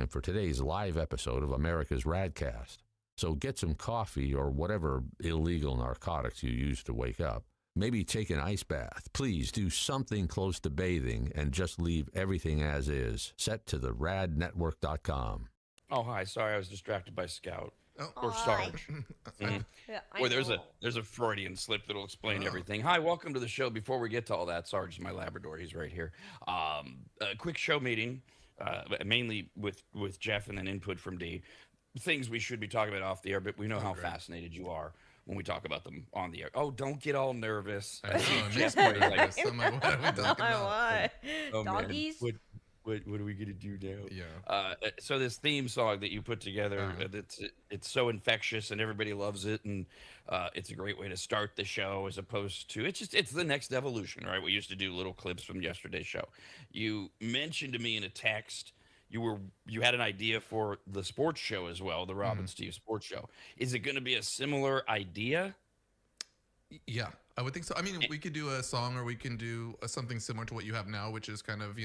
for today's live episode of America's RAD Cast. So get some coffee or whatever illegal narcotics you use to wake up. Maybe take an ice bath. Please do something close to bathing and just leave everything as is. Set to the radnetwork.com. Oh, hi. Sorry, I was distracted by Scout. Oh. Or Sarge. Yeah, Boy, there's a Freudian slip that'll explain everything. Hi, welcome to the show. Before we get to all that, Sarge is my Labrador. He's right here. A quick show meeting, mainly with Jeff and then input from D. Things we should be talking about off the air, but we know how fascinated you are when we talk about them on the air. Oh, don't get all nervous. I know, Jeff pretty like, nervous. I'm like, what are we talking about? Why? oh, man, Doggies? what are we gonna do now? Yeah. So this theme song that you put together, it's so infectious and everybody loves it, and it's a great way to start the show as opposed to it's the next evolution, right? We used to do little clips from yesterday's show. You mentioned to me in a text you had an idea for the sports show as well, the Rob and Steve sports show. Is it going to be a similar idea? Yeah, I would think so. I mean, we could do a song, or we can do something similar to what you have now, which is kind of,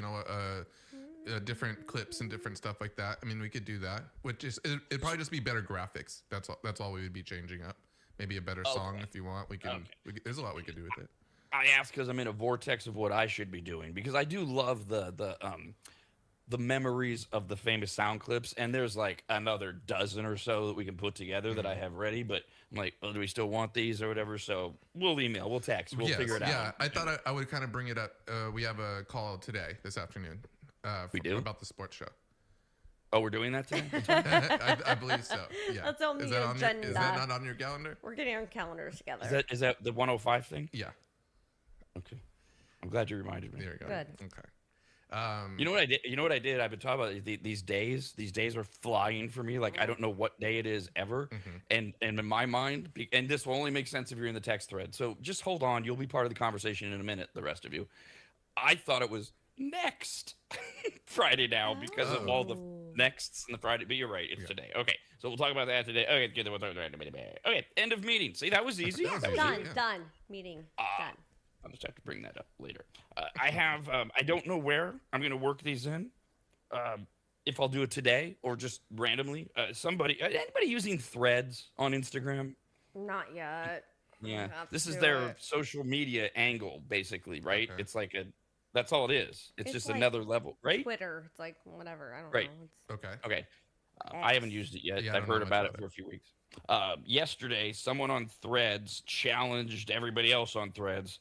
different clips and different stuff like that. I mean, we could do that, which is it'd probably just be better graphics. That's all we would be changing up. Maybe a better song if you want. We can. There's a lot we could do with it. I ask because I'm in a vortex of what I should be doing, because I do love the memories of the famous sound clips, and there's like another dozen or so that we can put together that I have ready, but I'm like, oh, do we still want these or whatever? So we'll email, we'll text, we'll figure it out. Yeah, I thought I would kind of bring it up. We have a call today, this afternoon. We do? About the sports show. Oh, we're doing that today? I believe so. Yeah. That's on the agenda. Is that not on your calendar? We're getting our calendars together. Is that the 105 thing? Yeah. Okay. I'm glad you reminded me. There you go. Good. Okay. You know what I did? I've been talking about these days. These days are flying for me. Like, I don't know what day it is ever. And in my mind, and this will only make sense if you're in the text thread. So just hold on. You'll be part of the conversation in a minute, the rest of you. I thought it was next Friday now because of all the nexts and the Friday. But you're right. It's today. Okay. So we'll talk about that today. Okay. Get okay. End of meeting. See, that was easy. Done. Meeting. Done. I'll just have to bring that up later. I have, I don't know where I'm going to work these in. If I'll do it today or just randomly. Anybody using Threads on Instagram? Not yet. Yeah. This is their social media angle, basically, right? Okay. It's like that's all it is. It's just like another level, right? Twitter. It's like whatever. I don't know. Okay. I haven't used it yet. Yeah, I've heard about it for a few weeks. Yesterday, someone on Threads challenged everybody else on Threads.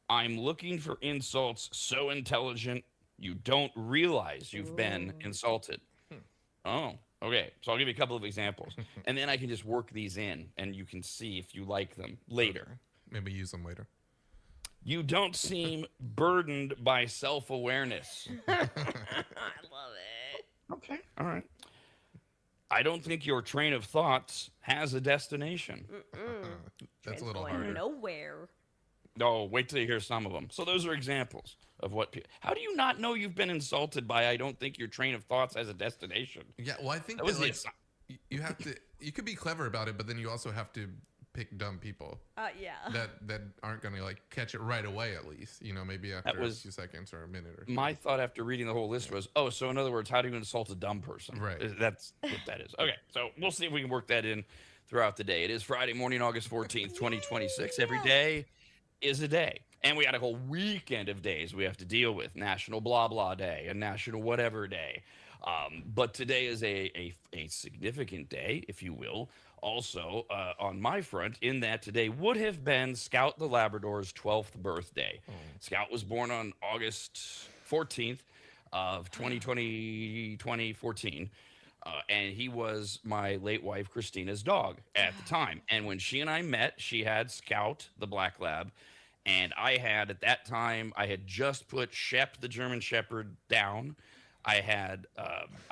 I'm looking for insults so intelligent you don't realize you've been insulted. Oh, okay. So I'll give you a couple of examples. And then I can just work these in, and you can see if you like them later. Okay. Maybe use them later. You don't seem burdened by self-awareness. I love it. Okay. All right. I don't think your train of thoughts has a destination. That's a little Going harder. nowhere. No, wait till you hear some of them. So those are examples of what people... How do you not know you've been insulted by I don't think your train of thoughts has a destination? Yeah, well, I think That was that, you have to... You could be clever about it, but then you also have to pick dumb people Yeah. that aren't going to like catch it right away, at least. Maybe after a few seconds or a minute or so. My thought after reading the whole list was, so in other words, how do you insult a dumb person? Right. That's what that is. Okay, so we'll see if we can work that in throughout the day. It is Friday morning, August 14th, 2026. Every day is a day. And we got a whole weekend of days we have to deal with. National blah blah day and national whatever day. But today is a significant day, if you will. Also, on my front, in that today would have been Scout the Labrador's 12th birthday. Scout was born on August 14th of 2014. And he was my late wife, Christina's dog at the time. And when she and I met, she had Scout, the black lab. And at that time, I had just put Shep, the German Shepherd, down. I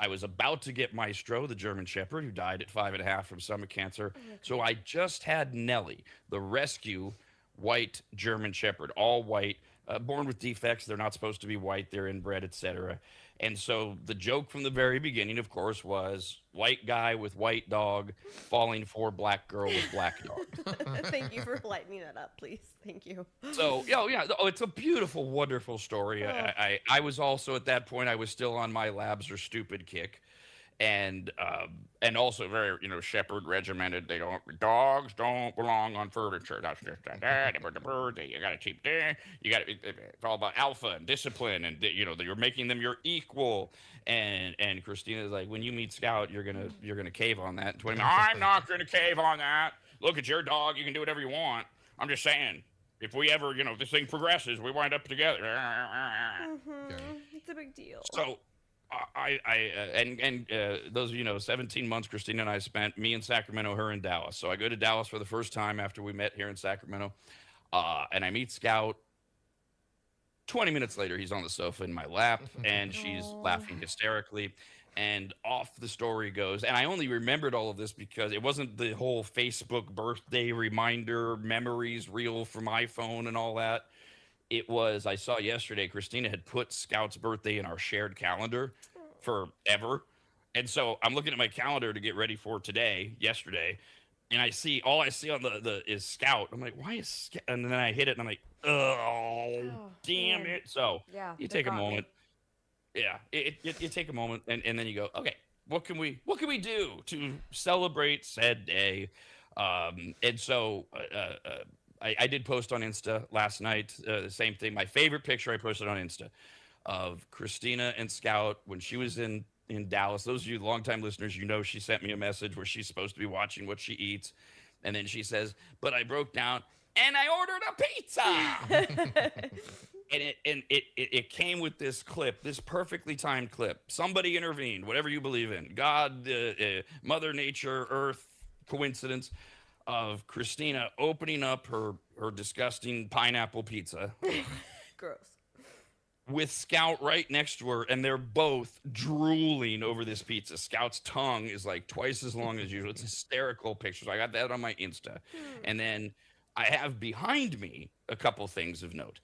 was about to get Maestro, the German Shepherd, who died at 5.5 from stomach cancer. So I just had Nellie, the rescue white German Shepherd, all white, born with defects. They're not supposed to be white. They're inbred, etc. And so the joke from the very beginning, of course, was white guy with white dog falling for black girl with black dog. Thank you for lightening that up, please. Thank you. So, yeah. Oh, it's a beautiful, wonderful story. I was also, at that point, I was still on my labs are stupid kick. and also very, shepherd regimented. Dogs don't belong on furniture. That's just you got to keep there. It's all about alpha and discipline, and you're making them your equal. And Christina's like, when you meet Scout, you're gonna cave on that. I'm not gonna cave on that. Look at your dog. You can do whatever you want. I'm just saying, if we ever, this thing progresses, we wind up together. It's a big deal. So, those of 17 months Christina and I spent, me in Sacramento, her in Dallas. So I go to Dallas for the first time after we met here in Sacramento, and I meet Scout. 20 minutes later, he's on the sofa in my lap, and she's laughing hysterically. And off the story goes, and I only remembered all of this because it wasn't the whole Facebook birthday reminder memories reel from iPhone and all that. It was, I saw yesterday, Christina had put Scout's birthday in our shared calendar forever. And so I'm looking at my calendar to get ready for yesterday, and all I see on the is Scout. I'm like, why is Scout? And then I hit it, and I'm like, oh damn it. So you take a moment. Yeah, you take a moment, and then you go, okay, what can we do to celebrate said day? And so I did post on Insta last night, the same thing. My favorite picture I posted on Insta of Christina and Scout when she was in Dallas. Those of you longtime listeners, she sent me a message where she's supposed to be watching what she eats. And then she says, but I broke down and I ordered a pizza. And it came with this clip, this perfectly timed clip. Somebody intervened, whatever you believe in. God, Mother Nature, Earth, coincidence, of Christina opening up her disgusting pineapple pizza. Gross. With Scout right next to her, and they're both drooling over this pizza. Scout's tongue is like twice as long as usual. It's hysterical pictures. I got that on my Insta. And then I have behind me a couple things of note.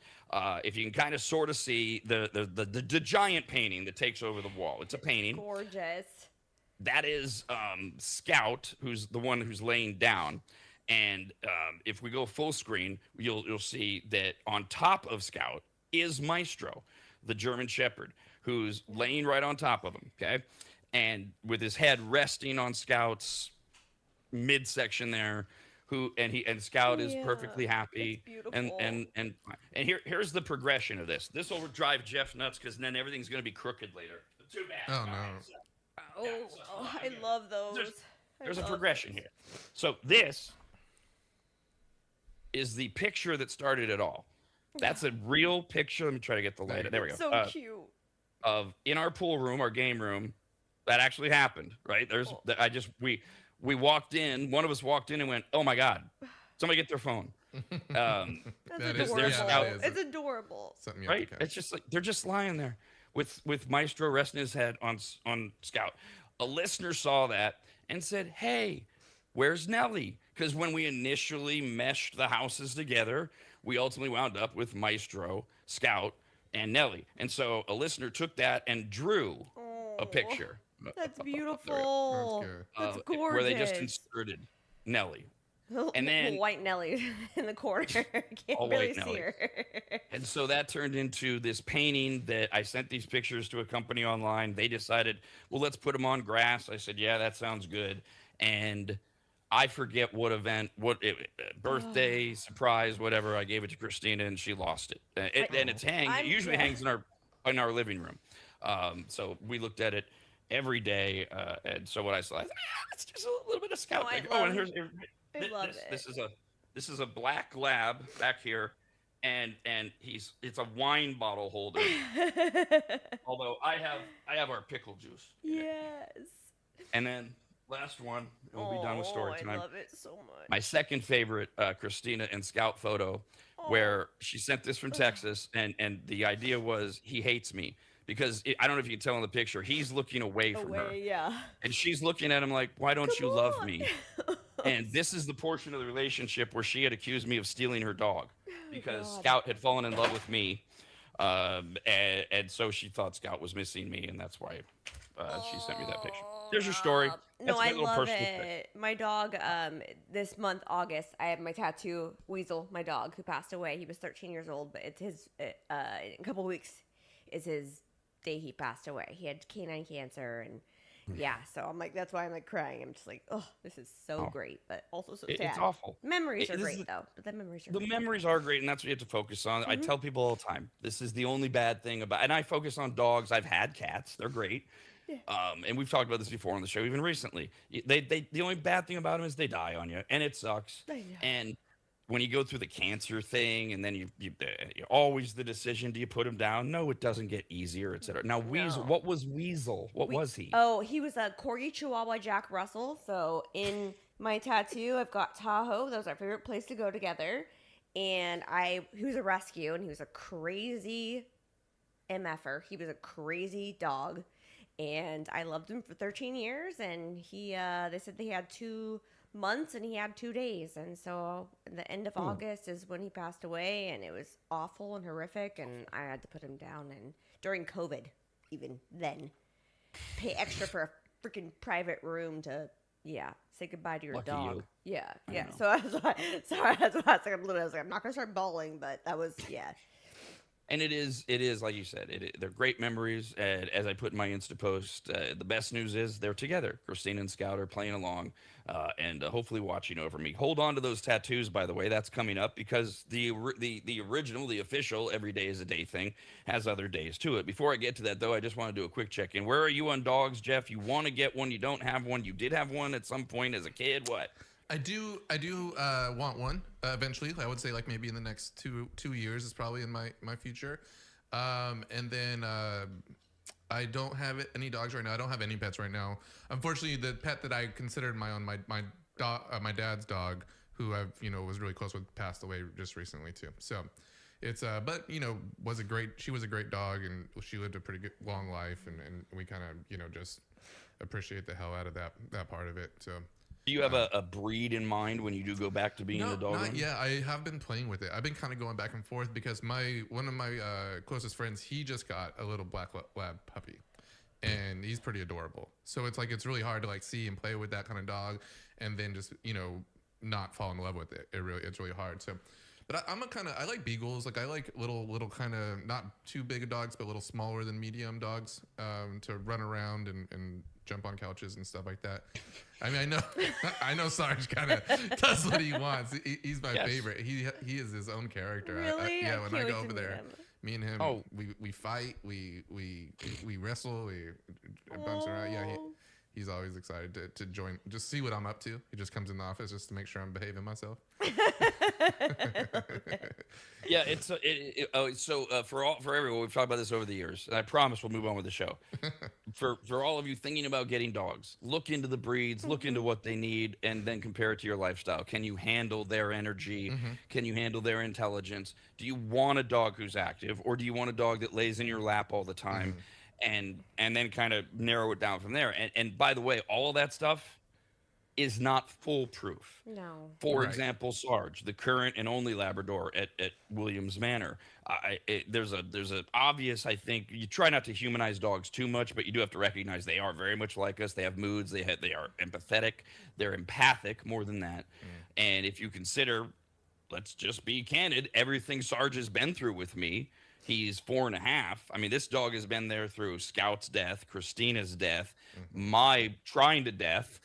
If you can kind of sort of see the giant painting that takes over the wall. It's a painting. Gorgeous. That is Scout, who's the one who's laying down. And if we go full screen, you'll see that on top of Scout is Maestro, the German Shepherd, who's laying right on top of him, okay? And with his head resting on Scout's midsection there, and Scout is perfectly happy. It's beautiful. And here's the progression of this. This will drive Jeff nuts because then everything's going to be crooked later. Too bad. Oh, no. I love those. There's a progression here. So this is the picture that started it all. That's a real picture. Let me try to get the light. There we go. So cute. Of in our pool room, our game room, that actually happened, right? We walked in. One of us walked in and went, "Oh my God, somebody get their phone." That's adorable. It's adorable. Right? It's just like they're just lying there with Maestro resting his head on Scout. A listener saw that and said, "Hey, where's Nellie?" Because when we initially meshed the houses together, we ultimately wound up with Maestro, Scout, and Nellie. And so a listener took that and drew a picture. That's beautiful. That's gorgeous. Where they just inserted Nellie. And then white Nellie in the corner. Can't really see her. And so that turned into this painting that I sent these pictures to a company online. They decided, well, let's put them on grass. I said, yeah, that sounds good. And I forget what event, birthday, surprise, whatever. I gave it to Christina and she lost it. And it's It usually hangs in our living room. So we looked at it every day. And so what I saw, it's just a little bit of Scout. And here's. This is a black lab back here, and it's a wine bottle holder. Although I have our pickle juice. Yes. And then last one, and we'll be done with story time. I love it so much. My second favorite Christina and Scout photo, where she sent this from Texas, and the idea was he hates me. Because I don't know if you can tell in the picture, he's looking away from her. Yeah. And she's looking at him like, why don't you love me? And this is the portion of the relationship where she had accused me of stealing her dog because Scout had fallen in love with me. And so she thought Scout was missing me. And that's why she sent me that picture. There's your story. No, I love it. My dog, this month, August, I have my tattoo, Weasel, my dog, who passed away. He was 13 years old, but it's his, in a couple of weeks is his day he passed away. He had canine cancer, and Yeah, so I'm like, that's why I'm like crying. I'm just like, oh, this is so Oh, great, but also so it's sad. awful. Memories are This is great though, but the memories are the great. memories are great, and that's what you have to focus on. I Hmm. tell people all the time, this is the only bad thing about, and I focus on dogs. I've had cats; they're great. Yeah. And we've talked about this before on the show, even recently. The only bad thing about them is they die on you, and it sucks. I know. And when you go through the cancer thing, and then you always the decision: do you put him down? No, it doesn't get easier, etc. Now, Weasel, No. what was Weasel? What We was he? Oh, he was a Corgi Chihuahua Jack Russell. So in my tattoo, I've got Tahoe. That was our favorite place to go together. And he was a rescue, and he was a crazy MFer. He was a crazy dog, and I loved him for 13 years. And they said they had 2 months, and he had 2 days. And so the end of August is when he passed away, and it was awful and horrific. And I had to put him down. And during COVID, even then, pay extra for a freaking private room to say goodbye to your Lucky dog. you. Yeah, I yeah. know. So I was like, sorry, that's why I was like, I'm not gonna start bawling, but that was And it is like you said, they're great memories. And as I put in my Insta post, the best news is they're together. Christine and Scout are playing along, and hopefully watching over me. Hold on to those tattoos, by the way. That's coming up because the original, the official Every Day is a Day thing has other days to it. Before I get to that, though, I just want to do a quick check in. Where are you on dogs, Jeff? You want to get one? You don't have one? You did have one at some point as a kid? What? I do want one eventually. I would say like maybe in the next two years is probably in my future. And then I don't have any dogs right now. I don't have any pets right now. Unfortunately, the pet that I considered my own, my dad's dog, who I've was really close with, passed away just recently too. So it's but she was a great dog, and she lived a pretty good long life, and we kind of just appreciate the hell out of that part of it. So. Do you have a breed in mind when you do go back to being No, a dog not owner? yet. I have been playing with it. I've been kind of going back and forth because one of my closest friends, he just got a little black lab puppy, and he's pretty adorable. So it's really hard to like see and play with that kind of dog, and then just not fall in love with it. It's really hard. So, but I like beagles. Like I like little kind of not too big of dogs, but a little smaller than medium dogs to run around and jump on couches and stuff like that. I mean, I know Sarge kind of does what he wants. He's my favorite. He is his own character. Really? Yeah, I when can't I wait go to over meet there, him. me and him, Oh. we fight, we wrestle, we bounce around. Yeah, Oh. he's always excited to join, just see what I'm up to. He just comes in the office just to make sure I'm behaving myself. Yeah, for everyone, we've talked about this over the years, and I promise we'll move on with the show. For all of you thinking about getting dogs, look into the breeds, look into what they need, and then compare it to your lifestyle. Can you handle their energy? Can you handle their intelligence? Do you want a dog who's active, or do you want a dog that lays in your lap all the time? And then kind of narrow it down from there. And by the way, all of that stuff is not foolproof. No. For Right. example, Sarge, the current and only Labrador at Williams Manor. There's a obvious. I think you try not to humanize dogs too much, but you do have to recognize they are very much like us. They have moods. They are empathetic. They're empathic more than that. And if you consider, let's just be candid, everything Sarge has been through with me. He's 4.5. I mean, this dog has been there through Scout's death, Christina's death, my trying to death,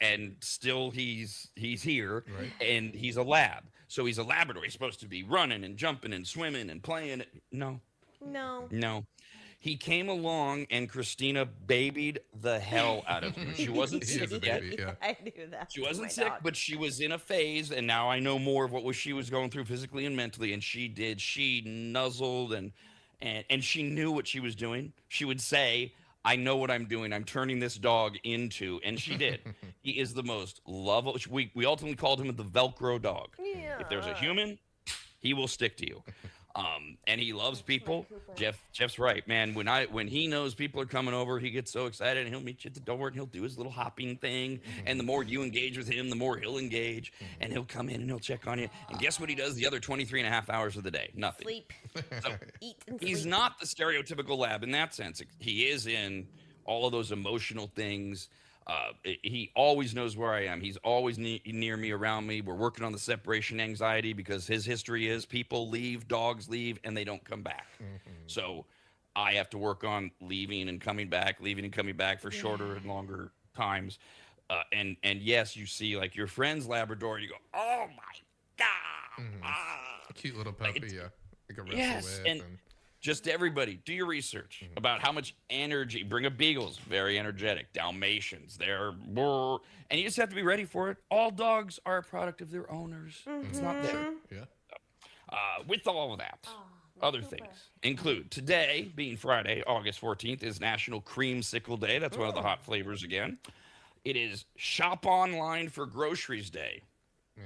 and still he's here, Right. and he's a lab. So he's a Labrador. He's supposed to be running and jumping and swimming and playing. No. He came along, and Christina babied the hell out of him. She wasn't He is sick a yet. baby. Yeah. I knew that. She with wasn't my sick, dog. but she was in a phase, and now I know more of what she was going through physically and mentally. And she did. She nuzzled and she knew what she was doing. She would say, "I know what I'm doing. I'm turning this dog into," and she did. He is the most lovable. We ultimately called him the Velcro dog. Yeah. If there's a human, he will stick to you. And he loves people. Jeff's right, man. When he knows people are coming over, he gets so excited, and he'll meet you at the door, and he'll do his little hopping thing. And the more you engage with him, the more he'll engage, and he'll come in and he'll check on you. And guess what he does the other 23.5 hours of the day? Nothing. Sleep. Eat and He's sleep. not the stereotypical lab in that sense. He is in all of those emotional things. He always knows where I am. He's always near me, around me. We're working on the separation anxiety because his history is people leave, dogs leave, and they don't come back. So I have to work on leaving and coming back for shorter and longer times. And yes, you see like your friend's Labrador, you go, oh my god, A cute little puppy, yeah, you can wrestle yes, with. and just everybody do your research about how much energy. Bring up beagles, very energetic. Dalmatians, they're and you just have to be ready for it. All dogs are a product of their owners. It's not Sure. them. Yeah. With all of that, other things include today, being Friday, August 14th, is National Creamsicle Day. That's one of the hot flavors again. It is Shop Online for Groceries Day.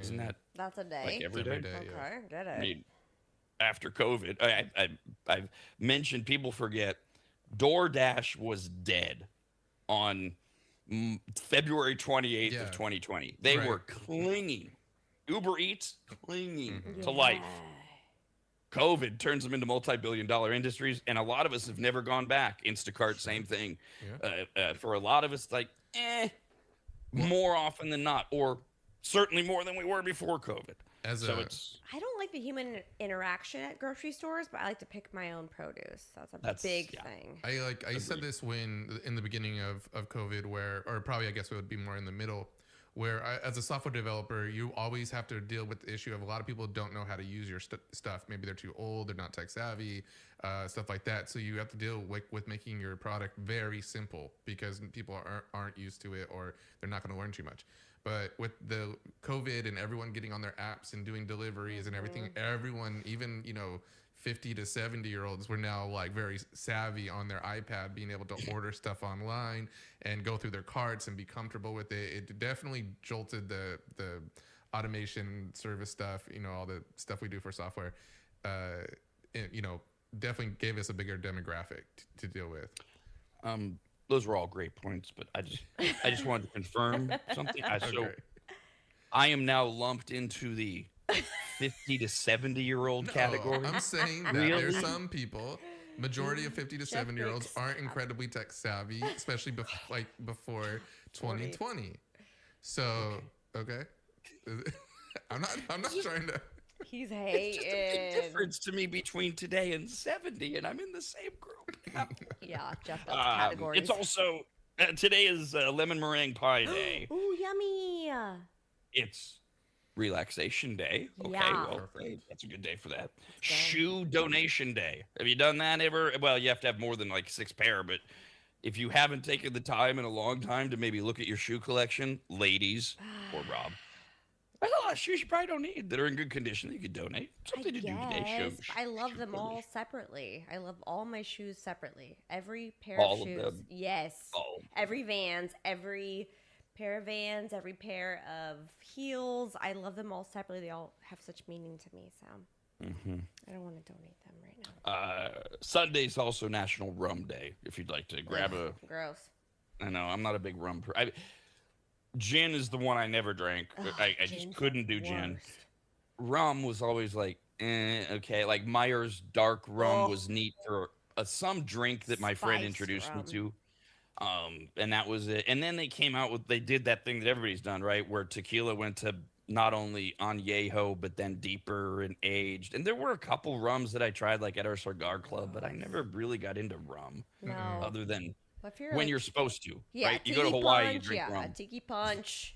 Isn't that That's a day. like every Every day? day, yeah. Okay, get it. I mean, after COVID, I've mentioned, people forget, DoorDash was dead on February 28th Yeah. of 2020. They Right. were clinging. Uber Eats clinging to life. COVID turns them into multi-billion-dollar industries, and a lot of us have never gone back. Instacart, same thing. For a lot of us, like, more often than not, or certainly more than we were before COVID. It's I don't like the human interaction at grocery stores, but I like to pick my own produce. That's a big thing. I said this when in the beginning of COVID, where, or probably I guess it would be more in the middle, where as a software developer, you always have to deal with the issue of a lot of people don't know how to use your stuff. Maybe they're too old, they're not tech savvy, stuff like that. So you have to deal with making your product very simple because people aren't used to it, or they're not going to learn too much. But with the COVID and everyone getting on their apps and doing deliveries and everything, everyone, even 50 to 70-year-olds were now like very savvy on their iPad, being able to order stuff online and go through their carts and be comfortable with it. It definitely jolted the automation service stuff, all the stuff we do for software. Definitely gave us a bigger demographic to deal with. those were all great points, but I just wanted to confirm something. So I am now lumped into the 50 to 70-year-old category. I'm saying that Really? there's some people, majority of 50 to 70-year-olds aren't incredibly tech savvy, especially before 2020. So, okay. I'm not trying to. He's It's just a big hating. difference to me between today and 70, and I'm in the same group now. Yeah, Jeff, that's categories. It's also today is lemon meringue pie day. Ooh, yummy. It's relaxation day. Okay, Yeah. well, hey, that's a good day for that. Shoe donation day. Have you done that ever? Well, you have to have more than like 6 pair, but if you haven't taken the time in a long time to maybe look at your shoe collection, ladies or Rob, there's a lot of shoes you probably don't need that are in good condition that you could donate. Something to do today. Yes, I love shoe them all donation. separately. I love all my shoes separately. Every pair All of of shoes. them? Yes. Oh. Every Vans, every pair of Vans, every pair of heels. I love them all separately. They all have such meaning to me. So I don't want to donate them right now. Sunday's also National Rum Day. If you'd like to grab a, Gross. I know I'm not a big rum. Gin is the one I never drank. I just Gin's couldn't the do gin. worst. Rum was always like, okay. Like Myers dark rum was neat for some drink that my friend Spiced introduced me rum. to. And that was it. And then they came out with, they did that thing that everybody's done, right? Where tequila went to not only añejo, but then deeper and aged. And there were a couple rums that I tried, like at our cigar club, but I never really got into rum No. other than But if you're when like, you're supposed to, yeah, right? You go to tiki Hawaii, you punch, drink yeah, rum. a tiki punch.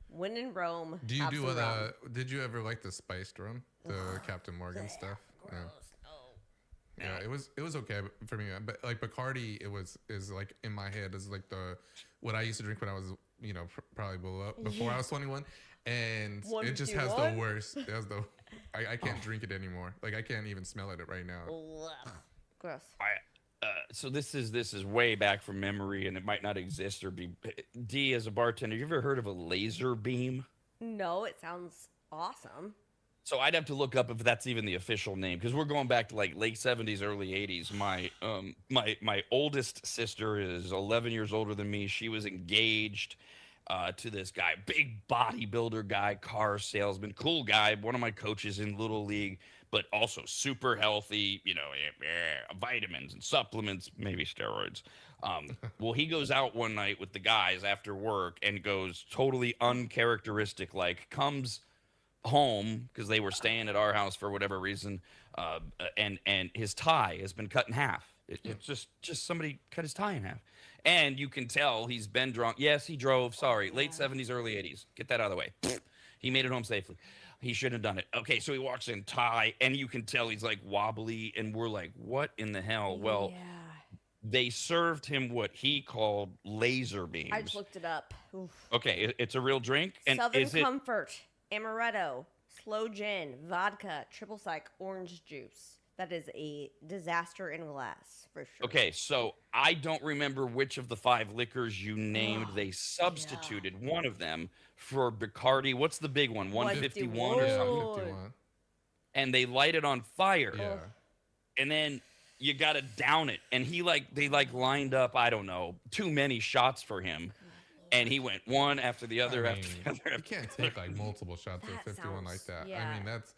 When in Rome. Do you have do some rum. did you ever like the spiced rum, the Captain Morgan stuff? Yeah. Gross. Oh. Yeah, it was okay for me, but like Bacardi, is like in my head is like what I used to drink when I was probably before I was 21, and it just has the 21? worst. It has the I can't drink it anymore. Like I can't even smell it right now. Ugh. Gross. So this is way back from memory, and it might not exist or be. D, as a bartender, you ever heard of a laser beam? No, it sounds awesome. So I'd have to look up if that's even the official name, because we're going back to like late 70s, early 80s. My oldest sister is 11 years older than me. She was engaged to this guy, big bodybuilder guy, car salesman, cool guy, one of my coaches in Little League, but also super healthy, vitamins and supplements, maybe steroids. Well, he goes out one night with the guys after work and goes totally uncharacteristic, like comes home because they were staying at our house for whatever reason, and his tie has been cut in half. It's just somebody cut his tie in half. And you can tell he's been drunk. Yes, he drove. Sorry, late 70s, early 80s. Get that out of the way. He made it home safely. He shouldn't have done it. Okay, so he walks in tie, and you can tell he's like wobbly, and we're like, what in the hell? Well, they served him what he called laser beams. I just looked it up. Oof. Okay, it's a real drink. And Southern Comfort, amaretto, slow gin, vodka, triple sec, orange juice. That is a disaster in glass, for sure. Okay, so I don't remember which of the 5 liquors you named. They substituted one of them for Bacardi. What's the big one? 151 or something? 51. And they light it on fire. Yeah. And then you got to down it. And they lined up, I don't know, too many shots for him. And he went one after the other after the other. You can't take like multiple shots of 51 like that. Yeah. I mean, that's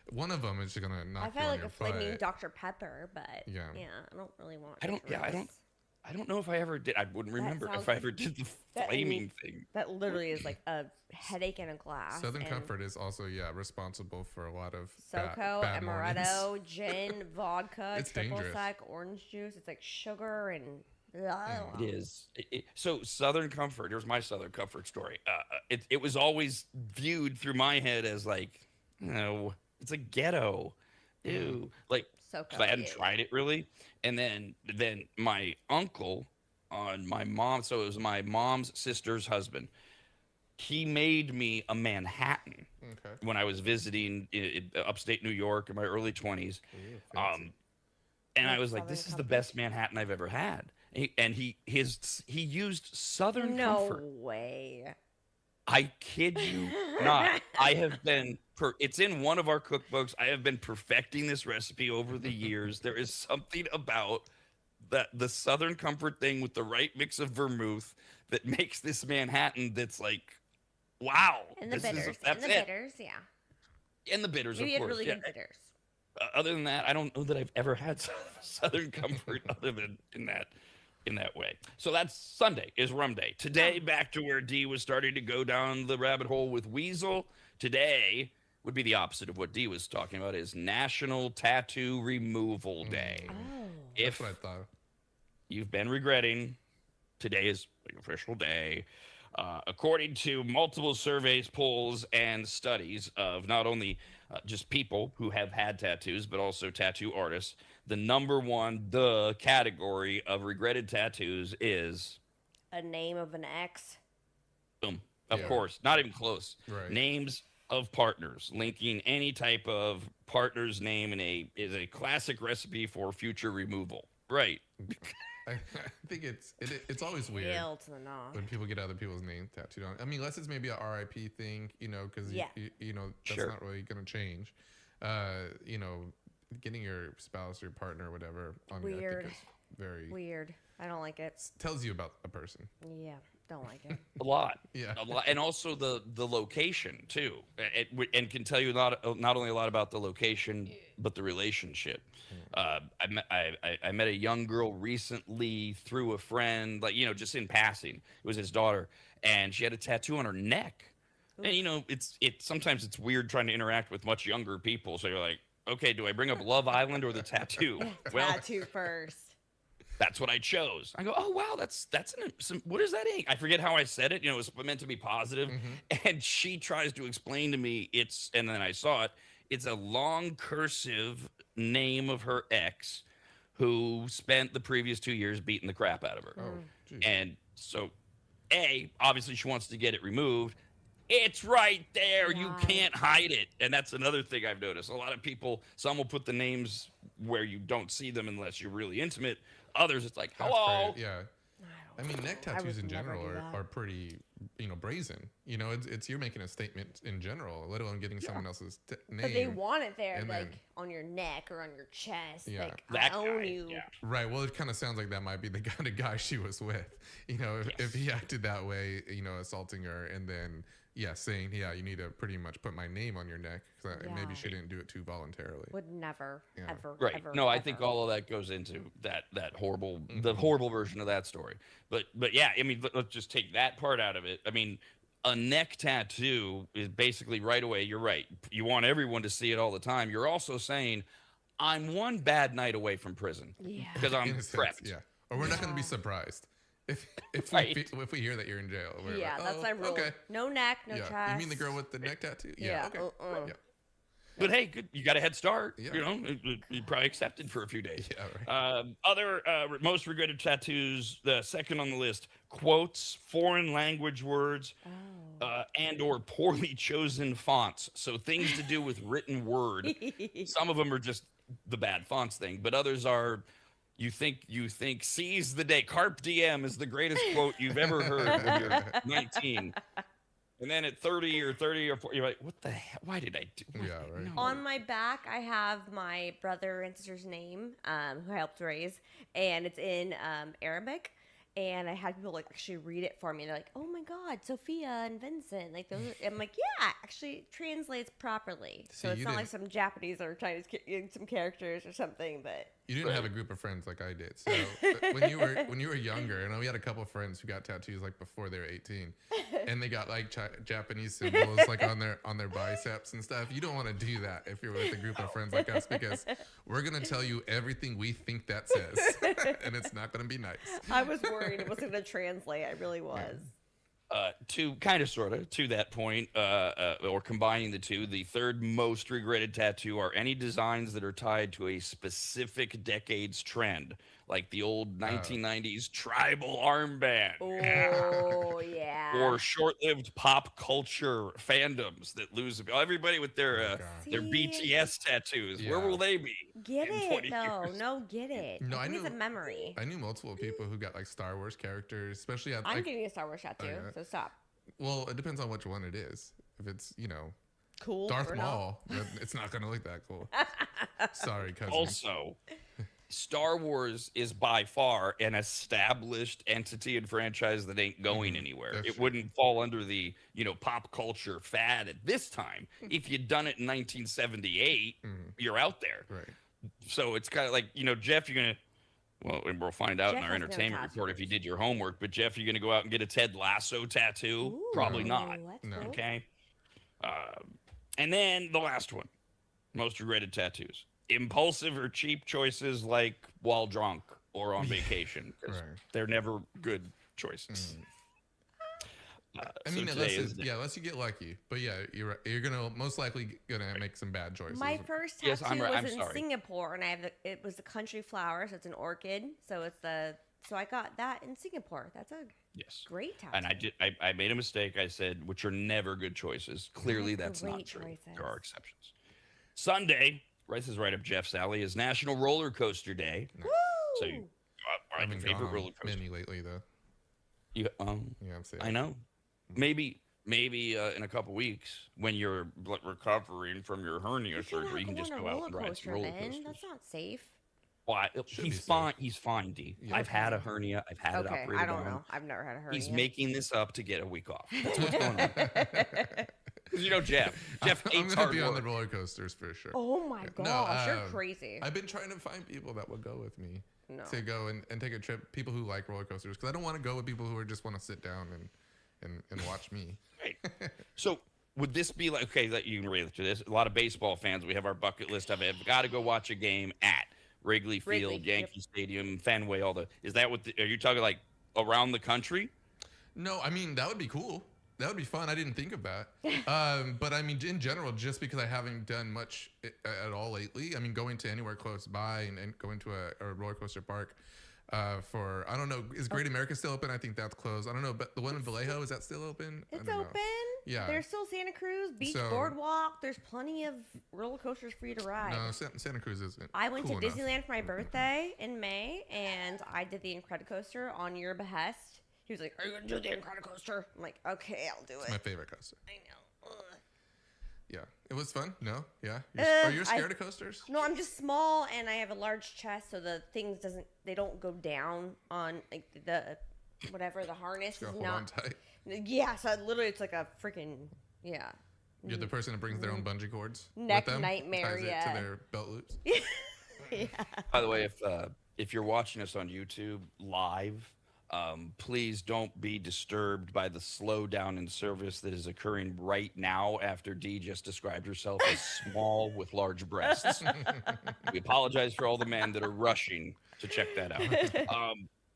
one of them is gonna knock I've you had on like your a flaming butt. Dr. Pepper, but Yeah. I don't really want. I don't know if I ever did. I wouldn't remember if I ever did the flaming thing. That literally is like a headache in a glass. Southern Comfort is also responsible for a lot of SoCo, bad amaretto, gin, vodka, It's triple dangerons. sec, orange juice. It's like sugar and. It is. So Southern Comfort. Here's my Southern Comfort story. It was always viewed through my head as like, no, it's a ghetto. Ew. Like, So I hadn't tried it really. And then my uncle on my mom. So it was my mom's sister's husband. He made me a Manhattan when I was visiting upstate New York in my early 20s. And I was like, this is the best Manhattan I've ever had. And he used Southern Comfort. No way. I kid you not. I have been it's in one of our cookbooks. I have been perfecting this recipe over the years. There is something about the Southern Comfort thing with the right mix of vermouth that makes this Manhattan that's like, wow. And the bitters. That's and the it. bitters, yeah. And the bitters, Maybe of course. really good bitters. Other than that, I don't know that I've ever had Southern Comfort other than in that way. So that's Sunday is rum day. Today, back to where Dee was starting to go down the rabbit hole with Weasel. Today would be the opposite of what Dee was talking about, is National Tattoo Removal Day. Oh. That's what I thought. You've been regretting, today is the official day. According to multiple surveys, polls, and studies of not only just people who have had tattoos, but also tattoo artists, the number one category of regretted tattoos is A name of an ex. boom. Of course, not even close. Right. Names of partners. Linking any type of partner's name is a classic recipe for future removal. Right. I think it's always weird Hell to the no. when people get other people's names tattooed on. I mean, unless it's maybe a RIP thing, because you know that's Sure. not really going to change. Getting your spouse or your partner or whatever on you, I Weird. think is very Weird. I don't like it. tells you about a person. Yeah, don't like it. A lot. Yeah. A lot. And also the location too. And can tell you not only a lot about the location, but the relationship. I met a young girl recently through a friend, just in passing. It was his daughter, and she had a tattoo on her neck. And it's sometimes it's weird trying to interact with much younger people. So you're like, okay, do I bring up Love Island or the tattoo? Well, Tattoo first. that's what I chose. I go, oh wow, that's what is that ink? I forget how I said it. It was meant to be positive. And she tries to explain to me and then I saw it. It's a long cursive name of her ex, who spent the previous 2 years beating the crap out of her. Oh, geez. And so, obviously she wants to get it removed. It's right there. You Right. can't hide it. And that's another thing I've noticed. A lot of people, some will put the names where you don't see them unless you're really intimate. Others, it's like, That's hello. great, yeah. I mean, neck I tattoos would in never general do that. are pretty, brazen. It's you're making a statement in general, let alone getting someone else's name. But they want it there, and like then- on your neck or on your chest. Yeah. Like, That I own guy, you. yeah. Right. Well, it kind of sounds like that might be the kind of guy she was with. If he acted that way, assaulting her, and then saying, you need to pretty much put my name on your neck, because maybe Yeah. she didn't do it too voluntarily. Would never, Yeah. ever, Right. ever. No, I ever. think all of that goes into that horrible, the horrible version of that story. But yeah, I mean, let's just take that part out of it. I mean, a neck tattoo is basically right away. You're right. You want everyone to see it all the time. You're also saying, I'm one bad night away from prison. Yeah. Because I'm In a sense, prepped. yeah. Or we're not going to be Yeah. surprised if Right. if we hear that you're in jail. We're Yeah, like, that's oh, my rule. Okay. No neck, no Yeah. chest. You mean the girl with the neck tattoo? Yeah. Okay. Yeah. But hey, good. You got a head start. Yeah. You know, you probably accepted for a few days. Yeah. Right. Other most regretted tattoos. The second on the list: quotes, foreign language words, and or poorly chosen fonts. So things to do with written word. Some of them are just the bad fonts thing, but others are. You think seize the day. Carpe diem is the greatest quote you've ever heard when you're 19. And then at 30 or 40, you're like, what the hell? Why did I do Yeah, right. No. On my back, I have my brother and sister's name, who I helped raise, and it's in Arabic. And I had people like actually read it for me. They're like, "Oh my God, Sophia and Vincent!" Like those. I'm like, "Yeah, actually it translates properly." See, So it's you not like didn't- some Japanese or Chinese some characters or something. But You didn't have a group of friends like I did. So when you were younger, and we had a couple of friends who got tattoos like before they were 18, and they got like Japanese symbols like on their biceps and stuff. You don't want to do that if you're with a group of friends like us, because we're gonna tell you everything we think that says, and it's not gonna be nice. I was worried it wasn't going to translate. I really was. To kind of sort of to that point, or combining the two, the third most regretted tattoo are any designs that are tied to a specific decade's trend, like the old 1990s tribal armband. Oh yeah. Or short-lived pop culture fandoms that lose everybody with their See? BTS tattoos. Where Yeah. will they be? Get in it 20 though. years? No, get it. No, I think it's a knew- memory. I knew multiple people who got like Star Wars characters, especially at I'm like. getting a Star Wars tattoo, yeah. so stop. Well, it depends on which one it is. If it's Cool. Darth or not. Maul, then it's not gonna look that cool. Sorry, cousin. Also, Star Wars is by far an established entity and franchise that ain't going anywhere. That's It true. wouldn't fall under the, pop culture fad at this time. If you'd done it in 1978, you're out there. Right. So it's kind of like, Jeff, you're going to, well, and we'll find out Jeff in our has no entertainment report if you tattoos. did your homework. But Jeff, you're going to go out and get a Ted Lasso tattoo? Probably Ooh, not. that's No. cool. Okay. And then the last one, most regretted tattoos. Impulsive or cheap choices like while drunk or on vacation. 'Cause Right. they're never good choices. I So mean, today unless you get lucky. But yeah, you're right. You're gonna most likely gonna make some bad choices. My first Yes, tattoo I'm right. I'm was in sorry. Singapore, and it was the country flower, so it's an orchid. So I got that in Singapore. That's a Yes. great tattoo. And I made a mistake. I said, which are never good choices. Clearly, They're that's not great true. choices. There are exceptions. Sunday, Rice is right up Jeff's alley, is National Roller Coaster Day. Woo! So you, all right, I've your been favorite gone roller coaster. many lately though. You, Yeah, I'm saying. I know. Maybe in a couple weeks when you're recovering from your hernia surgery, you can just go out and ride some roller coasters. That's not safe. Why? Should be He's safe. fine. He's fine, D. Yeah. I've had a hernia. I've had it Okay, operated I don't on. know. I've never had a hernia. He's making this up to get a week off. That's what's going on. 'Cause Jeff. Jeff I'm hates gonna hard be on the work. roller coasters for sure. Oh my No, gosh, you're crazy. I've been trying to find people that will go with me No. to go and take a trip. People who like roller coasters, because I don't want to go with people who are just want to sit down and watch me. Right. So would this be like, okay, that you can relate to this? A lot of baseball fans, we have our bucket list of it. I've got to go watch a game at Wrigley Field, Wrigley, Yankee Stadium, Fenway, all the. Is that what? Are you talking like around the country? No, I mean that would be cool. That would be fun. I didn't think of that. But I mean, in general, just because I haven't done much at all lately. I mean, going to anywhere close by and going to a roller coaster park for I don't know. Is Great America still open? I think that's closed. I don't know, but the one in Vallejo, is that still open? I It's don't know. open. Yeah. There's still Santa Cruz Beach So- Boardwalk. There's plenty of roller coasters for you to ride. No, Santa Cruz isn't. I went cool to enough. Disneyland for my birthday in May, and I did the Incredicoaster on your behest. He was like, "Are you gonna do the Incredicoaster?" I'm like, "Okay, I'll do It's it." my favorite coaster. I know. Ugh. Yeah, it was fun. No, yeah. Uh, Are you I- scared of coasters? No, I'm just small, and I have a large chest, so the things they don't go down on like the whatever the harness So is hold on not. tight. Yeah, so literally it's like a freaking yeah. You're the person that brings their own bungee cords. Neck with them, nightmare, ties yeah. it to their belt loops. Yeah. By the way, if you're watching us on YouTube live, Please don't be disturbed by the slowdown in service that is occurring right now after Dee just described herself as small with large breasts. We apologize for all the men that are rushing to check that out.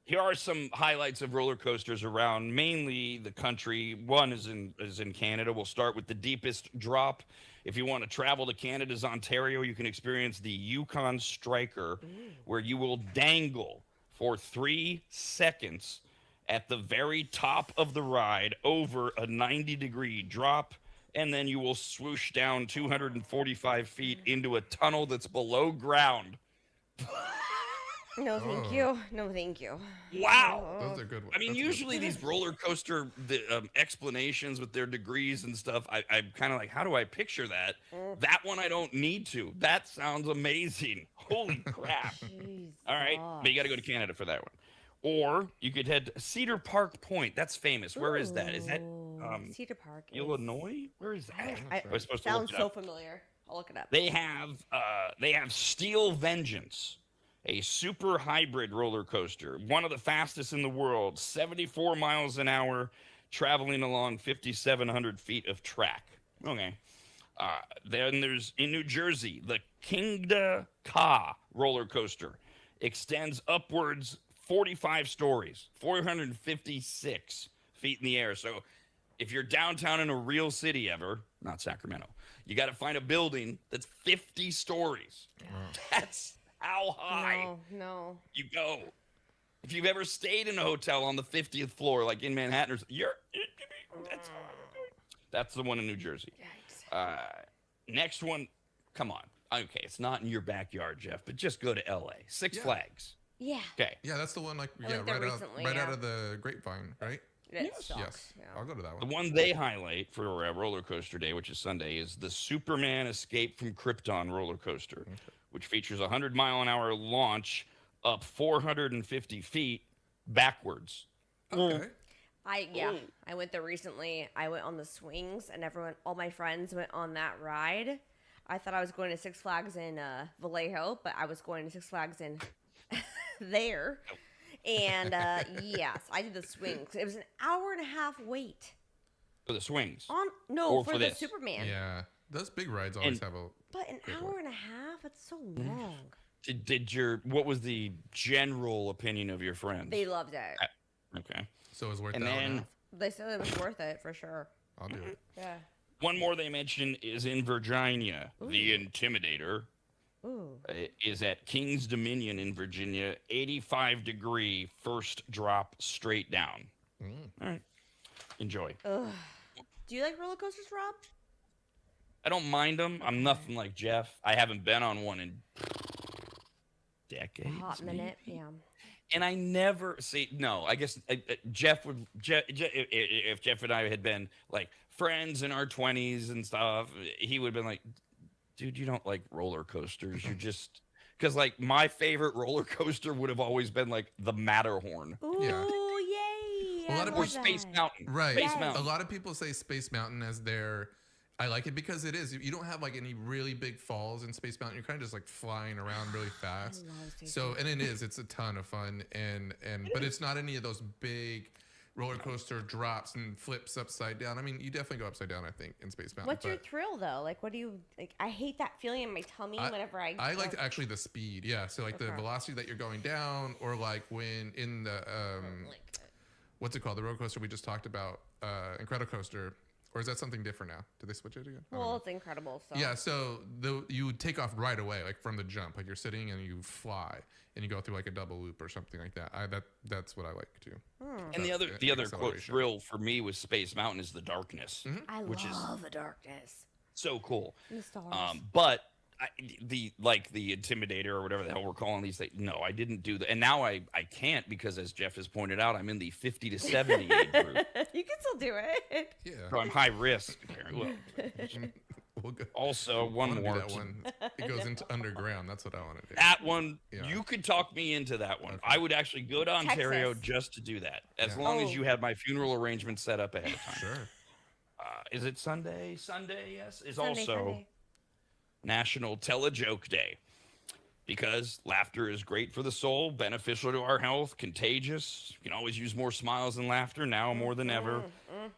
Here are some highlights of roller coasters around mainly the country. One is in Canada. We'll start with the deepest drop. If you want to travel to Canada's Ontario, you can experience the Yukon Striker, where you will dangle for 3 seconds at the very top of the ride over a 90-degree drop, and then you will swoosh down 245 feet into a tunnel that's below ground. No, thank you. No, thank you. Wow. Those are good ones. I mean, usually these roller coaster explanations with their degrees and stuff, I'm kind of like, how do I picture that? That one I don't need to. That sounds amazing. Holy crap. All right. But you got to go to Canada for that one. Or you could head to Cedar Park Point. That's famous. Where is that? Is that Cedar Park? Illinois? Where is that? I was supposed to sounds look it so up. familiar. I'll look it up. They have Steel Vengeance, a super hybrid roller coaster, one of the fastest in the world, 74 miles an hour, traveling along 5,700 feet of track. Okay. Then there's in New Jersey, the Kingda Ka roller coaster extends upwards 45 stories, 456 feet in the air. So if you're downtown in a real city ever, not Sacramento, you got to find a building that's 50 stories. That's how high No. you go. If you've ever stayed in a hotel on the 50th floor, like in Manhattan, that's the one in New Jersey. Yikes. Next one, come on. Okay, it's not in your backyard, Jeff, but just go to LA. Six Flags. Yeah. Okay. Yeah, that's the one like I went there right recently, out of the grapevine, right? It Yes. sucks. Yes. Yeah. I'll go to that The one. one they highlight for Roller Coaster Day, which is Sunday, is the Superman Escape from Krypton roller coaster, which features a 100-mile-an-hour launch up 450 feet backwards. Okay. I went there recently. I went on the swings, and all my friends went on that ride. I thought I was going to Six Flags in Vallejo, but I was going to Six Flags in there. And yes, I did the swings. It was an hour and a half wait. For the swings. For for the this. Superman. Yeah. Those big rides always have a. But an hour and a half? It's so long. What was the general opinion of your friends? They loved it. Okay. So it was worth And that hour and a then half. They said it was worth it for sure. I'll do it. Yeah. one more they mention is in Virginia. The Intimidator Ooh. is at King's Dominion in Virginia, 85-degree first drop straight down. All right. Enjoy. Ugh. Do you like roller coasters, Rob? I don't mind them. I'm nothing like Jeff. I haven't been on one in decades. Hot minute. Yeah. And I never see. No, I guess Jeff would. If Jeff and I had been like friends in our 20s and stuff, he would have been like, "Dude, you don't like roller coasters. You're just." Because like my favorite roller coaster would have always been like the Matterhorn Ooh, Yeah. yay! A lot of or love Space that. Mountain. Right. Space Yes. Mountain. A lot of people say Space Mountain as their. I like it because it is. You don't have like any really big falls in Space Mountain. You're kind of just like flying around really fast. love Space So and it is. It's a ton of fun and but it's not any of those big roller coaster drops and flips upside down. I mean, you definitely go upside down. I think in Space Mountain. What's your but thrill though? Like, what do you like? I hate that feeling in my tummy whenever I. I like actually the speed. Yeah. So like the Okay. velocity that you're going down, or like when in the what's it called? The roller coaster we just talked about, Incredicoaster. Or is that something different now? Did they switch it again? I don't Well, know. it's incredible. So. Yeah, so you take off right away, like from the jump. Like you're sitting and you fly, and you go through like a double loop or something like that. That's what I like too. And the other quote acceleration. thrill for me with Space Mountain is the darkness, I which is love the darkness. so cool. And the stars. But the Intimidator or whatever the hell we're calling these things. No, I didn't do that, and now I can't because, as Jeff has pointed out, I'm in the 50 to 70 age group, You can still do it. Yeah. so I'm high risk. Apparently. Well, We'll go. also, I one wanna do more. that one. It goes into underground. That's what I want to do. That one, Yeah. you could talk me into that one. Okay. I would actually go to Ontario Texas. just to do that, as Yeah. long Oh. as you had my funeral arrangement set up ahead of time. Sure. Is it Sunday? Sunday, yes. Is Sunday, also Sunday. National Tell a Joke Day. because laughter is great for the soul, beneficial to our health, contagious. You can always use more smiles than laughter now more than ever.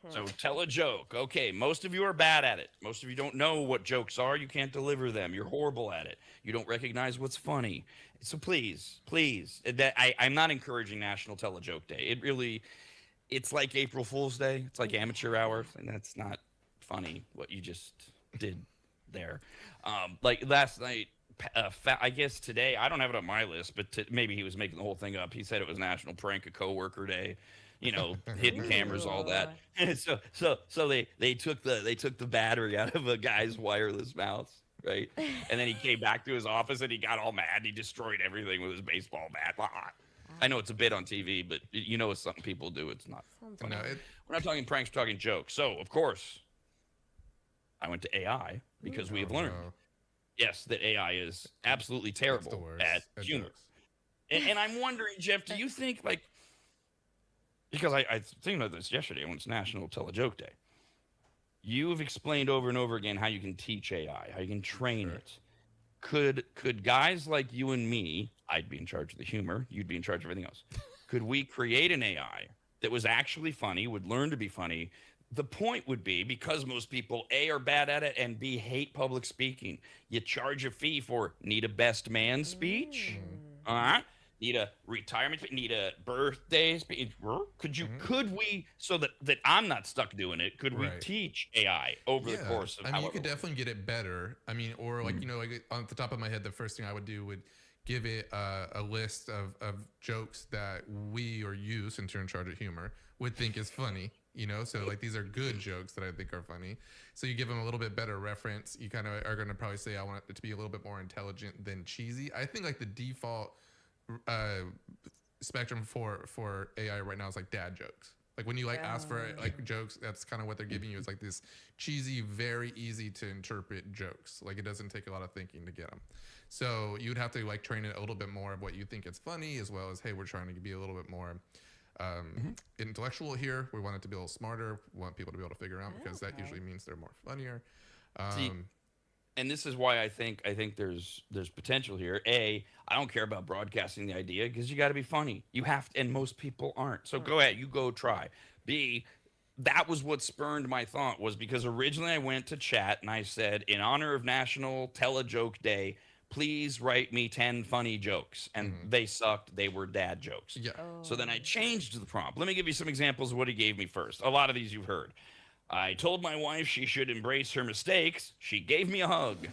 So tell a joke. Okay, most of you are bad at it. Most of you don't know what jokes are. You can't deliver them. You're horrible at it. You don't recognize what's funny. So please, I'm not encouraging National Tell a Joke Day. It's like April Fool's Day. It's like amateur hour, and that's not funny what you just did there. Like last night, I guess today, I don't have it on my list, but maybe he was making the whole thing up. He said it was National Prank a Coworker Day, hidden cameras, all that. So they took the battery out of a guy's wireless mouse, right? And then he came back to his office and he got all mad. He destroyed everything with his baseball bat. I know it's a bit on TV, but it's something people do. It's not funny. No, we're not talking pranks, we're talking jokes. So, of course, I went to AI because we have learned. Yes, that AI is absolutely terrible at humor. And I'm wondering, Jeff, do you think, because I think about this yesterday when it's National Tell a Joke Day. You've explained over and over again how you can teach AI, how you can train it. Could guys like you and me, I'd be in charge of the humor, you'd be in charge of everything else. Could we create an AI that was actually funny, would learn to be funny? The point would be, because most people, A, are bad at it, and B, hate public speaking, you charge a fee for need a best man speech, need a retirement speech, need a birthday speech. Could we, so that I'm not stuck doing it, could we teach AI over the course of you could definitely get it better. Or like on the top of my head, the first thing I would do would give it a list of jokes that we or you, since you're in charge of humor, would think is funny. So like these are good jokes that I think are funny. So you give them a little bit better reference. You kind of are going to probably say, I want it to be a little bit more intelligent than cheesy. I think like the default spectrum for AI right now is like dad jokes. Like when you ask for jokes, that's kind of what they're giving you. It's like this cheesy, very easy to interpret jokes. Like it doesn't take a lot of thinking to get them. So you'd have to train it a little bit more of what you think is funny, as well as, hey, we're trying to be a little bit more intellectual here. We want it to be a little smarter. We want people to be able to figure out, because that usually means they're more funnier. And this is why I think there's potential here. A, I don't care about broadcasting the idea, because you got to be funny. You have to, and most people aren't. So go ahead, you go try. B, that was what spurned my thought, was because originally I went to chat and I said, in honor of National Tell a Joke Day, please write me 10 funny jokes. And they sucked. They were dad jokes. Yeah. So then I changed the prompt. Let me give you some examples of what he gave me first. A lot of these you've heard. I told my wife she should embrace her mistakes. She gave me a hug.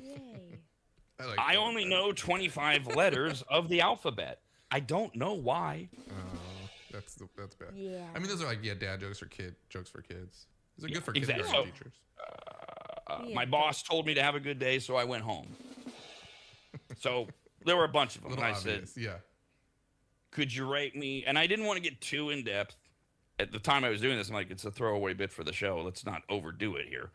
Yay. I only know 25 letters of the alphabet. I don't know why. That's bad. Yeah. Those are dad jokes or jokes for kids. These are good for kindergarten teachers. My boss told me to have a good day, so I went home. So there were a bunch of them. And I said, could you rate me? And I didn't want to get too in depth. At the time I was doing this, I'm like, it's a throwaway bit for the show. Let's not overdo it here.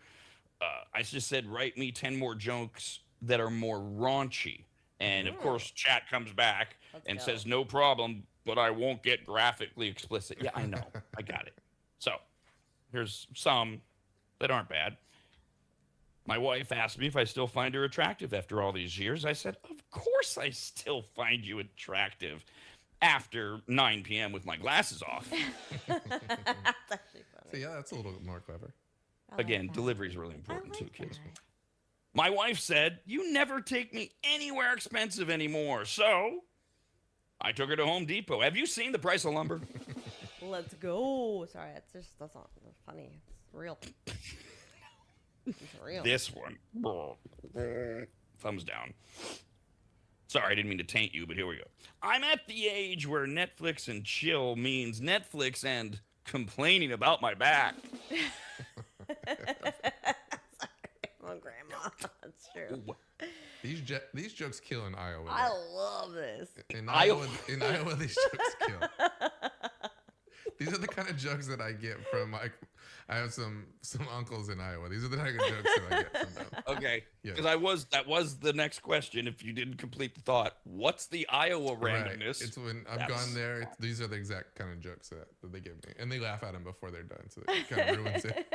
I just said, write me 10 more jokes that are more raunchy. And of course, chat comes back and says, no problem, but I won't get graphically explicit. Yeah, I know. I got it. So here's some that aren't bad. My wife asked me if I still find her attractive after all these years. I said, of course I still find you attractive after 9 p.m. with my glasses off. That's actually funny. So yeah, that's a little more clever. Again, delivery is really important to kids. My wife said, you never take me anywhere expensive anymore. So I took her to Home Depot. Have you seen the price of lumber? Let's go. Sorry, that's not funny. It's real. It's real. This one. Thumbs down. Sorry, I didn't mean to taint you, but here we go. I'm at the age where Netflix and chill means Netflix and complaining about my back. Oh, Grandma. That's true. These jokes kill in Iowa. I love this. In Iowa, these jokes kill. These are the kind of jokes that I get from I have some uncles in Iowa. These are the kind of jokes that I get from them. Okay, because that was the next question. If you didn't complete the thought, what's the Iowa randomness? Right. It's when I've gone there. These are the exact kind of jokes that they give me, and they laugh at them before they're done, so it kind of ruins it.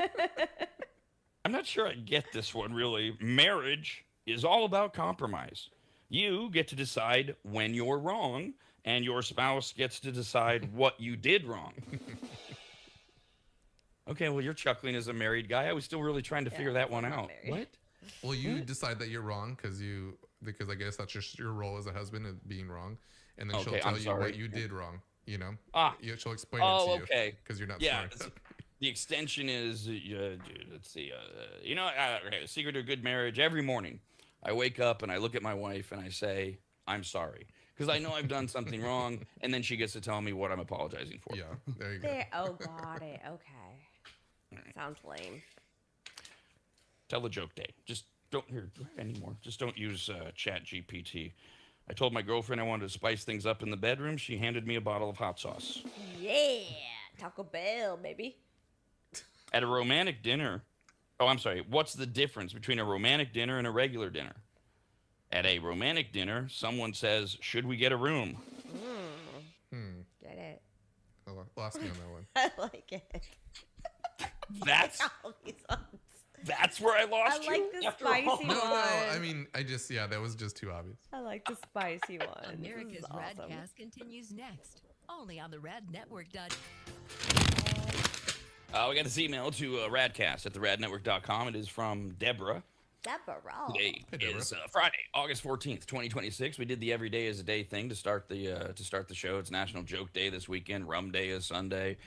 I'm not sure I get this one really. Marriage is all about compromise. You get to decide when you're wrong, and your spouse gets to decide what you did wrong. Okay, well, you're chuckling as a married guy. I was still really trying to figure that one I'm not out. married. What? Well, you decide that you're wrong because I guess that's just your role as a husband of being wrong, and then she'll Okay, tell I'm you sorry. what you did wrong. You know, she'll explain it Oh, to you okay. because you're not Yeah. smart. The extension is, let's see, okay, the secret to a good marriage. Every morning, I wake up and I look at my wife and I say, "I'm sorry," because I know I've done something wrong, and then she gets to tell me what I'm apologizing for. Yeah, there you go. There. Oh, got it. Okay. Sounds lame. Tell a joke day. Just don't hear anymore. Just don't use Chat GPT. I told my girlfriend I wanted to spice things up in the bedroom. She handed me a bottle of hot sauce. Yeah. Taco Bell, baby. At a romantic dinner, oh, I'm sorry. What's the difference between a romantic dinner and a regular dinner? At a romantic dinner, someone says, "Should we get a room?" Get it. I lost me on that one. I like it. That's that's where I lost I like you. the after all. spicy No, one. I mean, that was just too obvious. I like the spicy one. This America's is awesome. RAD Cast continues next, only on the radnetwork.com. We got this email to radcast at theradnetwork.com. It is from Deborah. Deborah. Today Hey, Deborah. is Friday, August 14th, 2026. We did the Every Day is a Day thing to start the show. It's National Joke Day this weekend. Rum Day is Sunday.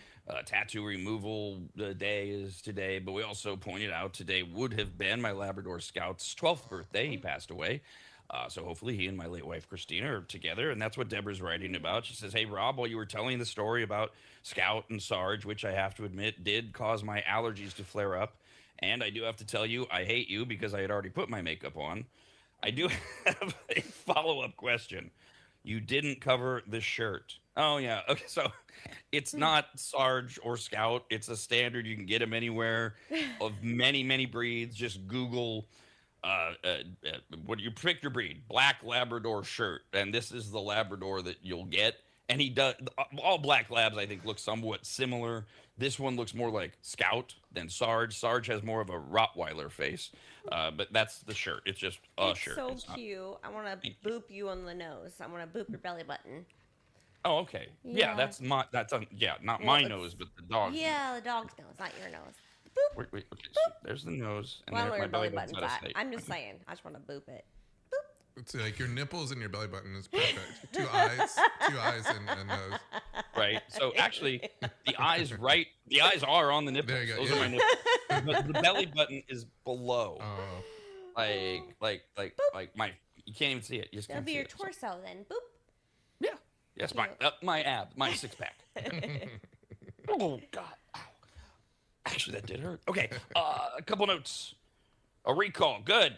Tattoo removal day is today. But we also pointed out today would have been my Labrador Scout's 12th birthday. He passed away. So hopefully he and my late wife, Christina, are together. And that's what Deborah's writing about. She says, "Hey, Rob, while you were telling the story about Scout and Sarge, which I have to admit did cause my allergies to flare up. And I do have to tell you, I hate you because I had already put my makeup on. I do have a follow-up question. You didn't cover the shirt." Oh, yeah. Okay, so it's not Sarge or Scout. It's a standard. You can get them anywhere of many, many breeds. Just Google, what do you pick your breed? Black Labrador shirt. And this is the Labrador that you'll get. And he does, all black labs, I think, look somewhat similar. This one looks more like Scout than Sarge. Sarge has more of a Rottweiler face, but that's the shirt. It's just a It's shirt. so It's not- cute. I want to boop you on the nose. I want to boop your belly button. Oh, okay. Yeah, Yeah. that's not Well, my it's- nose, but the dog's. Yeah, the dog's nose, not your nose. Wait, okay. So there's the nose, and Well, there's where my your belly button's button's out of at. sight. I'm just saying. I just want to boop it. It's like your nipples and your belly button is perfect. two eyes and a nose. Right. So actually, the eyes are on the nipples. There you go, Those yeah. are my nipples. But the belly button is below. Oh, Like my. You can't even see it. You just That'll can't be see your it. So- torso then. Boop. yeah. Yes, my ab, my six pack. Oh God! Ow. Actually, that did hurt. Okay, a couple notes. A recall. Good.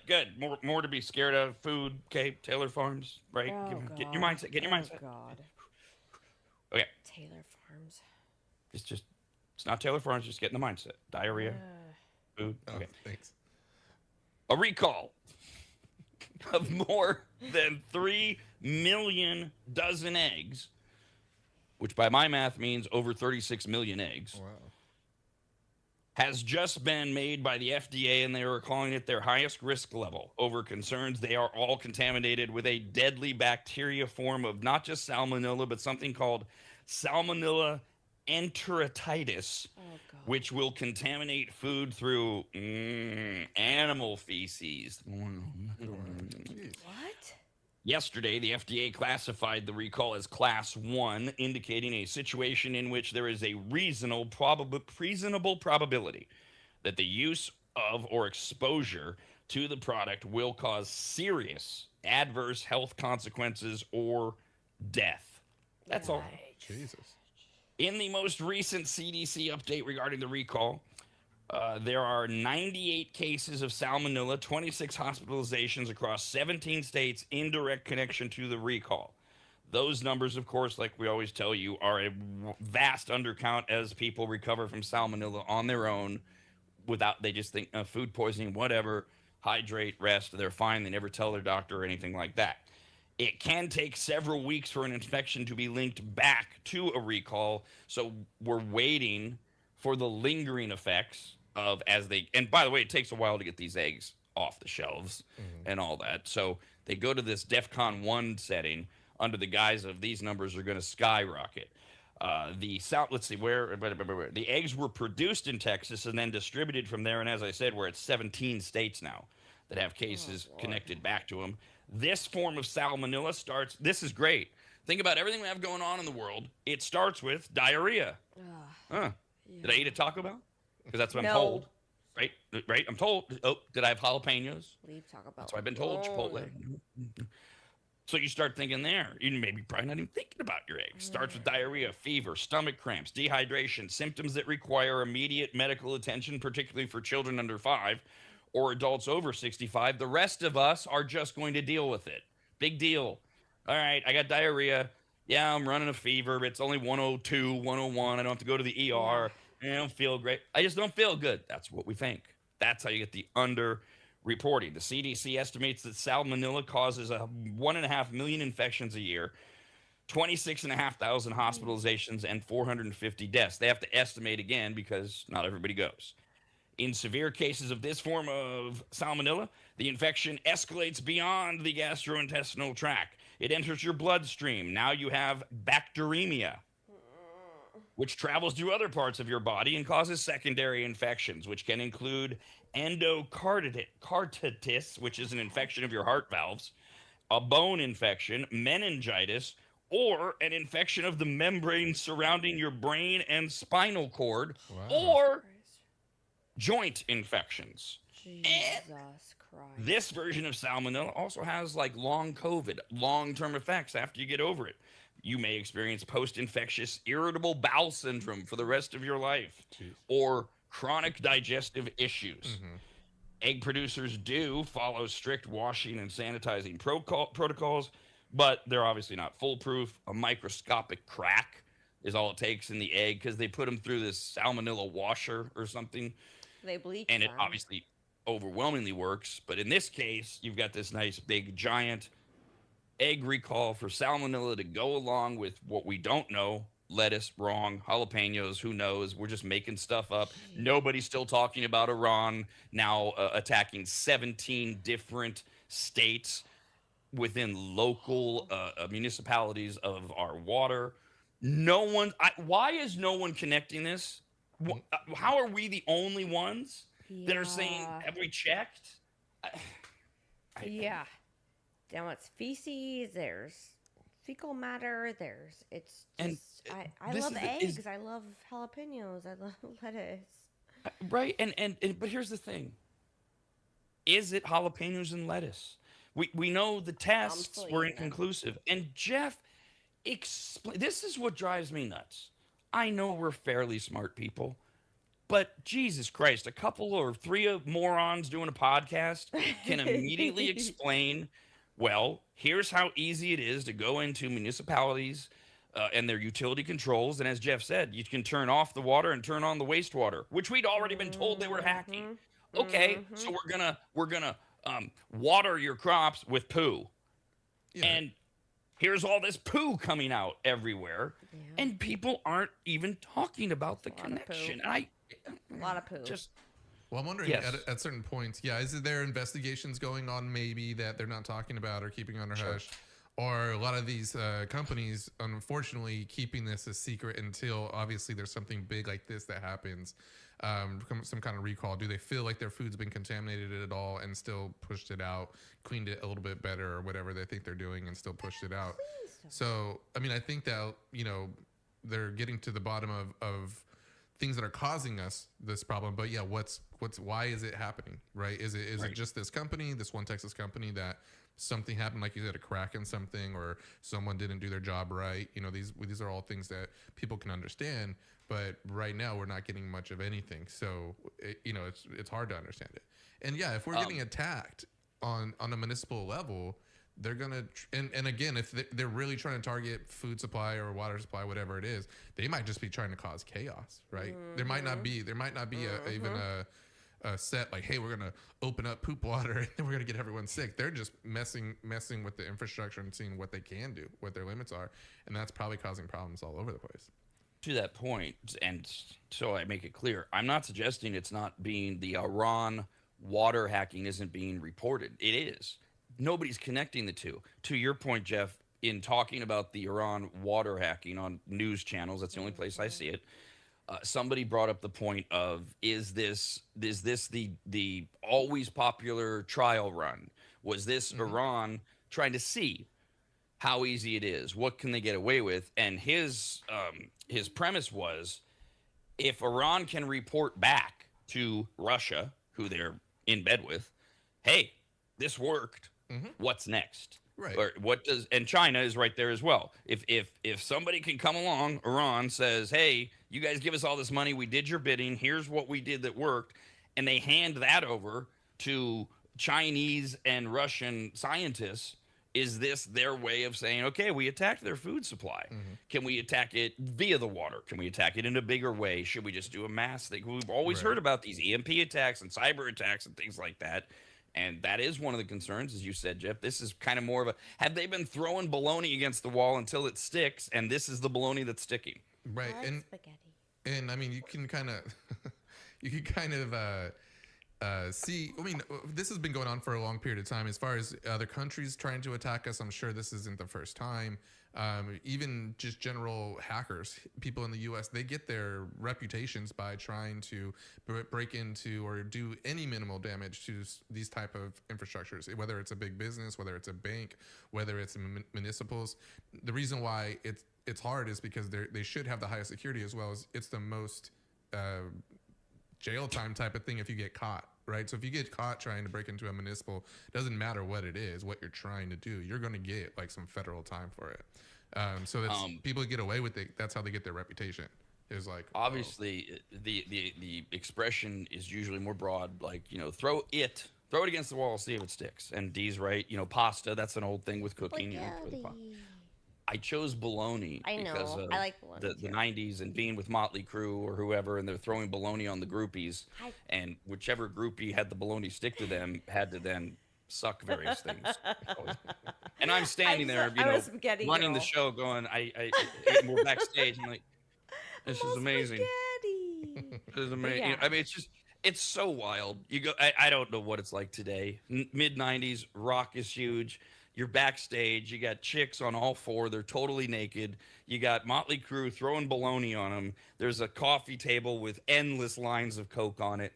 More to be scared of. Food. Okay, Taylor Farms. Right. Get your mindset. Get your mindset. Oh, God. Okay. Taylor Farms. It's not Taylor Farms. Just get in the mindset. Diarrhea. Food. oh, Okay. thanks. A recall of more than 3 million dozen eggs, which by my math means over 36 million eggs. Wow. Has just been made by the FDA, and they are calling it their highest risk level over concerns they are all contaminated with a deadly bacteria form of not just salmonella, but something called salmonella enteritis, which will contaminate food through animal feces. Jeez. What? Yesterday, the FDA classified the recall as Class 1, indicating a situation in which there is a reasonable probability that the use of or exposure to the product will cause serious adverse health consequences or death. That's all. Jesus. In the most recent CDC update regarding the recall, there are 98 cases of salmonella, 26 hospitalizations across 17 states in direct connection to the recall. Those numbers, of course, like we always tell you, are a vast undercount as people recover from salmonella on their own they just think food poisoning, whatever, hydrate, rest, they're fine. They never tell their doctor or anything like that. It can take several weeks for an infection to be linked back to a recall. So we're waiting for the lingering effects and by the way, it takes a while to get these eggs off the shelves and all that. So they go to this DEFCON 1 setting under the guise of these numbers are going to skyrocket. Let's see where the eggs were produced in Texas and then distributed from there. And as I said, we're at 17 states now that have cases connected back to them. This form of salmonella starts. This is great. Think about everything we have going on in the world. It starts with diarrhea. Did I eat a Taco Bell? Because that's what I'm told. Right? I'm told. Oh, did I have jalapenos? Leave Taco Bell. That's what I've been told. Chipotle. So you start thinking there. You maybe probably not even thinking about your eggs. Starts with diarrhea, fever, stomach cramps, dehydration, symptoms that require immediate medical attention, particularly for children under 5 or adults over 65. The rest of us are just going to deal with it. Big deal. All right, I got diarrhea. Yeah, I'm running a fever. It's only 102, 101. I don't have to go to the ER. I don't feel great. I just don't feel good. That's what we think. That's how you get the under-reporting. The CDC estimates that salmonella causes 1.5 million infections a year, 26,500 hospitalizations, and 450 deaths. They have to estimate again because not everybody goes. In severe cases of this form of salmonella, the infection escalates beyond the gastrointestinal tract. It enters your bloodstream. Now you have bacteremia, which travels through other parts of your body and causes secondary infections, which can include endocarditis, which is an infection of your heart valves, a bone infection, meningitis, or an infection of the membrane surrounding your brain and spinal cord, or joint infections. Jesus Christ. This version of salmonella also has like long COVID, long-term effects after you get over it. You may experience post-infectious irritable bowel syndrome for the rest of your life, or chronic digestive issues. Egg producers do follow strict washing and sanitizing protocols, but they're obviously not foolproof. A microscopic crack is all it takes in the egg because they put them through this salmonella washer or something. They bleach and it them. obviously overwhelmingly works. But in this case, you've got this nice big giant egg recall for salmonella to go along with what we don't know. Lettuce, wrong. Jalapenos, who knows? We're just making stuff up. Nobody's still talking about Iran now attacking 17 different states within local municipalities of our water. No one. Why is no one connecting this? How are we the only ones that are saying, have we checked? Yeah. Now it's feces, there's fecal matter, it's just, I love eggs, I love jalapenos, I love lettuce. Right, and but here's the thing. Is it jalapenos and lettuce? We know the tests were inconclusive. And Jeff, this is what drives me nuts. I know we're fairly smart people, but Jesus Christ, a couple or three of morons doing a podcast can immediately explain, well, here's how easy it is to go into municipalities and their utility controls. And as Jeff said, you can turn off the water and turn on the wastewater, which we'd already been told they were hacking. Okay, so we're gonna water your crops with poo. Yeah. And here's all this poo coming out everywhere, and people aren't even talking about the connection. A lot of poo. Well, I'm wondering at certain points, is there investigations going on maybe that they're not talking about or keeping under hush? Or a lot of these companies, unfortunately, keeping this a secret until obviously there's something big like this that happens, some kind of recall. Do they feel like their food's been contaminated at all and still pushed it out, cleaned it a little bit better or whatever they think they're doing and still pushed it out? So, I mean, I think that, they're getting to the bottom of things that are causing us this problem. But why is it happening, right? Is it just this company, this one Texas company that something happened, like you said, a crack in something, or someone didn't do their job right? These are all things that people can understand, but right now we're not getting much of anything. So it's hard to understand it. And if we're getting attacked on a municipal level, they're gonna and again, if they're really trying to target food supply or water supply, whatever it is, they might just be trying to cause chaos, right? There might not be even a set like, hey, we're gonna open up poop water and then we're gonna get everyone sick. They're just messing with the infrastructure and seeing what they can do, what their limits are, and that's probably causing problems all over the place. To that point, and so I make it clear, I'm not suggesting it's not being the Iran water hacking isn't being reported. It is. Nobody's connecting the two. To your point, Jeff, in talking about the Iran water hacking on news channels, that's the only place I see it. Somebody brought up the point of is this the always popular trial run? Was this Iran trying to see how easy it is? What can they get away with? And his premise was, if Iran can report back to Russia, who they're in bed with, hey, this worked. What's next? Right. Or what does, and China is right there as well. If somebody can come along, Iran says, hey, you guys give us all this money, we did your bidding, here's what we did that worked, and they hand that over to Chinese and Russian scientists, is this their way of saying, okay, we attacked their food supply? Can we attack it via the water? Can we attack it in a bigger way? Should we just do a mass thing? We've always heard about these EMP attacks and cyber attacks and things like that. And that is one of the concerns, as you said, Jeff. This is kind of more of a, have they been throwing baloney against the wall until it sticks, and this is the baloney that's sticking? Right. I like spaghetti. And I mean, you can kind of see, I mean, this has been going on for a long period of time. As far as other countries trying to attack us, I'm sure this isn't the first time. Even just general hackers, people in the U.S., they get their reputations by trying to break into or do any minimal damage to these type of infrastructures, whether it's a big business, whether it's a bank, whether it's municipals. The reason why it's hard is because they should have the highest security, as well as it's the most jail time type of thing if you get caught, right? So if you get caught trying to break into a municipal, it doesn't matter what it is, what you're trying to do, you're going to get like some federal time for it. So that's, people get away with it. That's how they get their reputation. Is like, obviously the expression is usually more broad, like, you know, throw it against the wall, see if it sticks. And Dee's right, you know, pasta, that's an old thing with cooking. You know, throw the pasta. I chose bologna because of I like bologna the 90s and being with Motley Crue or whoever, and they're throwing bologna on the groupies, and whichever groupie had the bologna stick to them had to then suck various things. And I'm standing there, you know, running the show, going, and we're backstage, and like, this is amazing. This is amazing. Yeah. I mean, it's so wild. You go, I don't know what it's like today. Mid 90s, rock is huge. You're backstage. You got chicks on all four. They're totally naked. You got Motley Crue throwing baloney on them. There's a coffee table with endless lines of Coke on it.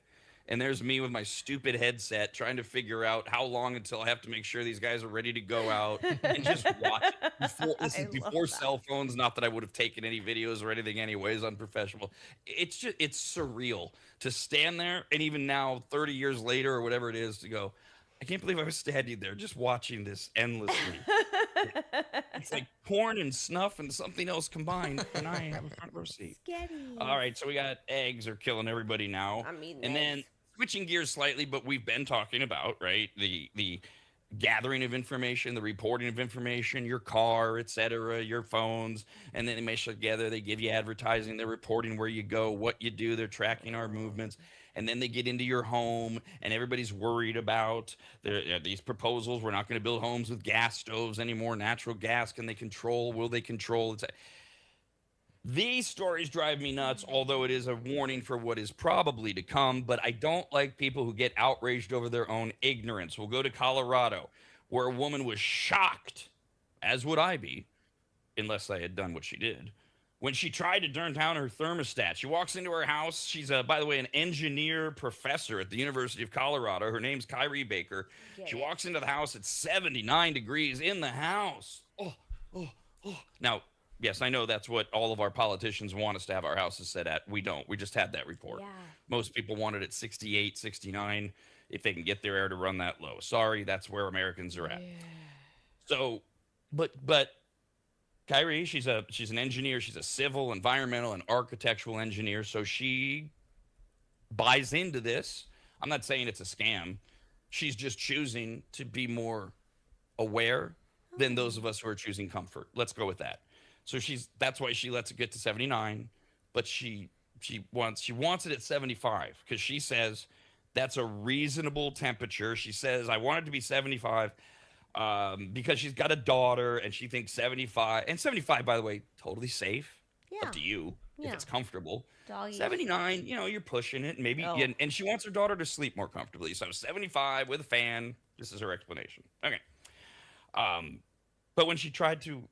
And there's me with my stupid headset trying to figure out how long until I have to make sure these guys are ready to go out and just watch it. Before cell phones. Not that I would have taken any videos or anything anyways, unprofessional. It's surreal to stand there, and even now, 30 years later or whatever it is, to go, I can't believe I was standing there just watching this endlessly. It's like porn and snuff and something else combined, and I have a front row seat. All right, so we got eggs are killing everybody now. I'm eating and eggs. Then switching gears slightly, but we've been talking about, right, the gathering of information, the reporting of information, your car, etc., your phones, and then they mesh together. They give you advertising. They're reporting where you go, what you do. They're tracking our movements. And then they get into your home, and everybody's worried about these proposals. We're not going to build homes with gas stoves anymore. Natural gas, can they control? Will they control? These stories drive me nuts, although it is a warning for what is probably to come. But I don't like people who get outraged over their own ignorance. We'll go to Colorado, where a woman was shocked, as would I be, unless I had done what she did, when she tried to turn down her thermostat. She walks into her house. She's, by the way, an engineer professor at the University of Colorado. Her name's Kyrie Baker. She walks into the house at 79 degrees in the house. Oh. Now, yes, I know that's what all of our politicians want us to have our houses set at. We don't. We just had that report. Yeah. Most people want it at 68, 69, if they can get their air to run that low. Sorry, that's where Americans are at. Yeah. So, but Kyrie, she's an engineer. She's a civil, environmental, and architectural engineer. So she buys into this. I'm not saying it's a scam. She's just choosing to be more aware than those of us who are choosing comfort. Let's go with that. So that's why she lets it get to 79, but she wants it at 75, because she says that's a reasonable temperature. She says, I want it to be 75. Because she's got a daughter and she thinks 75, and 75, by the way, totally safe. Up to you. if Yeah. it's comfortable. Doggies. 79, you're pushing it, maybe, Oh. and she wants her daughter to sleep more comfortably. So 75 with a fan. This is her explanation. Okay. But when she tried to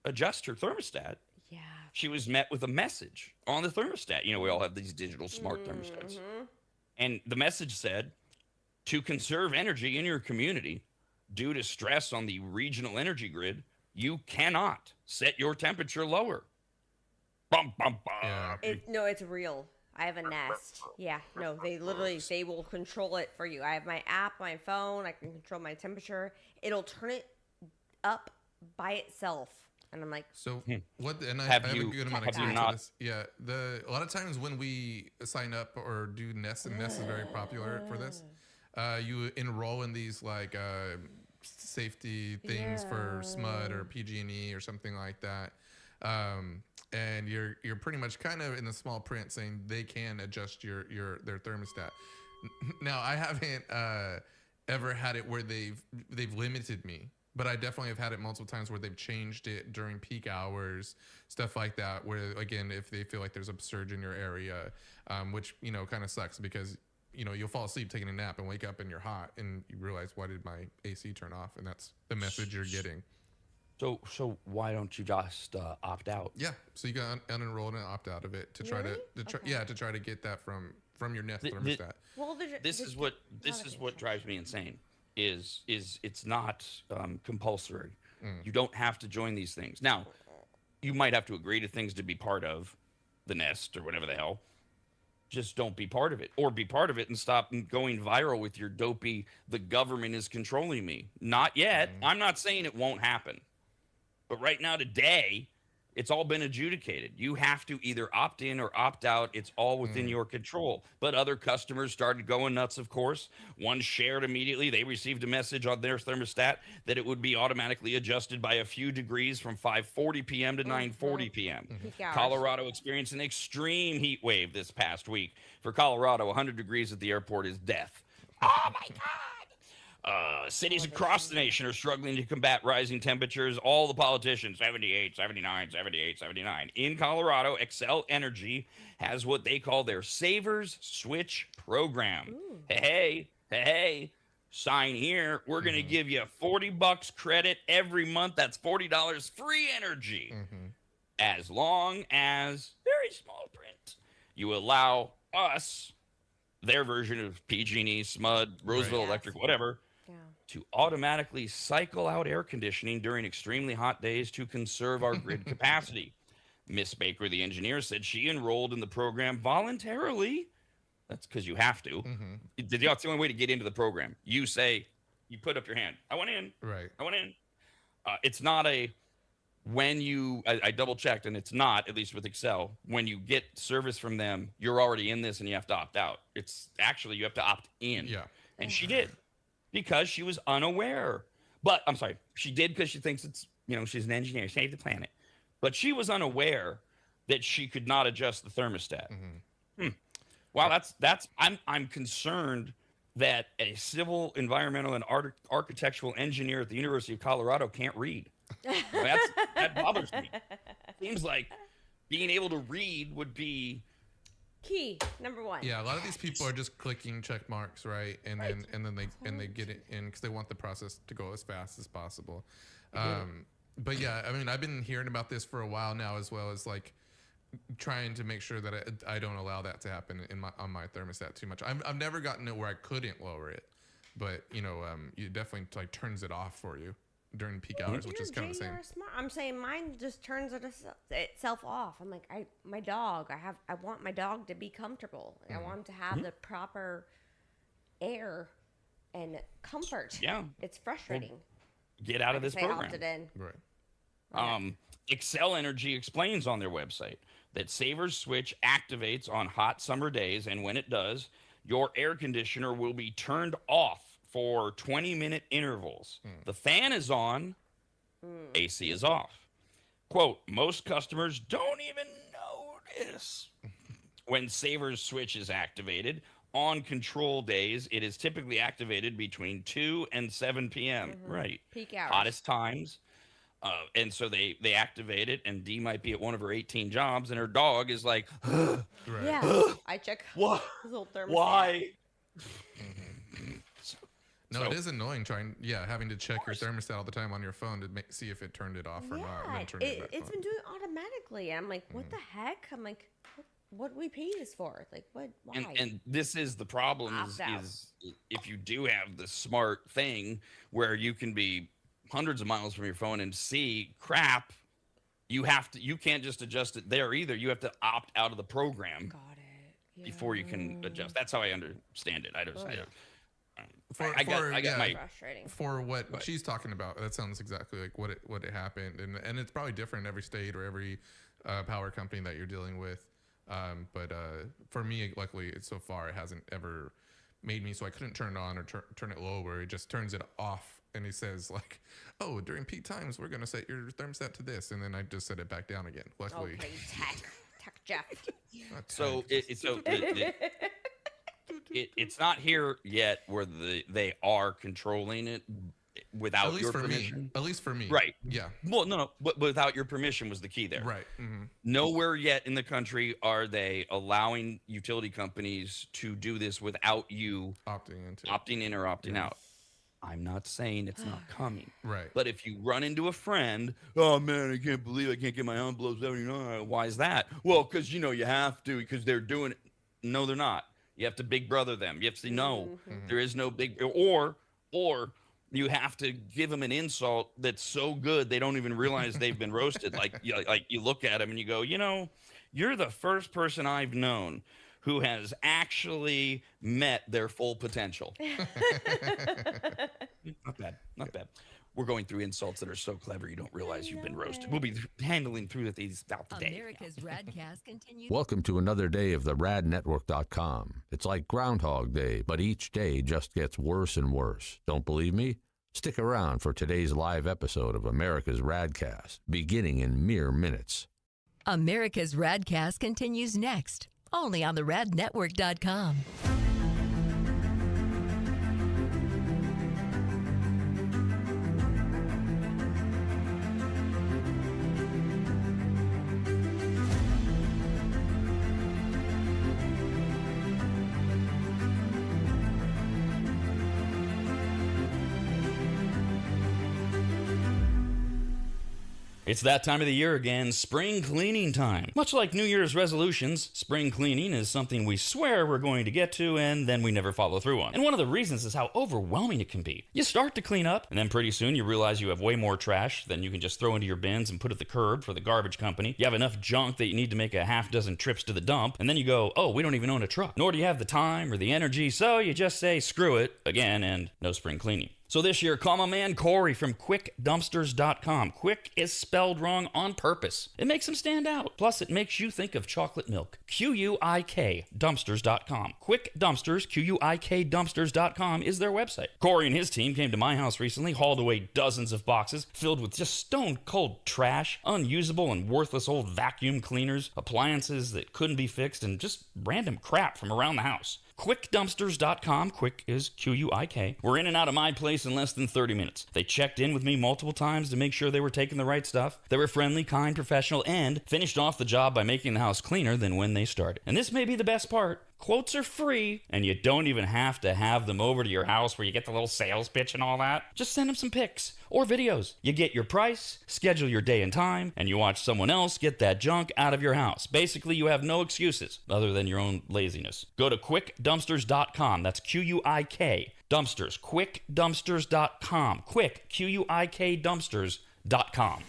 adjust her thermostat, Yeah. she was met with a message on the thermostat. We all have these digital smart thermostats. Mhm. And the message said, to conserve energy in your community due to stress on the regional energy grid, you cannot set your temperature lower. Bum, bum, bum. Yeah. No, it's real. I have a Nest. Yeah, no, they will control it for you. I have my app, my phone. I can control my temperature. It'll turn it up by itself, and I'm like, So what? And I Have have a you- good amount of have you experience not- with this. Yeah, a lot of times when we sign up or do Nest, and Nest is very popular for this. You enroll in these like safety things for SMUD or PG&E or something like that, and you're pretty much kind of in the small print saying they can adjust their thermostat. Now I haven't ever had it where they've limited me. But I definitely have had it multiple times where they've changed it during peak hours, stuff like that. Where again, if they feel like there's a surge in your area, which kind of sucks because you'll fall asleep taking a nap and wake up and you're hot and you realize, why did my AC turn off? And that's the message you're getting. So why don't you just opt out? Yeah, so you got unenrolled and opt out of it to try Really? to try to get that from your Nest The- thermostat. well, This is what drives me insane. Is it's not compulsory. You don't have to join these things. Now, you might have to agree to things to be part of the Nest or whatever the hell. Just don't be part of it, or be part of it and stop going viral with your dopey, the government is controlling me. Not yet. I'm not saying it won't happen. But right now, today, it's all been adjudicated. You have to either opt in or opt out. It's all within your control. But other customers started going nuts, of course. One shared immediately. They received a message on their thermostat that it would be automatically adjusted by a few degrees from 5:40 p.m. to 9:40 p.m. Peak hours. Colorado experienced an extreme heat wave this past week. For Colorado, 100 degrees at the airport is death. Oh, my God. Cities across the nation are struggling to combat rising temperatures. All the politicians, 78, 79, 78, 79. In Colorado, Xcel Energy has what they call their Savers Switch program. Hey, sign here. We're going to give you $40 credit every month. That's $40 free energy. As long as, very small print, you allow us, their version of PG&E, SMUD, Roseville Right. Electric, whatever, yeah. to automatically cycle out air conditioning during extremely hot days to conserve our grid capacity. Miss Baker, the engineer, said she enrolled in the program voluntarily. That's because you have to. That's the only way to get into the program. You put up your hand. I went in. Right. I went in. It's not a I double checked, and it's not, at least with Xcel, when you get service from them, you're already in this and you have to opt out. It's actually, you have to opt in. Yeah. And she did because she was unaware. But I'm sorry, she did because she thinks it's, she's an engineer, save the planet. But she was unaware that she could not adjust the thermostat. Wow, I'm concerned that a civil, environmental, and architectural engineer at the University of Colorado can't read. That bothers me. Seems like being able to read would be Key number one. Yeah, a lot of these people are just clicking check marks, right? And then they get it in because they want the process to go as fast as possible. But yeah, I mean, I've been hearing about this for a while now, as well as like trying to make sure that I don't allow that to happen on my thermostat too much. I've never gotten it where I couldn't lower it, but it definitely like turns it off for you during peak hours, which is kind of the same. You're smart. I'm saying mine just turns itself off. I'm like, I want my dog to be comfortable. I want him to have the proper air and comfort. Yeah. It's frustrating. get out of this They program. opted in. Right. Xcel Energy explains on their website that Savers Switch activates on hot summer days, and when it does, your air conditioner will be turned off for 20-minute intervals. The fan is on, AC is off. Quote, most customers don't even notice when Savers Switch is activated. On control days, it is typically activated between 2 and 7 p.m. Right. Peak hours. Hottest times. And so they activate it, and Dee might be at one of her 18 jobs, and her dog is like, Right. Yeah. I check what? his little thermostat. Why? No, So- it is annoying having to check your thermostat all the time on your phone to see if it turned it off or not, and then turn it back it's on. been doing it automatically. I'm like, what the heck? I'm like, what do we pay this for? Like, what? Why? And this is the problem Opt out. is if you do have the smart thing where you can be hundreds of miles from your phone and see crap, you can't just adjust it there either. You have to opt out of the program Got it. Yeah. before you can adjust. That's how I understand it. I don't. For Frustrating. For what she's talking about, that sounds exactly like what it happened, and it's probably different in every state or every power company that you're dealing with. But for me, luckily, so far it hasn't ever made me so I couldn't turn it on or turn it low, where it just turns it off, and he says like, "Oh, during peak times, we're gonna set your thermostat to this," and then I just set it back down again. Luckily, Okay, tech Jeff. not So tech, it's not here yet where they are controlling it without at least your for permission. me. At least for me, Right. Yeah, Well, no, but without your permission was the key there. right. Mm-hmm. Nowhere yet in the country are they allowing utility companies to do this without you Opting in or opting out. I'm not saying it's not coming. right. But if you run into a friend, oh man, I can't believe I can't get my envelope 79. Why is that? Well, because you have to, because they're doing it. No, they're not. You have to big brother them. You have to say, no, there is no big, or you have to give them an insult that's so good they don't even realize they've been roasted. Like you look at them and you go, you're the first person I've known who has actually met their full potential. Not bad. We're going through insults that are so clever you don't realize you've been roasted. We'll be handling through these out today. America's RAD Cast continues. Welcome to another day of the radnetwork.com. It's like Groundhog Day, but each day just gets worse and worse. Don't believe me? Stick around for today's live episode of America's RAD Cast, beginning in mere minutes. America's RAD Cast continues next, only on the radnetwork.com. It's that time of the year again, spring cleaning time. Much like New Year's resolutions, spring cleaning is something we swear we're going to get to and then we never follow through on. And one of the reasons is how overwhelming it can be. You start to clean up, and then pretty soon you realize you have way more trash than you can just throw into your bins and put at the curb for the garbage company. You have enough junk that you need to make a half dozen trips to the dump, and then you go, oh, we don't even own a truck. Nor do you have the time or the energy, so you just say screw it again and no spring cleaning. So this year, call my man Corey from QuickDumpsters.com. Quick is spelled wrong on purpose. It makes him stand out. Plus, it makes you think of chocolate milk. QUIK Dumpsters.com. Quick Dumpsters, QUIK Dumpsters.com is their website. Corey and his team came to my house recently, hauled away dozens of boxes filled with just stone-cold trash, unusable and worthless old vacuum cleaners, appliances that couldn't be fixed, and just random crap from around the house. QuickDumpsters.com. Quick is QUIK. We're in and out of my place in less than 30 minutes. They checked in with me multiple times to make sure they were taking the right stuff. They were friendly, kind, professional, and finished off the job by making the house cleaner than when they started. And this may be the best part. Quotes are free, and you don't even have to have them over to your house where you get the little sales pitch and all that. Just send them some pics or videos. You get your price, schedule your day and time, and you watch someone else get that junk out of your house. Basically, you have no excuses other than your own laziness. Go to QuickDumpsters.com. That's QUIK. Dumpsters. QuickDumpsters.com. Quick. QUIK Dumpsters.com.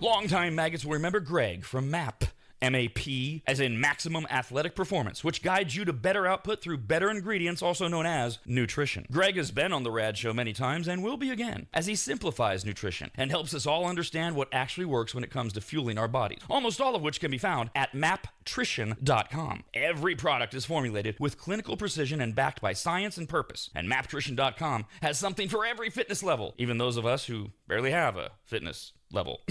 Longtime maggots will remember Greg from MAP. MAP, as in Maximum Athletic Performance, which guides you to better output through better ingredients, also known as nutrition. Greg has been on the RAD Show many times and will be again, as he simplifies nutrition and helps us all understand what actually works when it comes to fueling our bodies, almost all of which can be found at maptrition.com. Every product is formulated with clinical precision and backed by science and purpose, and maptrition.com has something for every fitness level, even those of us who barely have a fitness level.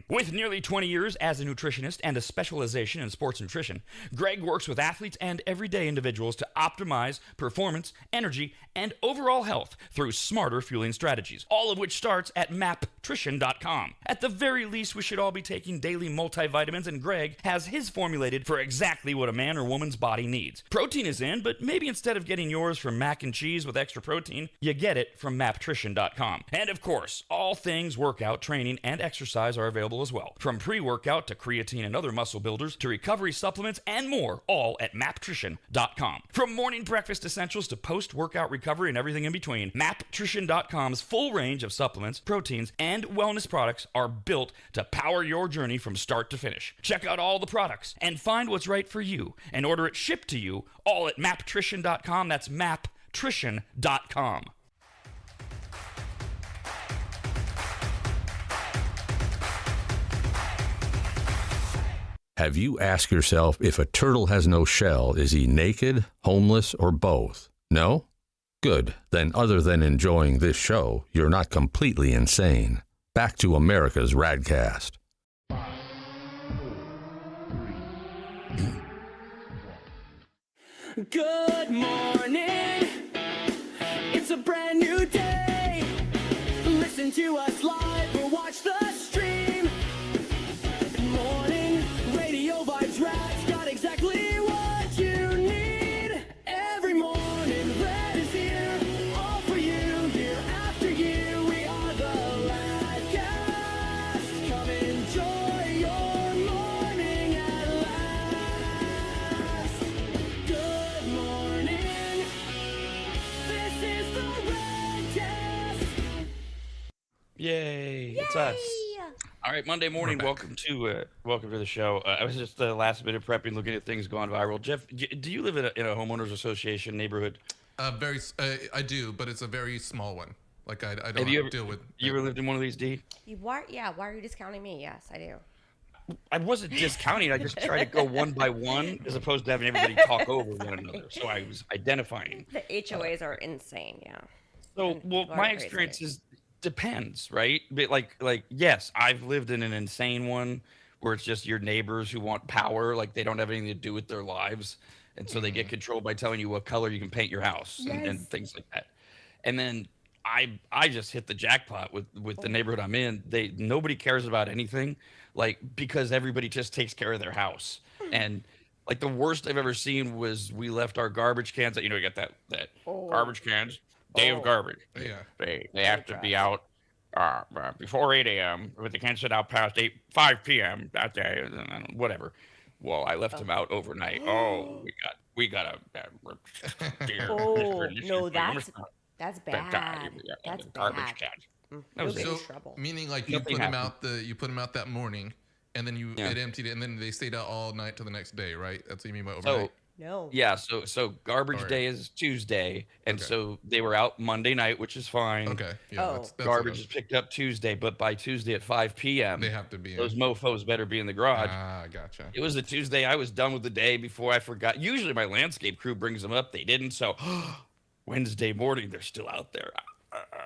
With nearly 20 years as a nutritionist and a specialization in sports nutrition, Greg works with athletes and everyday individuals to optimize performance, energy, and overall health through smarter fueling strategies, all of which starts at maptrition.com. At the very least, we should all be taking daily multivitamins, and Greg has his formulated for exactly what a man or woman's body needs. Protein is in, but maybe instead of getting yours from mac and cheese with extra protein, you get it from maptrition.com. And of course, all things workout, training, and exercise are available as well. From pre-workout to creatine and other muscle builders to recovery supplements and more, all at maptrition.com. From morning breakfast essentials to post-workout recovery and everything in between, maptrition.com's full range of supplements, proteins, and wellness products are built to power your journey from start to finish. Check out all the products and find what's right for you and order it shipped to you all at maptrition.com. That's maptrition.com. Have you asked yourself if a turtle has no shell, is he naked, homeless, or both? No? Good. Then other than enjoying this show, you're not completely insane. Back to America's RAD Cast. Good morning. It's a brand new day. Listen to us live or watch the stream. Morning radio vibes, Rad's got exactly what you need. Every morning, Rad is here, all for you, year after year. We are the RAD Cast. Come enjoy your morning at last. Good morning. This is the RAD Cast. Yay, it's us. All right, Monday morning. Welcome to the show. I was just last minute prepping, looking at things going viral. Jeff, do you live in a homeowners association neighborhood? I do, but it's a very small one. Like I don't Have you ever deal with. You ever lived in one of these, D? Why are you discounting me? Yes, I do. I wasn't discounting. I just tried to go one by one as opposed to having everybody talk over one another. So I was identifying. The HOAs are insane, yeah. So, well, Are my crazy. experience is depends, right? But like, yes, I've lived in an insane one where it's just your neighbors who want power, like they don't have anything to do with their lives, and so they get controlled by telling you what color you can paint your house and things like that. And then I just hit the jackpot with the neighborhood I'm in. Nobody cares about anything, like because everybody just takes care of their house. And like the worst I've ever seen was we left our garbage cans. You know, you got that garbage cans. Day of garbage. Yeah. They have to be out before 8 a.m. But they can't sit out past 5 p.m. that day. Whatever. Well, I left them out overnight. Oh, we got a dear. Oh, no, that's bad. That's garbage bad. cans. That was So trouble. meaning like Nothing you put them out that morning, and then it emptied it, and then they stayed out all night till the next day, right? That's what you mean by overnight. No. Yeah, so garbage day is Tuesday, and so they were out Monday night, which is fine. Okay. Yeah. That's Garbage is picked up Tuesday, but by Tuesday at 5 p.m. They have to be. Those mofos better be in the garage. Ah, gotcha. It was a Tuesday. I was done with the day before I forgot. Usually my landscape crew brings them up. They didn't. So Wednesday morning, they're still out there.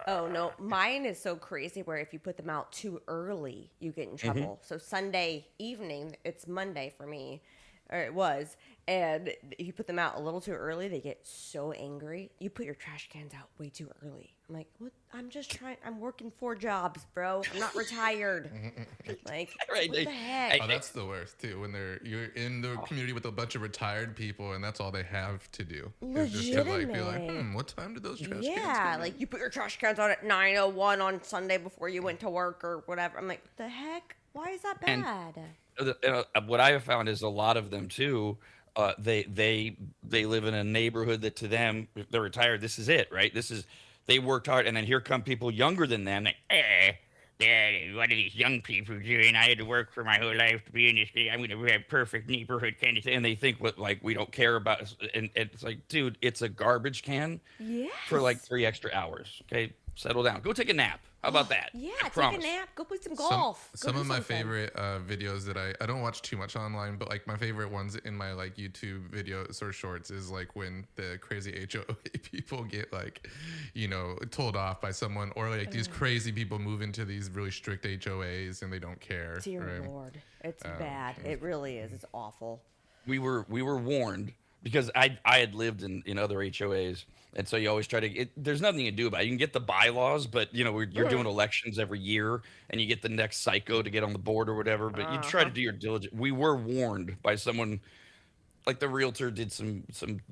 Oh no, mine is so crazy where if you put them out too early, you get in trouble. So Sunday evening, it's Monday for me, or it was, and if you put them out a little too early, they get so angry. You put your trash cans out way too early. I'm like, what? I'm just trying. I'm working 4 jobs, bro. I'm not retired. Like, Right, what the heck? Oh, that's the worst too. When you're in the community with a bunch of retired people, and that's all they have to do. Is just to like be like, what time did those trash cans Yeah, come like you put your trash cans out at 9:01 on Sunday before you went to work or whatever. I'm like, what the heck? Why is that And- bad? What I have found is a lot of them too. They live in a neighborhood that to them, if they're retired, this is it, right? They worked hard, and then here come people younger than them. Like, what are these young people doing? I had to work for my whole life to be in this. I'm going to have a perfect neighborhood kind of thing. And they think we don't care about. And it's like, dude, it's a garbage can Yeah. for like 3 extra hours. Okay, settle down. Go take a nap. How about that? Yeah, I take promise. a nap. Go play some golf. Go Some do of my something. favorite videos that I don't watch too much online, but like my favorite ones in my like YouTube videos or shorts is like when the crazy HOA people get like, told off by someone, or like these crazy people move into these really strict HOAs and they don't care. Dear right? Lord, it's bad. It really is. It's awful. We were warned because I had lived in other HOAs, and so you always try to. There's nothing you can do about it. You can get the bylaws, but you're doing elections every year, and you get the next psycho to get on the board or whatever. But you try to do your diligence. We were warned by someone, like the realtor did some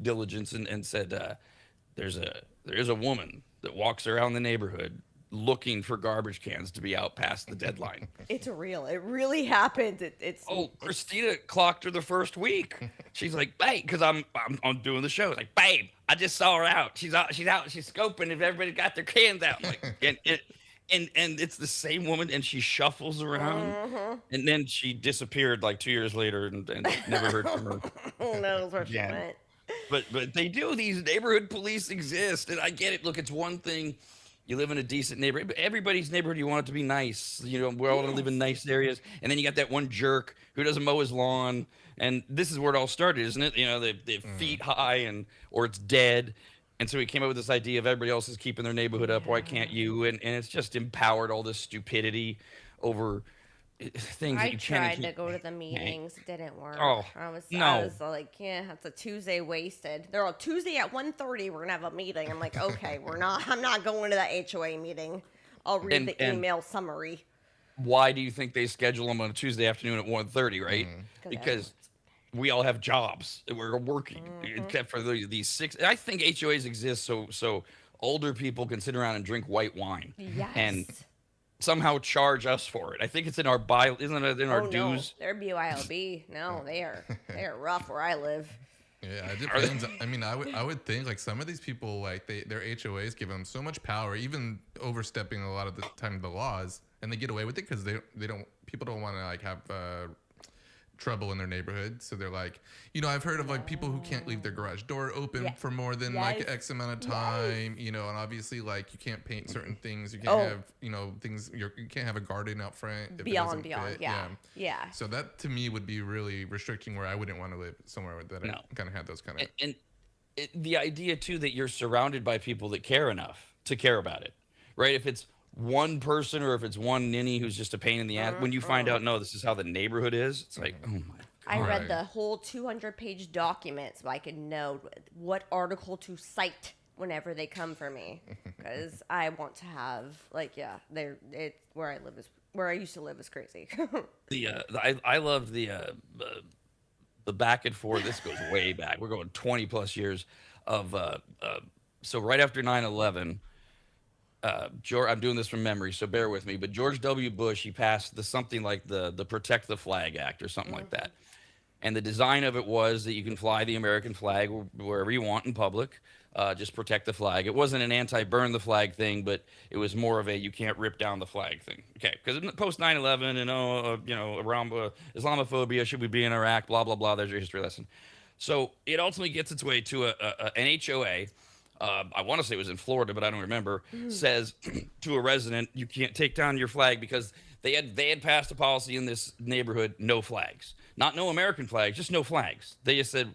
diligence and said, there is a woman that walks around the neighborhood looking for garbage cans to be out past the deadline. It's real. It really happened. Christina clocked her the first week. She's like, babe, because I'm doing the show. Like, babe, I just saw her out. She's out. She's scoping if everybody got their cans out. Like, and it's the same woman, and she shuffles around, and then she disappeared like 2 years later, and never heard from her. Who knows where she Yeah. went? But they do. These neighborhood police exist, and I get it. Look, it's one thing. You live in a decent neighborhood, but everybody's neighborhood, you want it to be nice. We all want to live in nice areas. And then you got that one jerk who doesn't mow his lawn. And this is where it all started, isn't it? They're feet high or it's dead. And so he came up with this idea of everybody else is keeping their neighborhood up. Why can't you? And it's just empowered all this stupidity over things that I you can't. tried to go to the meetings. It didn't work. Oh, I was no. like, yeah, it's a Tuesday wasted. They're all Tuesday at 1:30. We're gonna have a meeting. I'm like, okay, I'm not going to that HOA meeting. I'll read the email summary. Why do you think they schedule them on a Tuesday afternoon at 1:30, right? Because we all have jobs. We're working, except for these six. I think HOAs exist so older people can sit around and drink white wine. Yes. And somehow charge us for it. I think it's in our isn't it in our dues? No, they're BYOB. No, they are rough where I live. Yeah, it depends. I mean, I would think like some of these people, like their HOAs give them so much power, even overstepping a lot of the time the laws, and they get away with it because people don't want to like have trouble in their neighborhood. So they're like, I've heard of like people who can't leave their garage door open for more than like X amount of time, and obviously like you can't paint certain things. You can't have, things, you can't have a garden out front. If Beyond. fit. Yeah. So that to me would be really restricting where I wouldn't want to live somewhere that I kind of had those kind of. And the idea too that you're surrounded by people that care enough to care about it, right? If it's one person or if it's one ninny who's just a pain in the ass, when you find out, no, this is how the neighborhood is, it's like, oh my God. I read the whole 200-page document so I could know what article to cite whenever they come for me, because I want to have where I used to live is crazy. I love the back and forth. This goes way back. We're going 20 plus years of so right after 9/11. I'm doing this from memory, so bear with me. But George W. Bush, he passed something like the Protect the Flag Act or something like that. And the design of it was that you can fly the American flag wherever you want in public. Just protect the flag. It wasn't an anti-burn the flag thing, but it was more of a you can't rip down the flag thing. Okay, because post 9/11 and around Islamophobia, should we be in Iraq? Blah blah blah. There's your history lesson. So it ultimately gets its way to an HOA. I want to say it was in Florida, but I don't remember, says to a resident, you can't take down your flag because they had passed a policy in this neighborhood, no flags. Not no American flags, just no flags. They just said,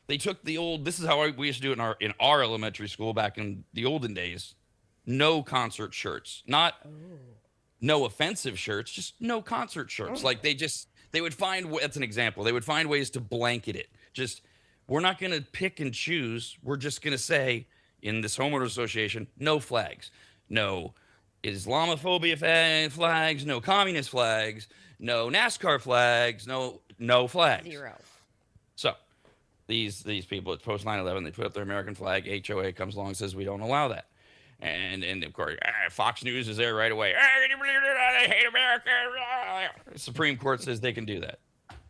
they took this is how we used to do it in our elementary school back in the olden days. No concert shirts. No offensive shirts, just no concert shirts. Like they would find, that's an example, they would find ways to blanket it. Just, we're not going to pick and choose. We're just going to say, in this homeowners association, no flags, no Islamophobia flags, no communist flags, no NASCAR flags, no flags. Zero. So these people at post 9/11, they put up their American flag. HOA comes along and says we don't allow that, and of course Fox News is there right away. They hate America. The Supreme Court says they can do that.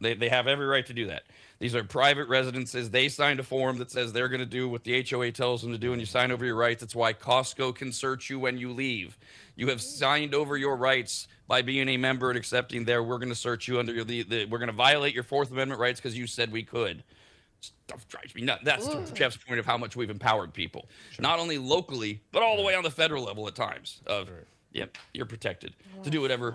They have every right to do that. These are private residences. They signed a form that says they're going to do what the HOA tells them to do, and you sign over your rights. That's why Costco can search you when you leave. You have signed over your rights by being a member and accepting we're going to search you under we're going to violate your Fourth Amendment rights because you said we could. stuff drives me nuts. That's to Jeff's point of how much we've empowered people, not only locally, but all the way on the federal level at times. Yep, you're protected to do whatever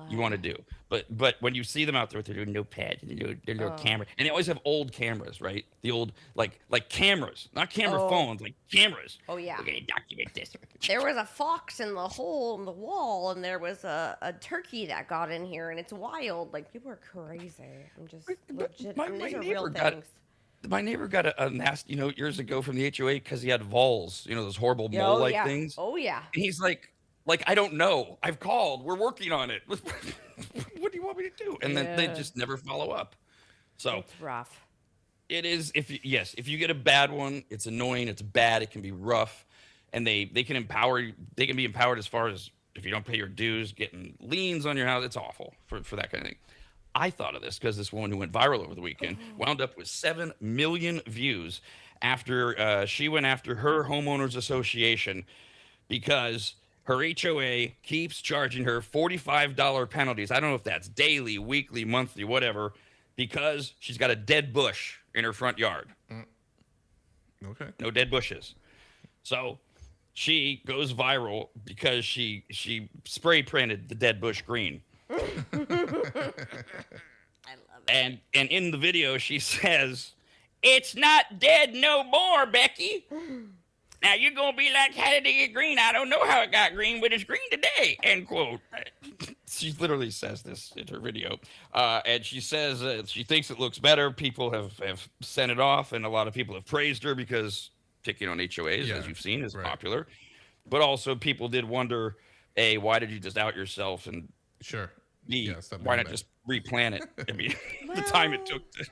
you want to do. But when you see them out there with their little notepads and their little camera, and they always have old cameras, right? The old like cameras, not camera phones, like cameras. Oh yeah. We're gonna document this. There was a fox in the hole in the wall, and there was a turkey that got in here, and it's wild. Like, people are crazy. I'm just legit. My These are neighbor real got things. my neighbor got a nasty note years ago from the HOA because he had vols, those horrible mole-like yeah. things. Oh yeah. And he's like, I don't know. I've called. We're working on it. What do you want me to do? And then they just never follow up. So It's rough. it is. If you get a bad one, it's annoying. It's bad. It can be rough, and they can empower you. They can be empowered as far as if you don't pay your dues, getting liens on your house. It's awful for that kind of thing. I thought of this because this woman who went viral over the weekend wound up with 7 million views after she went after her homeowners association because her HOA keeps charging her $45 penalties. I don't know if that's daily, weekly, monthly, whatever, because she's got a dead bush in her front yard. Okay. No dead bushes. So she goes viral because she spray printed the dead bush green. I love it. And in the video she says, "It's not dead no more, Becky. Now you're gonna be like, how did it get green? I don't know how it got green, but it's green today." End quote. She literally says this in her video, and she says she thinks it looks better. People have sent it off, and a lot of people have praised her because picking on HOAs, as you've seen, is popular. But also, people did wonder: A, why did you just out yourself? And Sure. B, why not just replant it? I mean, the time it took to.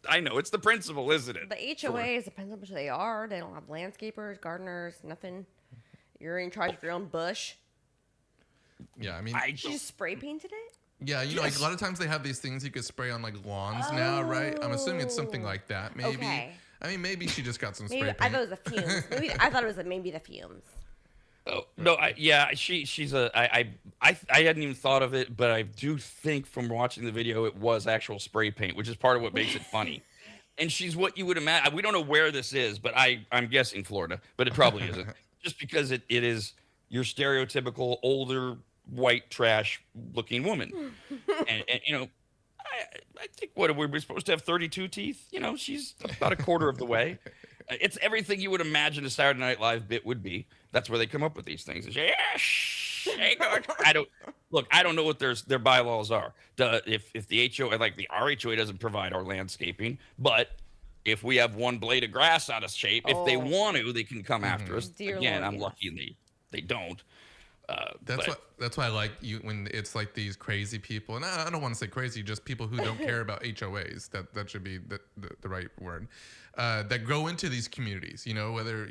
I know it's the principle, isn't it? The HOAs, depends how much they are. They don't have landscapers, gardeners, nothing. You're in charge of your own bush. Yeah, I mean, Did you spray painted it? yeah, like a lot of times they have these things you could spray on like lawns now, right? I'm assuming it's something like that, maybe. Okay. I mean, maybe she just got some Maybe spray paint. I thought it was the fumes. I thought it was maybe the fumes. Oh no, she's I hadn't even thought of it, but I do think from watching the video it was actual spray paint, which is part of what makes it funny. And she's what you would imagine. We don't know where this is, but I'm guessing Florida, but it probably isn't. Just because it is your stereotypical older white trash looking woman, and I think we're supposed to have 32 teeth. She's about a quarter of the way. It's everything you would imagine a Saturday Night Live bit would be. That's where they come up with these things. I don't know what their bylaws are. If the HOA, like our HOA, doesn't provide our landscaping, but if we have one blade of grass out of shape, if they want to, they can come after us. Dear Again, Lord, I'm yes. lucky and they don't. That's why I like you when it's like these crazy people, and I don't want to say crazy, just people who don't care about HOAs. That should be the right word. That go into these communities, whether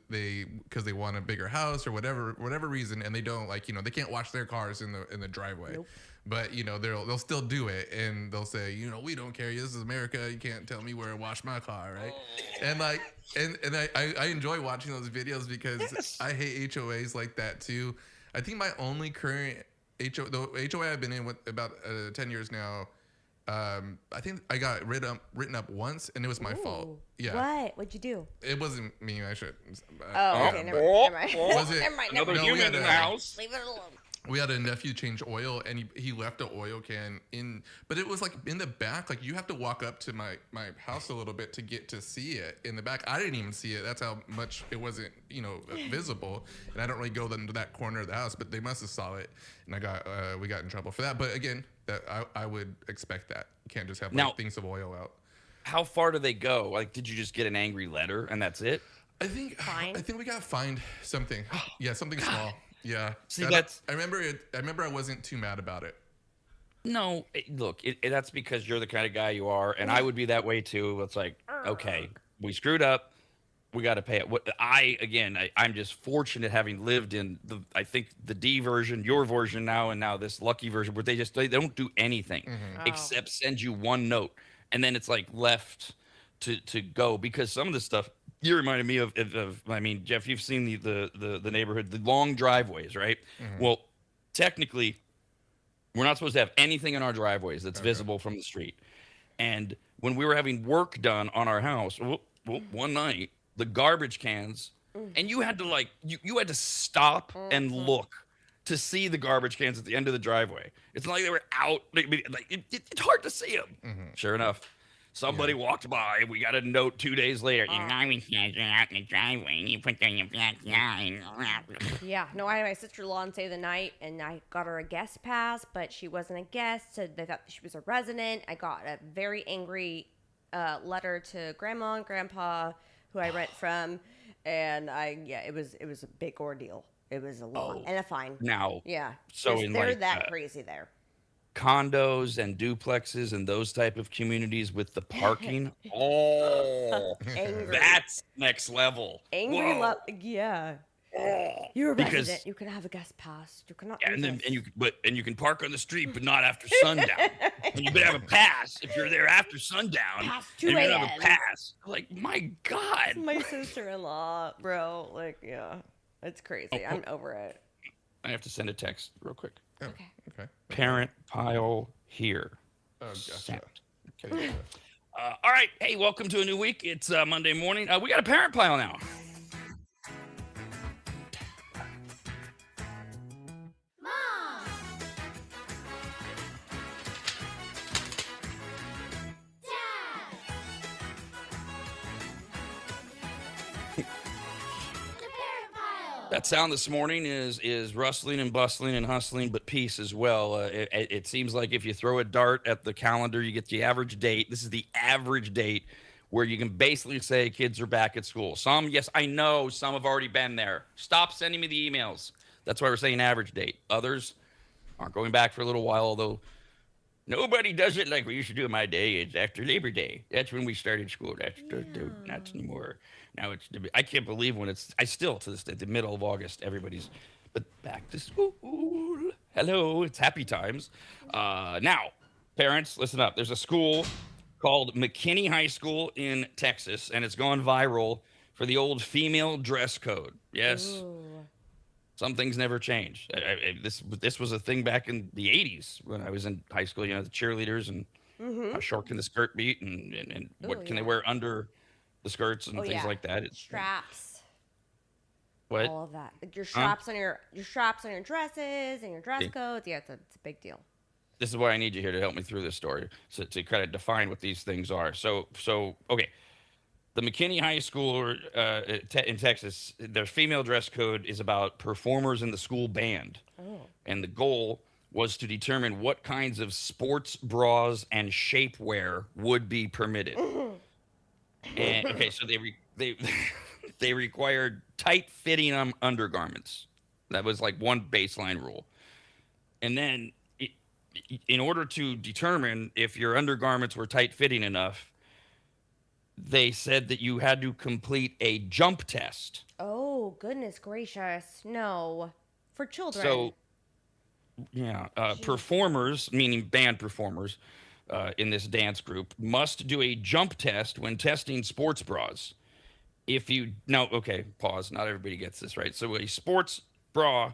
they because they want a bigger house or whatever reason, and they don't they can't wash their cars in the driveway. Nope. But they'll still do it, and they'll say, we don't care. This is America. You can't tell me where to wash my car, right? And and I enjoy watching those videos because I hate HOAs like that too. I think my only current the HOA I've been in with about 10 years now. I think I got written up once, and it was my fault. Yeah. What'd you do? It wasn't me. I should. Okay, never mind. Was it Never mind. Another human in the house? Leave it alone. We had a nephew change oil, and he left an oil can in, but it was like in the back. Like you have to walk up to my house a little bit to get to see it in the back. I didn't even see it. That's how much it wasn't, visible. And I don't really go into that corner of the house, but they must have saw it, and we got in trouble for that. But again, that I would expect that. You can't just have things of oil out. How far do they go? Like, did you just get an angry letter and that's it? I think we got fined something. Yeah, something small. Yeah. See, I remember I wasn't too mad about it. No, look, that's because you're the kind of guy you are, and I would be that way too. It's like, okay, we screwed up, we got to pay it. I'm just fortunate having lived in I think the D version, your version now, and now this lucky version where they don't do anything except send you one note, and then it's like left to go because some of the stuff. You reminded me of I mean, Jeff, you've seen the neighborhood, the long driveways, right? Mm-hmm. Well, technically, we're not supposed to have anything in our driveways that's visible from the street. And when we were having work done on our house, one night, the garbage cans, and you had to like you had to stop and look to see the garbage cans at the end of the driveway. It's not like they were out. It's hard to see them. Sure enough, somebody walked by. We got a note 2 days later. Your garbage cans are out in the driveway, and you put them in your backyard. Yeah, no, I had my sister-in-law and stay the night, and I got her a guest pass, but she wasn't a guest, so they thought she was a resident. I got a very angry letter to Grandma and Grandpa, who I rent from, and it was a big ordeal. It was a lot and a fine. Now, Yeah, so they're in that crazy there. condos and duplexes and those type of communities with the parking, Angry. that's next level. Angry, Whoa. Yeah. You're a Because- resident. You can have a guest pass. You cannot. Yeah, do and then this. you can park on the street, but not after sundown. And you better have a pass if you're there after sundown. Past and 2 you better have a.m.. a pass. Like, my God. My sister-in-law, bro. Like, yeah, it's crazy. I'm over it. I have to send a text real quick. Oh, Okay. okay. Parent pile here. Oh, gotcha. Sent. Okay. All right. Hey, welcome to a new week. It's Monday morning. We got a parent pile now. That sound this morning is rustling and bustling and hustling, but peace as well. It seems like if you throw a dart at the calendar, you get the average date. This is the average date where you can basically say kids are back at school. Some, yes, I know some have already been there. Stop sending me the emails. That's why we're saying average date. Others aren't going back for a little while, although nobody does it like we used to do in my day. It's after Labor Day. That's when we started school. That's not anymore. Now it's, I can't believe when I still to this day, the middle of August, everybody's, but back to school. Hello, it's happy times. Now, parents, listen up. There's a school called McKinney High School in Texas, and it's gone viral for the old female dress code. Yes. Ooh. Some things never change. This was a thing back in the 80s when I was in high school. You know, the cheerleaders and how short can the skirt be, and what can they wear under the skirts and things like that. It's straps. What? All of that. Like your straps on your dresses and your dress codes. Yeah, it's a big deal. This is why I need you here to help me through this story, so to kind of define what these things are. So okay. The McKinney High School in Texas, their female dress code is about performers in the school band. Oh. And the goal was to determine what kinds of sports bras and shapewear would be permitted. And okay, so they required tight-fitting undergarments. That was like one baseline rule. And then in order to determine if your undergarments were tight-fitting enough, they said that you had to complete a jump test. Oh, goodness gracious. No. For children. So, yeah, performers, meaning band performers in this dance group, must do a jump test when testing sports bras. Okay, pause. Not everybody gets this, right? So a sports bra,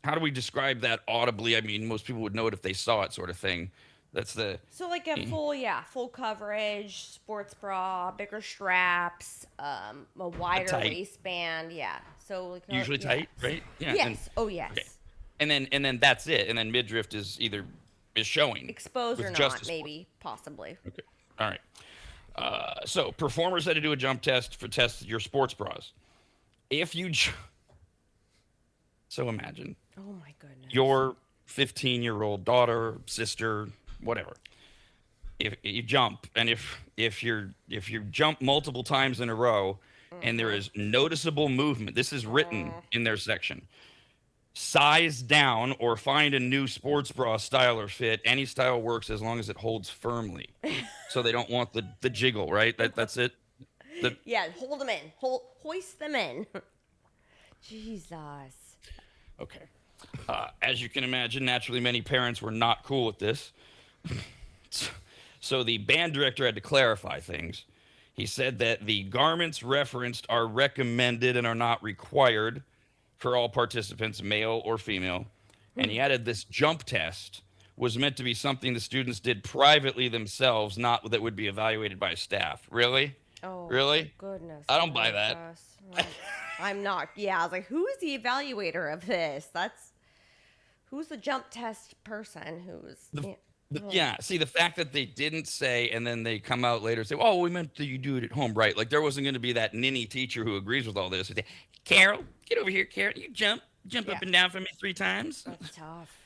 how do we describe that audibly? I mean, most people would know it if they saw it, sort of thing. That's the So like a full coverage, sports bra, bigger straps, a wider waistband, yeah. So like usually tight, right? Yeah. Yes. Yes. Okay. And then that's it. And then midriff is showing. Exposed or not, maybe, possibly. Okay. All right. So performers had to do a jump test for test your sports bras. If you so imagine. Oh my goodness. Your 15-year-old daughter, sister, whatever. If you jump, and if you jump multiple times in a row, and there is noticeable movement, this is written in their section. Size down or find a new sports bra style or fit. Any style works as long as it holds firmly. So they don't want the jiggle, right? That's it. Yeah, hold them in. Hoist them in. Jesus. Okay. As you can imagine, naturally, many parents were not cool with this. So the band director had to clarify things. He said that the garments referenced are recommended and are not required for all participants, male or female. And he added this jump test was meant to be something the students did privately themselves, not that would be evaluated by staff. Really? Oh, Really? goodness. I don't buy that. gracious. I'm not. Yeah, I was like, who is the evaluator of this? Who's the jump test person? Yeah, see, the fact that they didn't say, and then they come out later and say, oh, we meant that you do it at home, right? Like, there wasn't going to be that ninny teacher who agrees with all this. Say, Carol, get over here, Carol. You jump up and down for me 3 times. That's tough.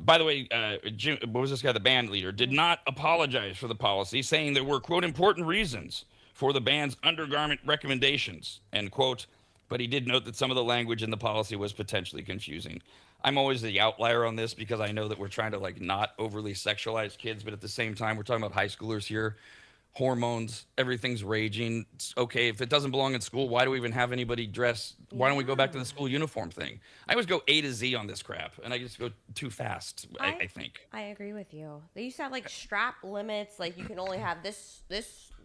By the way, Jim, what was this guy, the band leader, did not apologize for the policy, saying there were, quote, important reasons for the band's undergarment recommendations, end quote. But he did note that some of the language in the policy was potentially confusing. I'm always the outlier on this because I know that we're trying to like not overly sexualize kids, but at the same time, we're talking about high schoolers here. Hormones, everything's raging. It's okay, if it doesn't belong in school, why do we even have anybody dress? Why don't we go back to the school uniform thing? I always go A to Z on this crap, and I just go too fast, I think. I agree with you. They used to have like strap limits, like you can only have this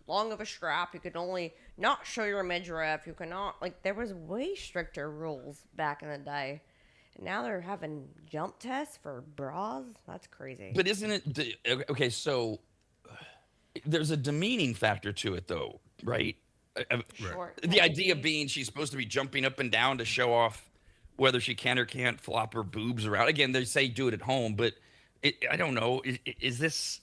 long of a strap. You could only not show your midriff. You cannot, like, there was way stricter rules back in the day. And now they're having jump tests for bras. That's crazy. But isn't it okay? So there's a demeaning factor to it, though, right? Short The idea being she's supposed to be jumping up and down to show off whether she can or can't flop her boobs around. Again, they say do it at home, but I don't know. Is this?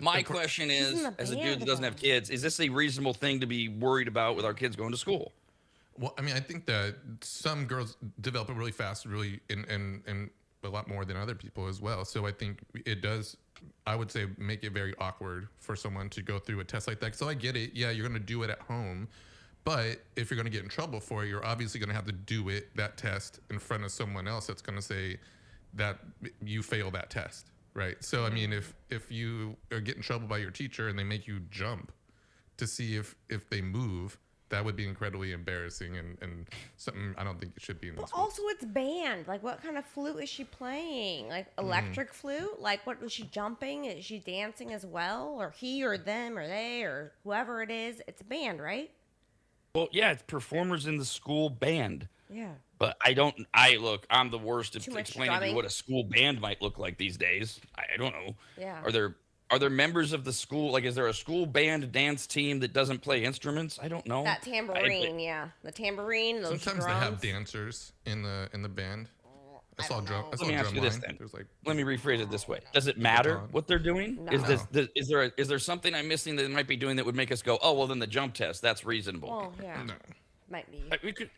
My question is, as a dude that doesn't have kids, is this a reasonable thing to be worried about with our kids going to school? Well, I mean, I think that some girls develop it really fast, really, and a lot more than other people as well. So I think it does, I would say, make it very awkward for someone to go through a test like that. So I get it. Yeah, you're going to do it at home. But if you're going to get in trouble for it, you're obviously going to have to do that test in front of someone else that's going to say that you failed that test, right? So, I mean, if you get in trouble by your teacher and they make you jump to see if they move, that would be incredibly embarrassing and something I don't think it should be in the school. Also, it's banned. Like, what kind of flute is she playing? Like, electric flute? Like, what was she jumping? Is she dancing as well? Or he or them or they or whoever it is? It's banned, right? Well, yeah, it's performers in the school band. Yeah. But I'm the worst at explaining to you what a school band might look like these days. I don't know. Yeah. Are there members of the school? Like, is there a school band dance team that doesn't play instruments? I don't know. That tambourine, yeah. The tambourine, those Sometimes drums. they have dancers in the band. I saw drum. I saw Let me ask drum you this line. then. There's like, Let me rephrase it this way. Does it matter what they're doing? No. Is there something I'm missing that they might be doing that would make us go, oh, well, then the jump test, that's reasonable? Well, yeah. no. Might be. We could,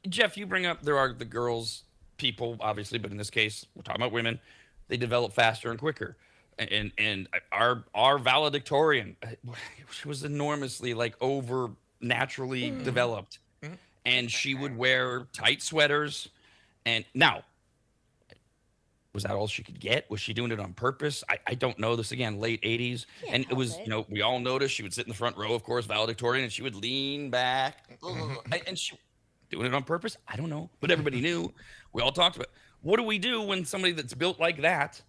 Jeff, you bring up there are the girls, people, obviously, but in this case, we're talking about women. They develop faster and quicker. And our valedictorian, she was enormously like over naturally developed, and she would wear tight sweaters. And now, was that all she could get? Was she doing it on purpose? I don't know. This again, late 80s, and it was we all noticed she would sit in the front row, of course, valedictorian, and she would lean back, and she doing it on purpose. I don't know, but everybody knew. We all talked about what do we do when somebody that's built like that.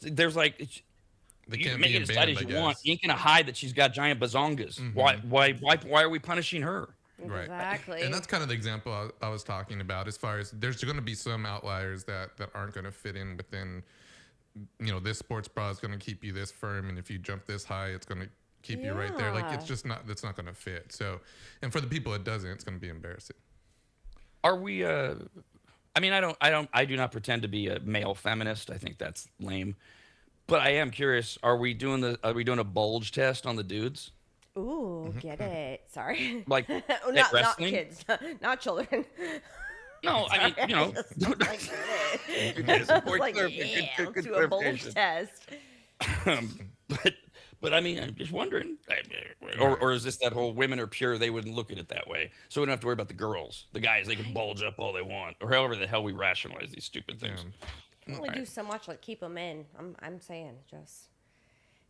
There's like you can make it as tight as you want. You ain't gonna hide that she's got giant bazongas. Why are we punishing her? Right. Exactly. And that's kind of the example I was talking about, as far as there's going to be some outliers that aren't going to fit in within, this sports bra is going to keep you this firm, and if you jump this high, it's going to keep you right there. Like, it's just that's not going to fit. So, and for the people it doesn't, it's going to be embarrassing. Are we? I mean, I do not pretend to be a male feminist. I think that's lame. But I am curious. Are we doing a bulge test on the dudes? Ooh, get it. Sorry. Like not wrestling? kids, not children. No, I mean, Like, let's do a bulge test. But I mean, I'm just wondering, or is this that whole women are pure? They wouldn't look at it that way, so we don't have to worry about the girls. The guys, they can bulge up all they want, or however the hell we rationalize these stupid things. You can only do so much, like keep them in. I'm saying, just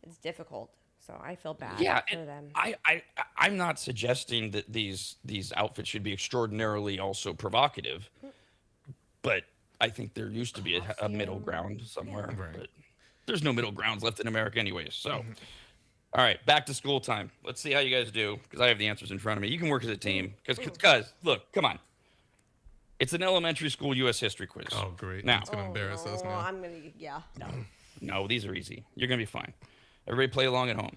it's difficult. So I feel bad for them. I'm not suggesting that these outfits should be extraordinarily also provocative, but I think there used to be a middle ground somewhere. Yeah. Right. But there's no middle grounds left in America anyways. So, all right, back to school time. Let's see how you guys do, because I have the answers in front of me. You can work as a team, because look, come on. It's an elementary school U.S. history quiz. Oh, great. Now, It's going to embarrass us now. I'm gonna no, these are easy. You're going to be fine. Everybody play along at home.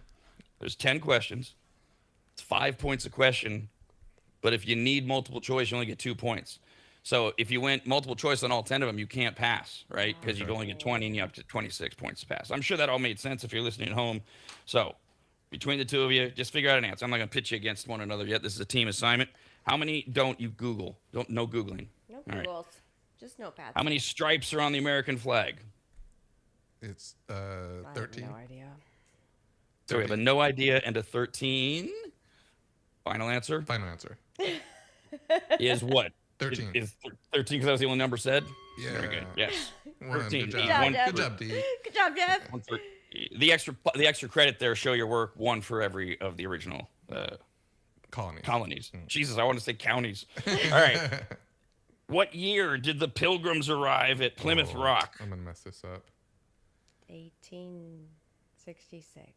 There's 10 questions. It's 5 points a question. But if you need multiple choice, you only get 2 points. So if you went multiple choice on all 10 of them, you can't pass, right? Because you'd only get 20 and you have to 26 points to pass. I'm sure that all made sense if you're listening at home. So between the two of you, just figure out an answer. I'm not going to pitch you against one another yet. This is a team assignment. How many don't you Google? No Googling. No All right. Googles. Just notepads. How many stripes are on the American flag? It's I 13. have no idea. So we have a no idea and a 13. Final answer Final answer. is what? 13. Is 13 because that was the only number said? Yeah. Very good. Yes. One. 13. Good job, job. Jeff. Good job, D. Good job, Jeff. One for, the extra credit there, show your work, one for every of the original colonies. Jesus, I want to say counties. All right. What year did the Pilgrims arrive at Plymouth Rock? I'm going to mess this up. 1866.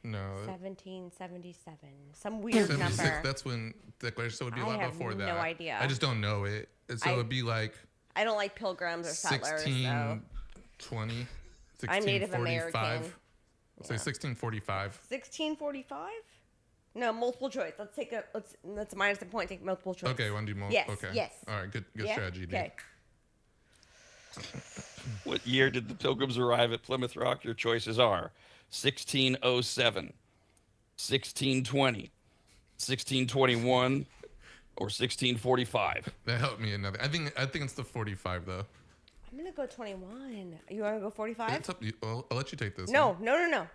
No. 1777. Some weird 76. number. That's when Declaration. So it would be a I lot have before no that. idea. I just don't know it. So it would be like I don't like pilgrims or settlers. 1620. I'm Native 1645. American. I'll say 1645. 1645? No, multiple choice. Let's minus the point. Take multiple choice. Okay, want to do more? Yes, Okay. yes. All right, good Yeah? strategy, dude. Okay. What year did the Pilgrims arrive at Plymouth Rock? Your choices are 1607, 1620, 1621, or 1645. That helped me another. I think it's the 45 though. I'm gonna go 21. You want to go 45? It's up to you. I'll let you take this. No, one. no.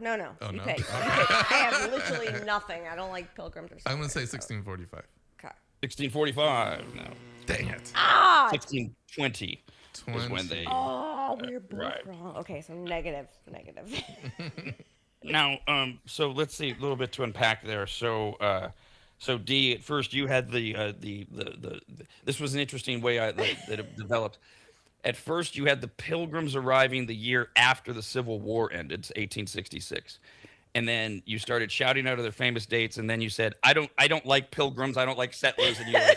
Oh, You no? pick. You pick. I have literally nothing. I don't like pilgrims or I'm gonna say settlers, so- 1645. Okay. 1645. No. Dang it. Ah! 1620 is when they. Oh, we're both Right. wrong. Okay, so negative. Now, so let's see a little bit to unpack there. So D, at first you had the this was an interesting way that it developed. At first, you had the Pilgrims arriving the year after the Civil War ended, 1866, and then you started shouting out of their famous dates, and then you said, "I don't like Pilgrims, I don't like settlers," and you got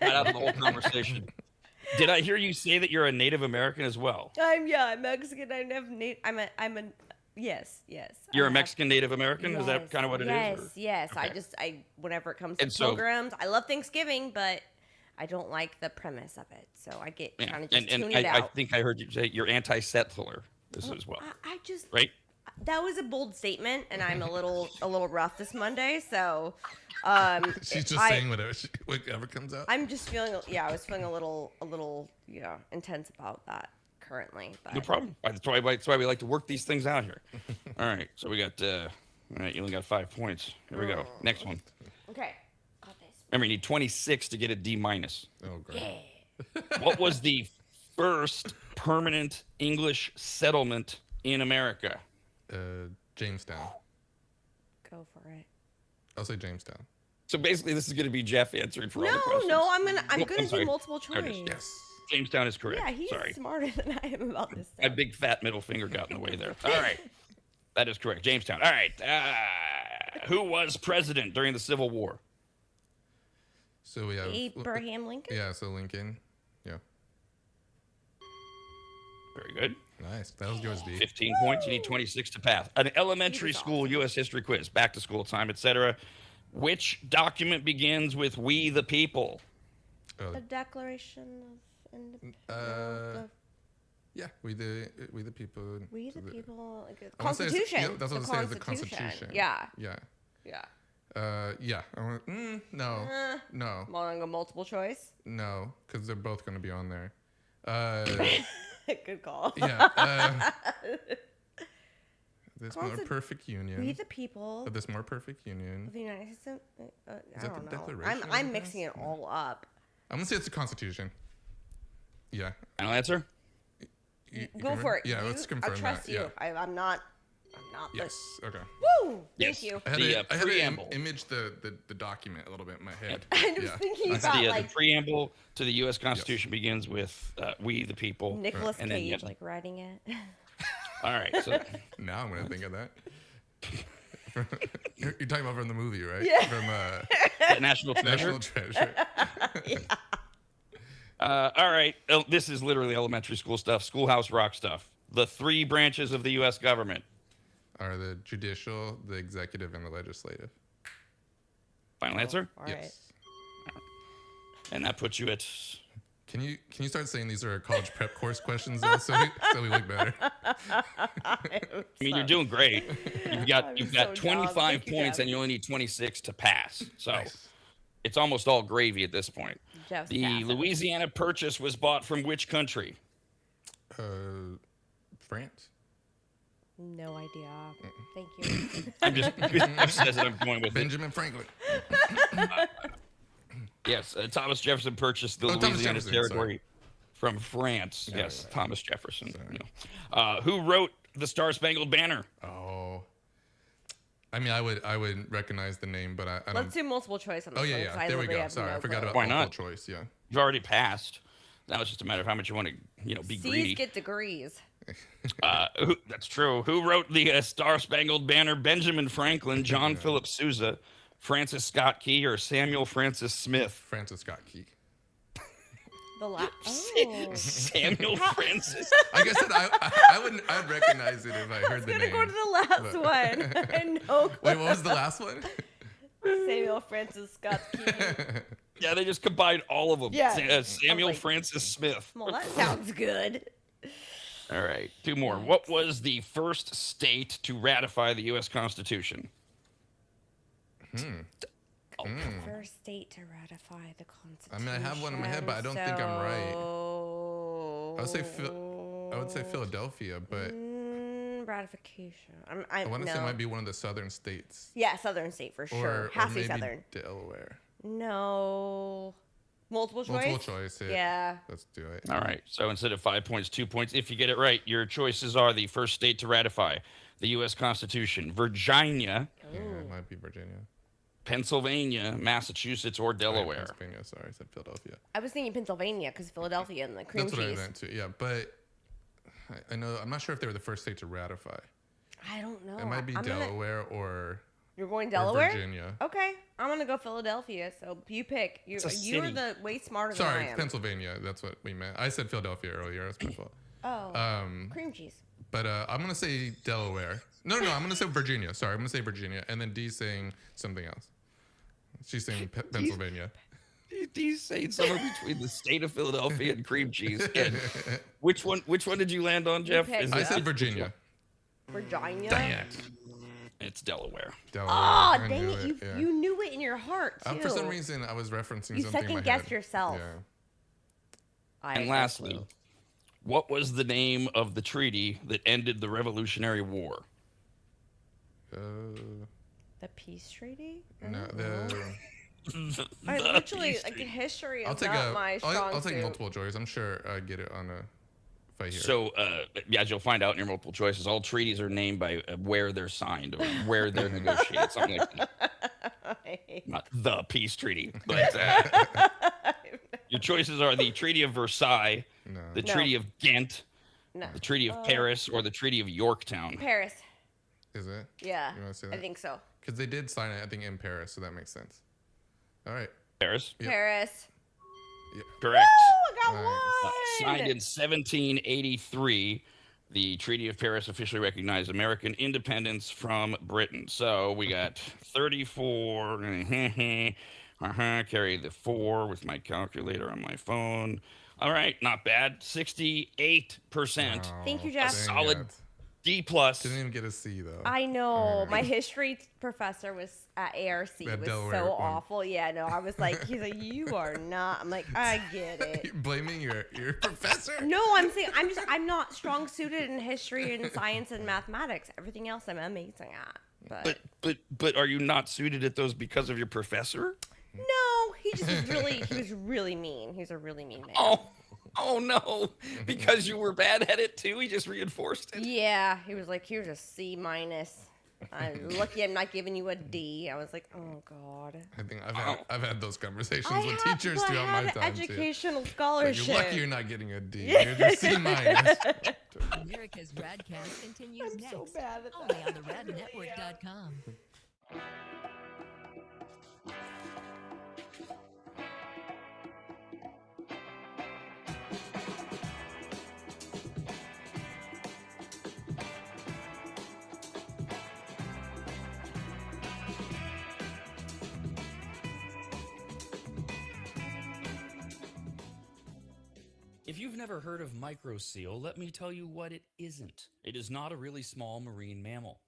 out of the whole conversation. Did I hear you say that you're a Native American as well? I'm Mexican. Yes. You're a Mexican Native American? Is that kind of what it is? Yes. Okay. I whenever it comes to And so- pilgrims, I love Thanksgiving, but I don't like the premise of it. So I get Yeah. kind of just And tune it I out. think I heard you say you're anti-settler as well, I just right? that was a bold statement, and I'm a little rough this Monday. So She's just saying whatever comes out. I'm just feeling I was feeling a little intense about that currently. But No problem. That's why we like to work these things out here. All right. So we got, all right, you only got 5 points. Here we go. Next one. Okay. Got this. Remember, you need 26 to get a D minus. Oh, great. What was the first permanent English settlement in America? Jamestown. Go for it. I'll say Jamestown. So basically, this is going to be Jeff answering for all the questions. No, I'm Oh, gonna sorry. do multiple There it is. choice. Yes. Jamestown is correct. Yeah, he's Sorry. smarter than I am about this My stuff. big fat middle finger got in the way there. All right. That is correct. Jamestown. All right. Who was president during the Civil War? So we have Abraham Lincoln. Yeah, so Lincoln. Yeah. Very good. Nice. That was yours, D. 15 points. You need 26 to pass. An elementary was school U.S. history quiz, back to school time, etc. Which document begins with "We the People"? Oh, The Declaration of Independence. yeah, we the people. We the people. Like, I wanna say it's- Constitution. yeah, that's what I was saying, the Constitution. Yeah. Yeah. Yeah. Yeah. No. No. I'm gonna go multiple choice. No, because they're both going to be on there. Good call. Yeah. This more Consti- perfect union. We the people This more perfect union. of the United States. I that don't the know. Declaration of I'm mixing it all up. I'm going to say it's the Constitution. Yeah. Final answer? You Go for it. Yeah, let's confirm I trust that. you. Yeah. I'm not. Yes. Okay. Woo! Yes. Thank you. I had The, to, I had preamble. to image the document a little bit in my head. I was Yeah. thinking The, about the like preamble to the U.S. Constitution begins with "We the People." Nicolas And then, Cage yeah. like writing it. All right. So Now I'm going to think of that. You're talking about from the movie, right? Yeah. From National Treasure. National Treasure. All right. Oh, this is literally elementary school stuff, schoolhouse rock stuff. The 3 branches of the U.S. government. Are the judicial, the executive, and the legislative? Final answer? All right. Yes. And that puts you at. Can you start saying these are college prep course questions though, so we look better? I mean, you're doing great. You've got so dumb. 25 Thank you, points, Jeff. and you only need 26 to pass. So Nice. it's almost all gravy at this point. Jeff's The passing. Louisiana Purchase was bought from which country? France. No idea. Thank you. I'm just Jeff says it. I'm going with it. Benjamin Franklin. Yes, Thomas Jefferson purchased the Thomas Louisiana Jefferson, territory from France. Yeah, Yes, right. Thomas Jefferson. Who wrote the Star Spangled Banner? Oh. I mean, I would recognize the name, but I don't. Let's do multiple choice on this Oh yeah, one, 'cause yeah. I There we literally go. have Sorry, no I forgot clue. about Why multiple not? choice. Yeah. You've already passed. Now it's just a matter of how much you want to, be C's greedy. get degrees. That's true. Who wrote the Star Spangled Banner? Benjamin Franklin, John Philip Sousa, Francis Scott Key, or Samuel Francis Smith? Francis Scott Key. The last. Oh. Samuel Francis. I guess that I'd recognize it if I heard the I'm gonna name. go to the last but- one. And no clue. Wait, what was the last one? Samuel Francis Scott Key. Yeah, they just combined all of them. Yeah. Samuel like- Francis Smith. Well, that sounds good. All right, 2 more. What was the first state to ratify the U.S. Constitution? First state to ratify the Constitution. I mean, I have one in my head, but I don't think I'm right. I would say Philadelphia, but Ratification. I want to say it no. might be one of the southern states. Yeah, Southern state for sure. Or Has to be maybe Southern. Delaware. No. Multiple choice? Multiple choice. Yeah. Let's do it. All right, so instead of 5 points, 2 points. If you get it right, your choices are the first state to ratify the U.S. Constitution: Virginia, Yeah, it might be Virginia. Pennsylvania, Massachusetts, or Delaware. Pennsylvania. Sorry, I said Philadelphia. I was thinking Pennsylvania because Philadelphia and the cream That's what I cheese. meant too. Yeah, but I know I'm not sure if they were the first state to ratify. I don't know. It might be I'm gonna- Delaware or You're going or Delaware? Virginia. Okay, I'm gonna go Philadelphia. So you pick. You're It's a city. the way smarter Sorry, than I it's am. Pennsylvania. That's what we meant. I said Philadelphia earlier. That's my fault. Oh, cream cheese. But I'm gonna say Delaware. No, I'm gonna say Virginia. Sorry, I'm gonna say Virginia, and then D's saying something else. She's saying Pennsylvania. He's saying somewhere between the state of Philadelphia and cream cheese. And which one did you land on, Jeff? picked I Yeah. said Virginia. Virginia. Dang it. It's Delaware. Delaware. Oh, I dang knew it! yeah. You knew it in your heart too. For some reason, I was referencing You something in my second-guessed head. yourself. Yeah. I And had lastly, no clue. what was the name of the treaty that ended the Revolutionary War? The peace treaty. No, the. I The literally peace like treaty. history is I'll take not my strong I'll take suit. multiple choice. I'm sure I get it on a. If I hear. it. So, as you'll find out in your multiple choices, all treaties are named by where they're signed or where they're negotiated, something like that. Not the peace treaty, but your choices are the Treaty of Versailles, No. the No. Treaty of Ghent, No. the Treaty of Paris, or the Treaty of Yorktown. Paris. Is it? Yeah. You wanna say I that? think so. Because they did sign it, I think, in Paris, so that makes sense. All right. Paris, Yep. Paris. correct. Oh, I got Nice. one. Signed in 1783, the Treaty of Paris officially recognized American independence from Britain. So we got 34. Carry the 4 with my calculator on my phone. All right, not bad. 68%. Thank you, Oh, Jeff. dang Solid it. D plus. Didn't even get a C though. I know. My history professor was at ARC. That Was Delaware so one. awful. Yeah, no, I was like, he's like, you are not. I'm like, I get it. You're blaming your professor? No, I'm saying I'm not strong suited in history and science and mathematics. Everything else I'm amazing at. But are you not suited at those because of your professor? No, he was really mean. He's a really mean man. Oh no! Because you were bad at it too. He just reinforced it. Yeah, he was like, here's a C minus. I'm lucky I'm not giving you a D. I was like, oh god. I think I've had those conversations I with have, teachers but I throughout had my an time too. educational Like, scholarship. you're lucky you're not getting a D. You're just C minus. America's RAD Cast continues I'm next. so bad at Only that. on the radnetwork.com. If you've never heard of microseal, let me tell you what it isn't. It is not a really small marine mammal.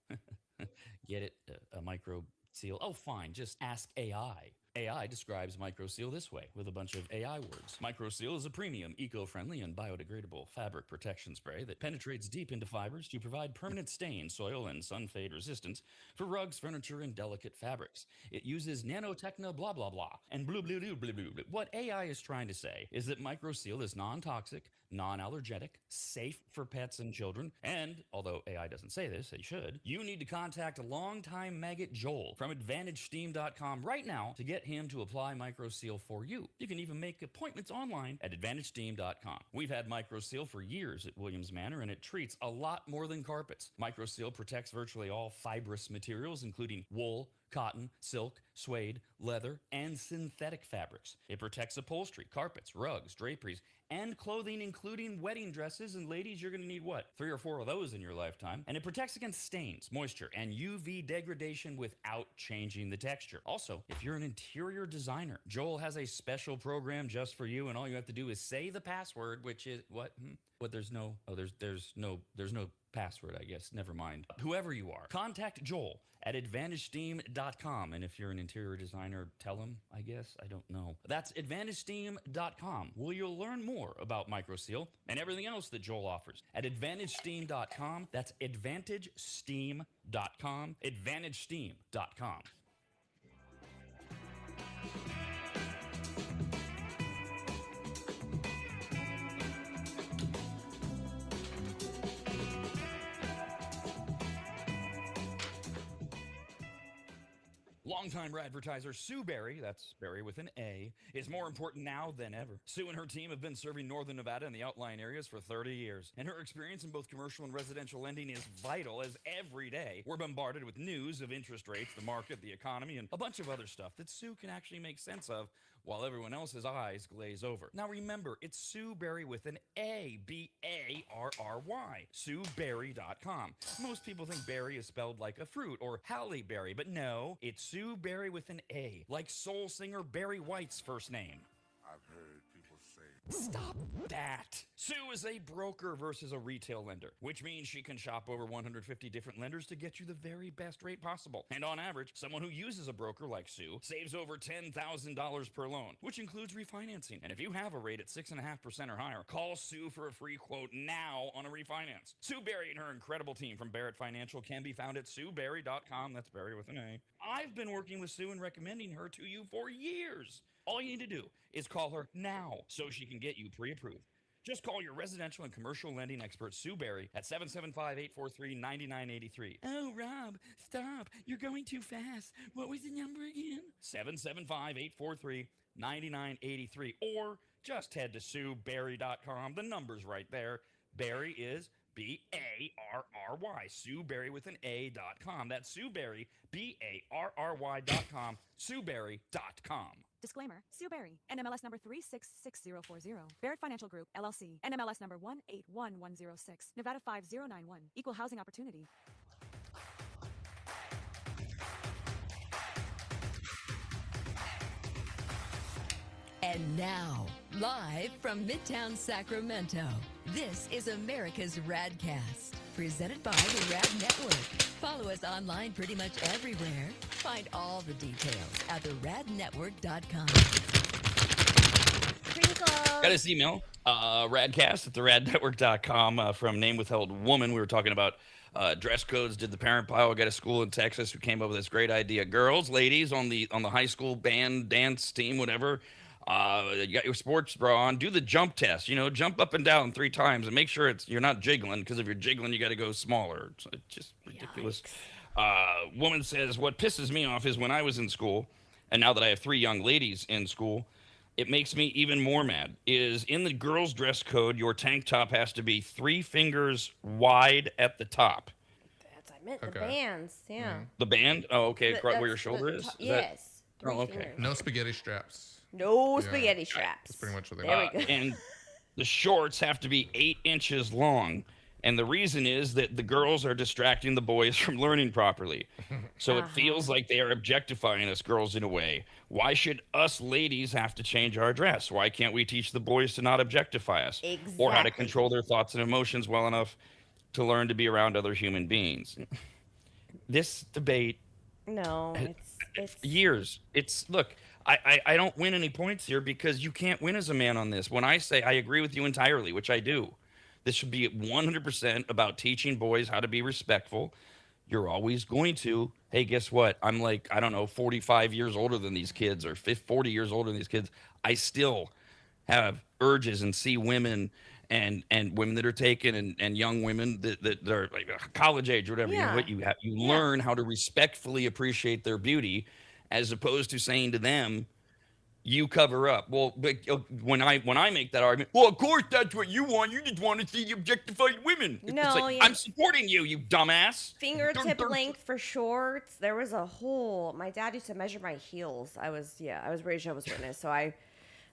Get it? A microseal? Oh, fine. Just ask AI. AI describes microseal this way with a bunch of AI words. Microseal is a premium, eco-friendly, and biodegradable fabric protection spray that penetrates deep into fibers to provide permanent stain, soil, and sun fade resistance for rugs, furniture, and delicate fabrics. It uses nanotechno blah blah blah and blue blue blue blue blue. What AI is trying to say is that microseal is non-toxic, non-allergenic, safe for pets and children, and although AI doesn't say this, it should, you need to contact a longtime maggot Joel from AdvantageSteam.com right now to get him to apply microseal for you. You can even make appointments online at AdvantageSteam.com. We've had microseal for years at Williams Manor, and it treats a lot more than carpets. Microseal protects virtually all fibrous materials, including wool, cotton, silk, suede, leather, and synthetic fabrics. It protects upholstery, carpets, rugs, draperies, and clothing, including wedding dresses. And ladies, you're going to need what? 3 or 4 of those in your lifetime. And it protects against stains, moisture, and UV degradation without changing the texture. Also, if you're an interior designer, Joel has a special program just for you, and all you have to do is say the password, which is what? What? There's no password, I guess. Never mind. Whoever you are, contact Joel at AdvantageSteam.com. And if you're an interior designer, tell him, I guess. I don't know. That's AdvantageSteam.com, where you'll learn more about microseal and everything else that Joel offers. At AdvantageSteam.com, that's AdvantageSteam.com, AdvantageSteam.com. Longtime advertiser Sue Berry, that's Berry with an A, is more important now than ever. Sue and her team have been serving Northern Nevada and the outlying areas for 30 years, and her experience in both commercial and residential lending is vital, as every day we're bombarded with news of interest rates, the market, the economy, and a bunch of other stuff that Sue can actually make sense of while everyone else's eyes glaze over. Now remember, it's Sue Berry with an A, B-A-R-R-Y, SueBerry.com. Most people think berry is spelled like a fruit or Halle Berry, but no, it's Sue Berry with an A, like soul singer Barry White's first name. I've heard people say. Stop that. Sue is a broker versus a retail lender, which means she can shop over 150 different lenders to get you the very best rate possible. And on average, someone who uses a broker like Sue saves over $10,000 per loan, which includes refinancing. And if you have a rate at 6.5% or higher, call Sue for a free quote now on a refinance. Sue Berry and her incredible team from Barrett Financial can be found at SueBerry.com. That's Berry with an A. I've been working with Sue and recommending her to you for years. All you need to do is call her now so she can get you pre-approved. Just call your residential and commercial lending expert, Sue Berry, at 775-843-9983. Oh, Rob, stop. You're going too fast. What was the number again? 775-843-9983. Or just head to SueBerry.com. The number's right there. Berry is B-A-R-R-Y. Sue Berry with an A.com. That's Sue Berry, B-A-R-R-Y.com. SueBerry.com. Disclaimer. Sue Berry, NMLS number 366040. Barrett Financial Group, LLC, NMLS number 181106. Nevada 5091. Equal housing opportunity. And now, live from Midtown Sacramento, this is America's RAD Cast, presented by the RAD Network. Follow us online pretty much everywhere. Find all the details at theradnetwork.com. Got this email, radcast at theradnetwork.com from Name Withheld Woman. We were talking about dress codes. Did the parent pile get a school in Texas who came up with this great idea? Girls, ladies on the high school band, dance team, whatever. You got your sports bra on. Do the jump test. Jump up and down 3 times and make sure you're not jiggling, because if you're jiggling, you got to go smaller. It's just ridiculous. Woman says, what pisses me off is when I was in school, and now that I have 3 young ladies in school, it makes me even more mad, is in the girls' dress code, your tank top has to be 3 fingers wide at the top. I meant the bands, yeah. The band? Oh, okay, right where your shoulder is? Yes. Oh, okay. No spaghetti straps. No spaghetti straps. That's pretty much what they There want. we go. And the shorts have to be 8 inches long. And the reason is that the girls are distracting the boys from learning properly. So it feels like they are objectifying us girls in a way. Why should us ladies have to change our dress? Why can't we teach the boys to not objectify us? Or how to Exactly. control their thoughts and emotions well enough to learn to be around other human beings? This debate, No, it's years. It's look, I don't win any points here because you can't win as a man on this. When I say I agree with you entirely, which I do, this should be 100% about teaching boys how to be respectful. You're always going to, hey, guess what? I'm like, I don't know, 45 years older than these kids or 40 years older than these kids. I still have urges and see women and women that are taken and young women that are like college age or whatever. You know Yeah. what you have, you Yeah. learn how to respectfully appreciate their beauty, as opposed to saying to them, you cover up. Well, but when I make that argument, well, of course that's what you want. You just want to see objectified women. It's No, like, yeah. I'm supporting you, you dumbass. fingertip length for shorts. There was a whole. My dad used to measure my heels. I was raised Jehovah's Witness, so I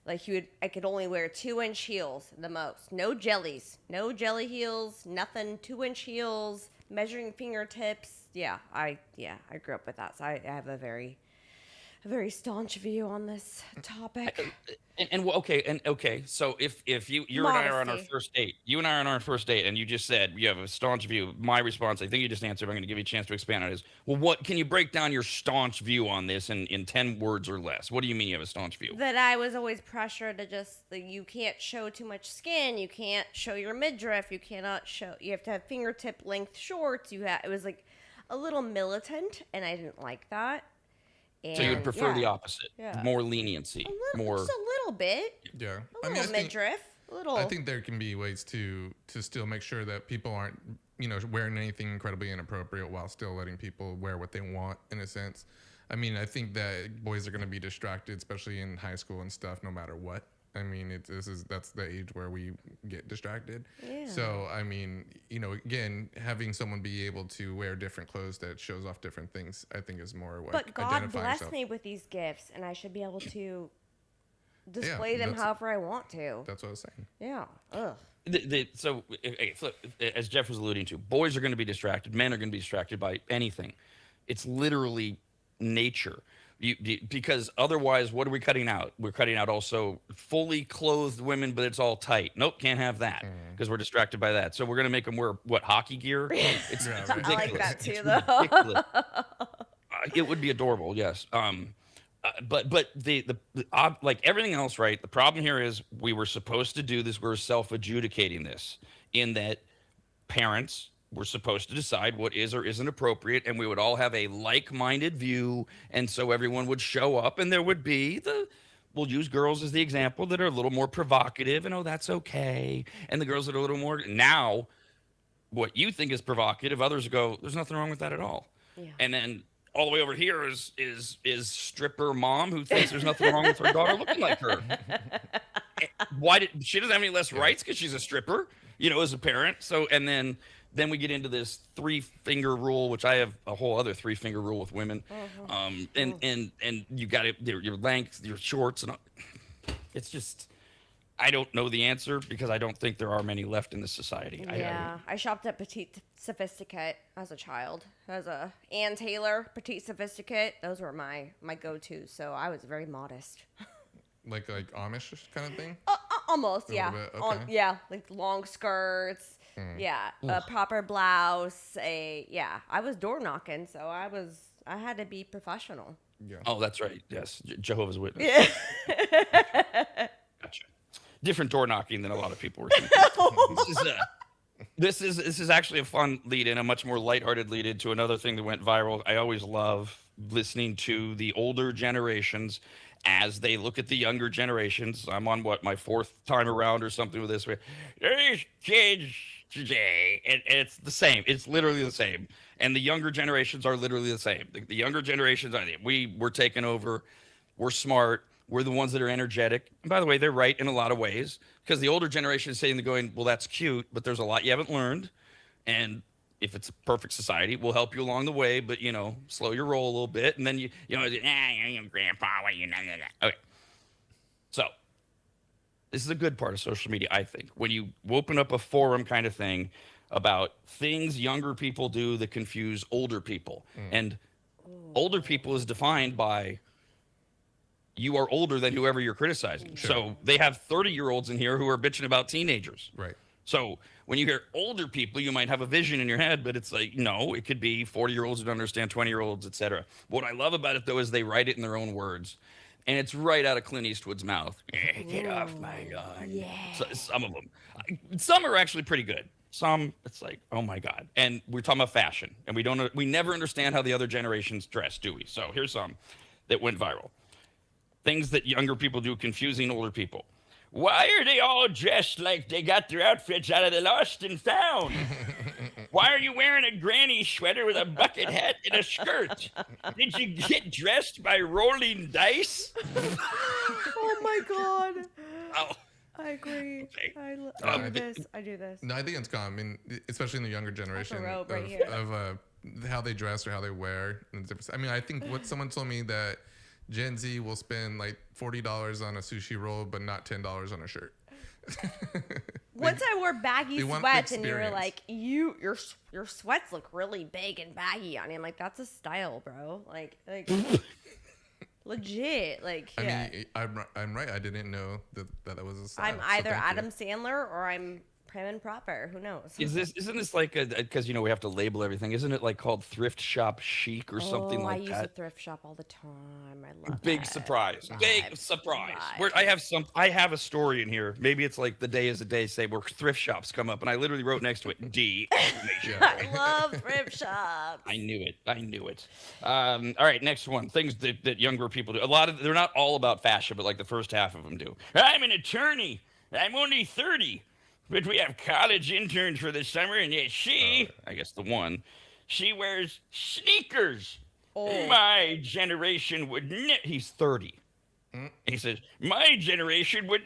could only wear 2-inch heels the most. No jellies, no jelly heels, nothing. 2-inch heels, measuring fingertips. I grew up with that, so I have a very staunch view on this topic. Okay. So if you and I are on our Modesty. first date, and you just said you have a staunch view. My response, I think you just answered. I'm going to give you a chance to expand on it. Is, well, what can you break down your staunch view on this in 10 words or less? What do you mean you have a staunch view? That I was always pressured to just you can't show too much skin, you can't show your midriff, you have to have fingertip length shorts. It was like a little militant, and I didn't like that. So you would And, prefer the yeah, opposite, yeah. more leniency, more. just a little bit, Yeah. a little midriff, a little. I think there can be ways to still make sure that people aren't, wearing anything incredibly inappropriate while still letting people wear what they want, in a sense. I mean, I think that boys are going to be distracted, especially in high school and stuff, no matter what. I mean, that's the age where we get distracted. Yeah. So, I mean, again, having someone be able to wear different clothes that shows off different things, I think is more what But God identifying blessed yourself. me with these gifts, and I should be able to Yeah, display them that's- however I want to. That's what I was saying. Yeah. Ugh. So, flip, as Jeff was alluding to, boys are going to be distracted. Men are going to be distracted by anything. It's literally nature. Because otherwise, what are we cutting out? We're cutting out also fully clothed women, but it's all tight. Nope, can't have that because we're distracted by that. So we're going to make them wear what, hockey gear? It's Yeah, right. I ridiculous. like that too, It's though. ridiculous. It would be adorable, yes. But like everything else, right? The problem here is we were supposed to do this. We're self-adjudicating this in that parents were supposed to decide what is or isn't appropriate, and we would all have a like-minded view, and so everyone would show up, and there would be we'll use girls as the example that are a little more provocative, and that's okay, and the girls that are a little more now, what you think is provocative, others go, there's nothing wrong with that at all, and then all the way over here is stripper mom who thinks there's nothing wrong with her daughter looking like her. She doesn't have any less rights because she's a stripper, as a parent. So, and then we get into this 3-finger rule, which I have a whole other 3-finger rule with women. And you got your length, your shorts, and it's just, I don't know the answer because I don't think there are many left in this society. I shopped at Petite Sophisticate as a child. As a Ann Taylor, Petite Sophisticate, those were my go-tos. So I was very modest. Like Amish kind of thing? Almost, A yeah. little bit, okay. Yeah, like long skirts. Yeah, a proper blouse. I was door knocking, so I had to be professional. Yeah. Oh, that's right. Yes. Jehovah's Witness. Yeah. Gotcha. Different door knocking than a lot of people were thinking. This is actually a fun lead in, a much more lighthearted lead into another thing that went viral. I always love listening to the older generations as they look at the younger generations. I'm on my 4th time around or something with this. These kids today, and it's the same. It's literally the same. And the younger generations are literally the same. The younger generations we're taking over. We're smart. We're the ones that are energetic. And by the way, they're right in a lot of ways because the older generation is saying, they're going, well, that's cute, but there's a lot you haven't learned. And if it's a perfect society, we'll help you along the way, but slow your roll a little bit. And then you're grandpa, okay. So this is a good part of social media, I think. When you open up a forum kind of thing, about things younger people do that confuse older people. And older people is defined by you are older than whoever you're criticizing. So they have 30-year-olds in here who are bitching about teenagers. Right. So when you hear older people, you might have a vision in your head, but it's like, no, it could be 40-year-olds who don't understand 20-year-olds, etc. What I love about it, though, is they write it in their own words. And it's right out of Clint Eastwood's mouth. Get off my lawn. Yeah. So, some of them. Some are actually pretty good. Some, it's like, oh my God. And we're talking about fashion. And we never understand how the other generations dress, do we? So here's some that went viral. Things that younger people do confusing older people. Why are they all dressed like they got their outfits out of the Lost and Found? Why are you wearing a granny sweater with a bucket hat and a skirt? Did you get dressed by rolling dice? Oh my God. Oh. I agree. Okay. I do this. I do this. No, I think it's common, especially in the younger generation robe right here. of how they dress or how they wear. I mean, I think what someone told me that Gen Z will spend like $40 on a sushi roll, but not $10 on a shirt. Once I wore baggy want sweats, and you were experience. like, your sweats look really big and baggy on you. I'm like, that's a style, bro. Like legit. Like, yeah. I mean, I'm right. I didn't know that was a style. I'm so either thank you. Adam Sandler or I'm prim and proper. Who knows? Isn't this like because we have to label everything? Isn't it like called thrift shop chic or something like I use that? a thrift shop all the time. I love Big it. surprise. Big Vibes, surprise. vibes. I have a story in here. Maybe it's like the day is a day say where thrift shops come up, and I literally wrote next to it D exclamation. I love thrift shops. I knew it. All right, next one. Things that younger people do. They're not all about fashion, but like the first half of them do. I'm an attorney. I'm only 30. But we have college interns for the summer, and yet I guess the one, she wears sneakers. Oh. My generation would he's 30. He says, my generation would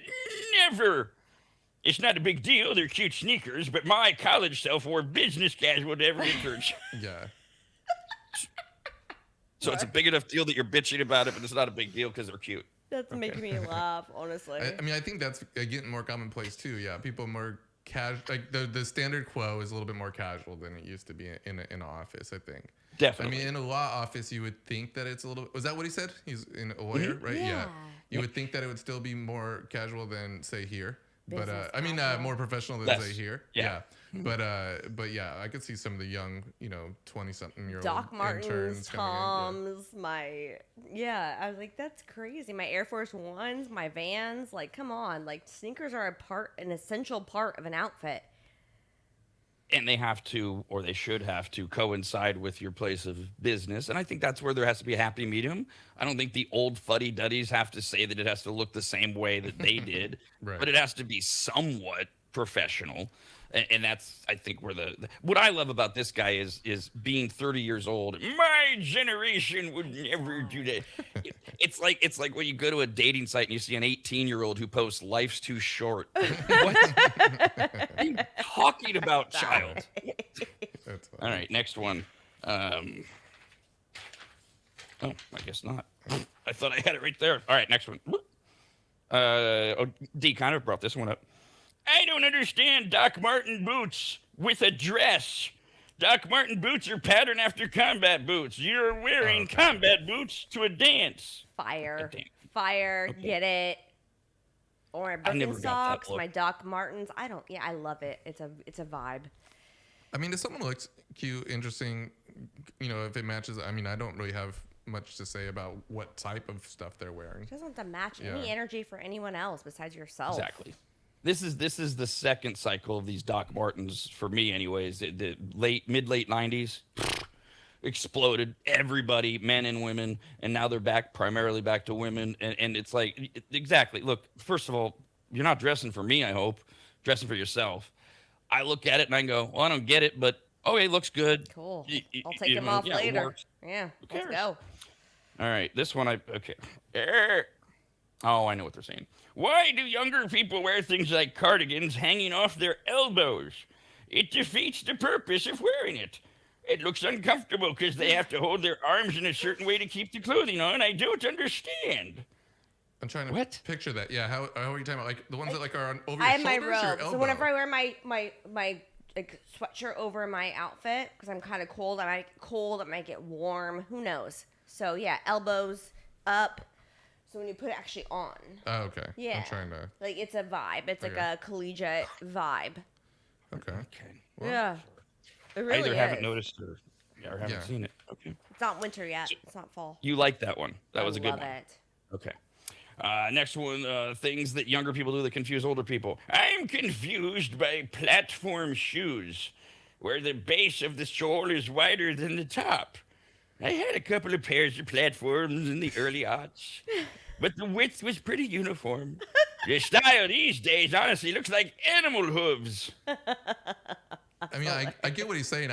never. It's not a big deal. They're cute sneakers, but my college self wore business casual to every church. Yeah. So it's a big enough deal that you're bitching about it, but it's not a big deal because they're cute. That's making me laugh, honestly. I mean, I think that's getting more commonplace too. Yeah, people more casual. Like the standard quo is a little bit more casual than it used to be in an office. I think. Definitely. I mean, in a law office, you would think that it's a little. Was that what he said? He's in a lawyer, right? Yeah. You would think that it would still be more casual than say here. But Business I mean, casual. more professional than Less. say here. Yeah. But yeah, I could see some of the young, 20-something-year-old Doc Martens, interns coming in. Toms, I was like, that's crazy. My Air Force Ones, my Vans, like, come on. Like, sneakers are an essential part of an outfit. And they have to, or they should have to, coincide with your place of business. And I think that's where there has to be a happy medium. I don't think the old fuddy-duddies have to say that it has to look the same way that they did, Right. but it has to be somewhat professional. And that's, I think, where what I love about this guy is being 30 years old. My generation would never do that. It's like when you go to a dating site and you see an 18-year-old who posts "Life's too short." What are you talking about, child? That's All right, next one. Oh, I guess not. I thought I had it right there. All right, next one. D kind of brought this one up. I don't understand Doc Marten boots with a dress. Doc Marten boots are patterned after combat boots. You're wearing combat boots to a dance. Fire. Goddamn. Fire. Okay. Get it. Or my I never got that Birkenstocks, look. my Doc Martens. I love it. It's a vibe. I mean, if someone looks cute, interesting, if it matches, I mean, I don't really have much to say about what type of stuff they're wearing. It doesn't have to match Yeah. any energy for anyone else besides yourself. Exactly. This is the second cycle of these Doc Martens for me, anyways. The mid-late 90s exploded. Everybody, men and women, and now they're primarily back to women. And it's like, exactly. Look, first of all, you're not dressing for me. I hope dressing for yourself. I look at it and I go, well, I don't get it, but okay, looks good. Cool. Y- I'll take you them know, off yeah, it later. works. Yeah. Let's cares? go. All right, this one okay. Oh, I know what they're saying. Why do younger people wear things like cardigans hanging off their elbows? It defeats the purpose of wearing it. It looks uncomfortable because they have to hold their arms in a certain way to keep the clothing on. I don't understand. I'm trying to What? picture that. Yeah, how are you talking about? Like the ones that like are on over I your have my shoulders or your robe. So elbow? whenever I wear my like sweatshirt over my outfit because I'm kind of cold. I might get cold. I might get warm. Who knows? So yeah, elbows up. So when you put it actually on, Oh, okay. yeah, I'm trying to. like it's a vibe. It's like Okay. a collegiate vibe. Okay. Okay. Well, Yeah, it I really either is. haven't noticed or haven't Yeah. seen it. Okay. It's not winter yet. It's not fall. You like that one? That was a good love one. it. Okay. Next one, things that younger people do that confuse older people. I'm confused by platform shoes, where the base of the sole is wider than the top. I had a couple of pairs of platforms in the early aughts, but the width was pretty uniform. The style these days honestly looks like animal hooves. I mean, I get what he's saying.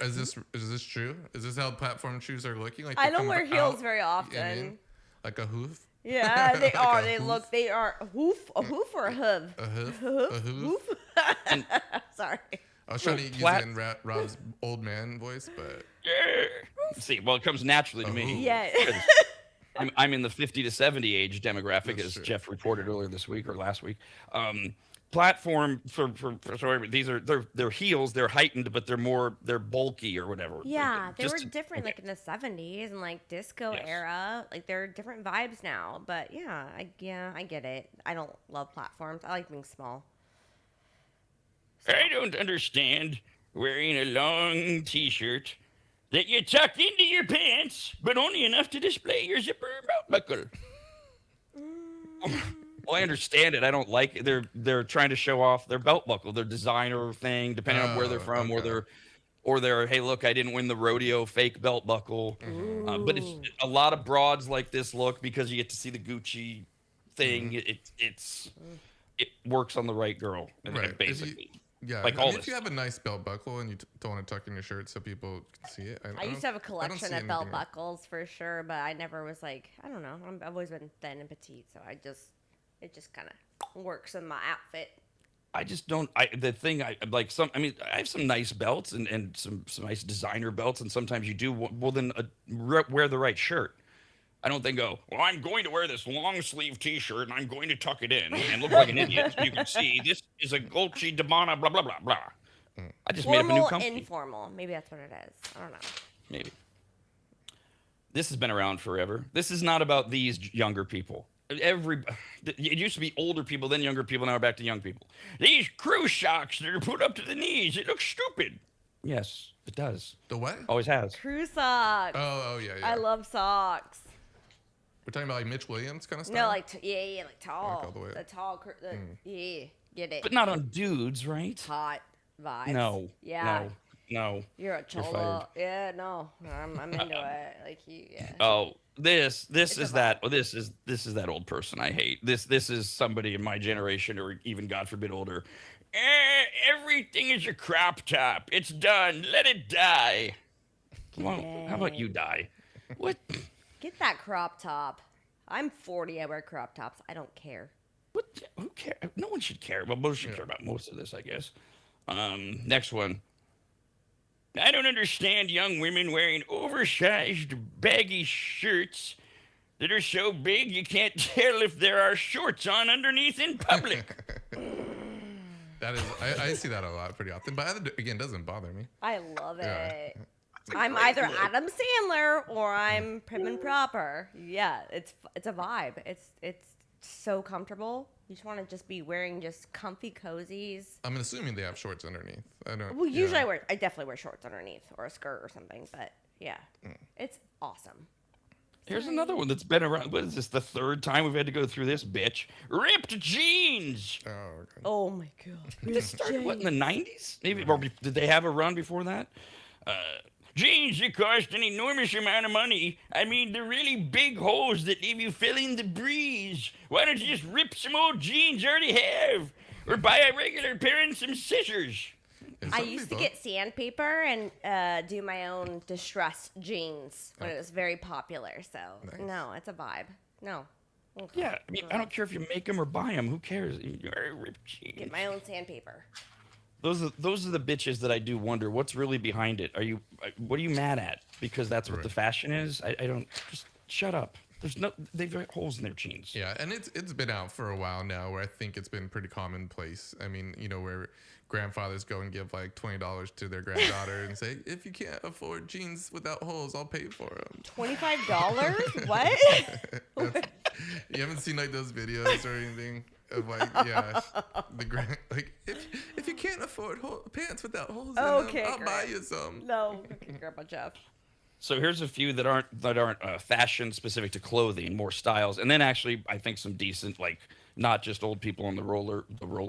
Is this true? Is this how platform shoes are looking? Like I they don't come wear heels out, very you know often. what I mean? Like a hoof. Yeah, they Like are. a They hoof? look. They are a hoof or a hoof. A hoof. A hoof. Sorry. I was trying to use it in Rob's old man voice, but See, well, it comes naturally to me. hoof. Yeah. I'm in the 50 to 70 age demographic, That's as true. Jeff reported earlier this week or last week. Platform for sorry, these are they're heels, they're heightened, but they're bulky or whatever. Yeah, they Just were different, like in the '70s and like disco Yes. era. Like they're different vibes now. But yeah, I get it. I don't love platforms. I like being small. I don't understand wearing a long T-shirt that you tuck into your pants, but only enough to display your zipper belt buckle. Well, I understand it. I don't like it. They're trying to show off their belt buckle, their designer thing, depending on where they're from, okay. or they're hey, look, I didn't win the rodeo fake belt buckle. But it's a lot of broads like this look because you get to see the Gucci thing. It works on the right girl, Right. If basically. yeah. Like I all mean, if this. you have a nice belt buckle and you don't want to tuck in your shirt so people can see it. I used to have a don't collection see of belt anything wrong. buckles for sure, but I never was like, I don't know. I've always been thin and petite, so it just kind of works in my outfit. I just don't. I mean, I have some nice belts and some nice designer belts, and sometimes you do. Well, then wear the right shirt. I don't then go, well, I'm going to wear this long sleeve T-shirt and I'm going to tuck it in and look like an idiot. So you can see this is a Dolce & Gabbana, blah blah blah blah. I just made up a new Formal, company. informal. Maybe that's what it is. I don't know. Maybe. This has been around forever. This is not about these younger people. It used to be older people, then younger people. Now we're back to young people. These crew socks that are put up to the knees. It looks stupid. Yes, it does. The what? Always has. Crew socks. Oh yeah, yeah. I love socks. We're talking about like Mitch Williams kind of stuff. No, like like tall. all the way up. The tall. Yeah, get it. But not on dudes, right? Hot vibes. No. Yeah. No. You're a You're cholo. Yeah, no, I'm into it. Like yeah. Oh, this a is that. Oh, this is that old person I hate. This is somebody in my generation, or even God forbid older. Everything is a crop top. It's done. Let it die. Well, how about you die? What? Get that crop top. I'm 40. I wear crop tops. I don't care. What? Who cares? No one should care. Well, most should care about most of this, I guess. Next one. I don't understand young women wearing oversized, baggy shirts that are so big you can't tell if there are shorts on underneath in public. That is, I see that a lot, pretty often. But again, it doesn't bother me. I love Yeah. it. I'm either Adam Sandler or I'm prim and proper. Yeah, it's a vibe. It's so comfortable. You just want to just be wearing just comfy cozies. I'm assuming they have shorts underneath. I don't. Well, usually yeah. I definitely wear shorts underneath or a skirt or something. But yeah, it's awesome. Here's another one that's been around. What is this? The third time we've had to go through this bitch. Ripped jeans. Oh, okay. Oh my god. This started what in the 90s? Maybe or did they have a run before that? Jeans that cost an enormous amount of money. I mean, the really big holes that leave you feeling the breeze. Why don't you just rip some old jeans you already have, or buy a regular pair and some scissors? I used to get sandpaper and do my own distressed jeans when it was very popular. So Nice. no, it's a vibe. No. Yeah, I mean, I don't care if you make them or buy them. Who cares? You're ripped jeans. Get my own sandpaper. Those are the bitches that I do wonder what's really behind it. What are you mad at? Because that's what the fashion is. I don't just shut up. they've got holes in their jeans. Yeah, and it's been out for a while now, where I think it's been pretty commonplace. I mean, where grandfathers go and give like $20 to their granddaughter and say, if you can't afford jeans without holes, I'll pay for them. $25? What? You haven't seen like those videos or anything of like, yeah, like if you can't afford pants without holes in them, I'll buy you some. No, okay, Grandpa Jeff. So here's a few that aren't fashion specific to clothing, more styles, and then actually I think some decent, like not just old people on the roller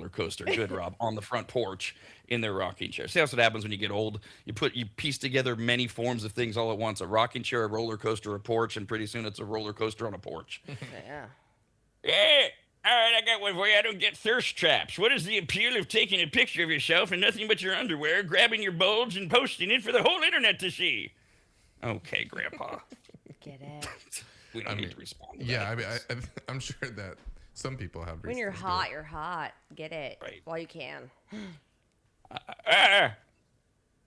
coaster. Good, Rob, on the front porch in their rocking chair. See, that's what happens when you get old. You piece together many forms of things all at once: a rocking chair, a roller coaster, a porch, and pretty soon it's a roller coaster on a porch. Yeah. Yeah. All right, I got one for you. I don't get thirst traps. What is the appeal of taking a picture of yourself in nothing but your underwear, grabbing your bulge, and posting it for the whole internet to see? Okay, Grandpa. Get it. We don't need to respond to Yeah, that. I mean, I'm sure that some people have. When you're reasons to do hot, it. you're hot. Get it. Right. While you can.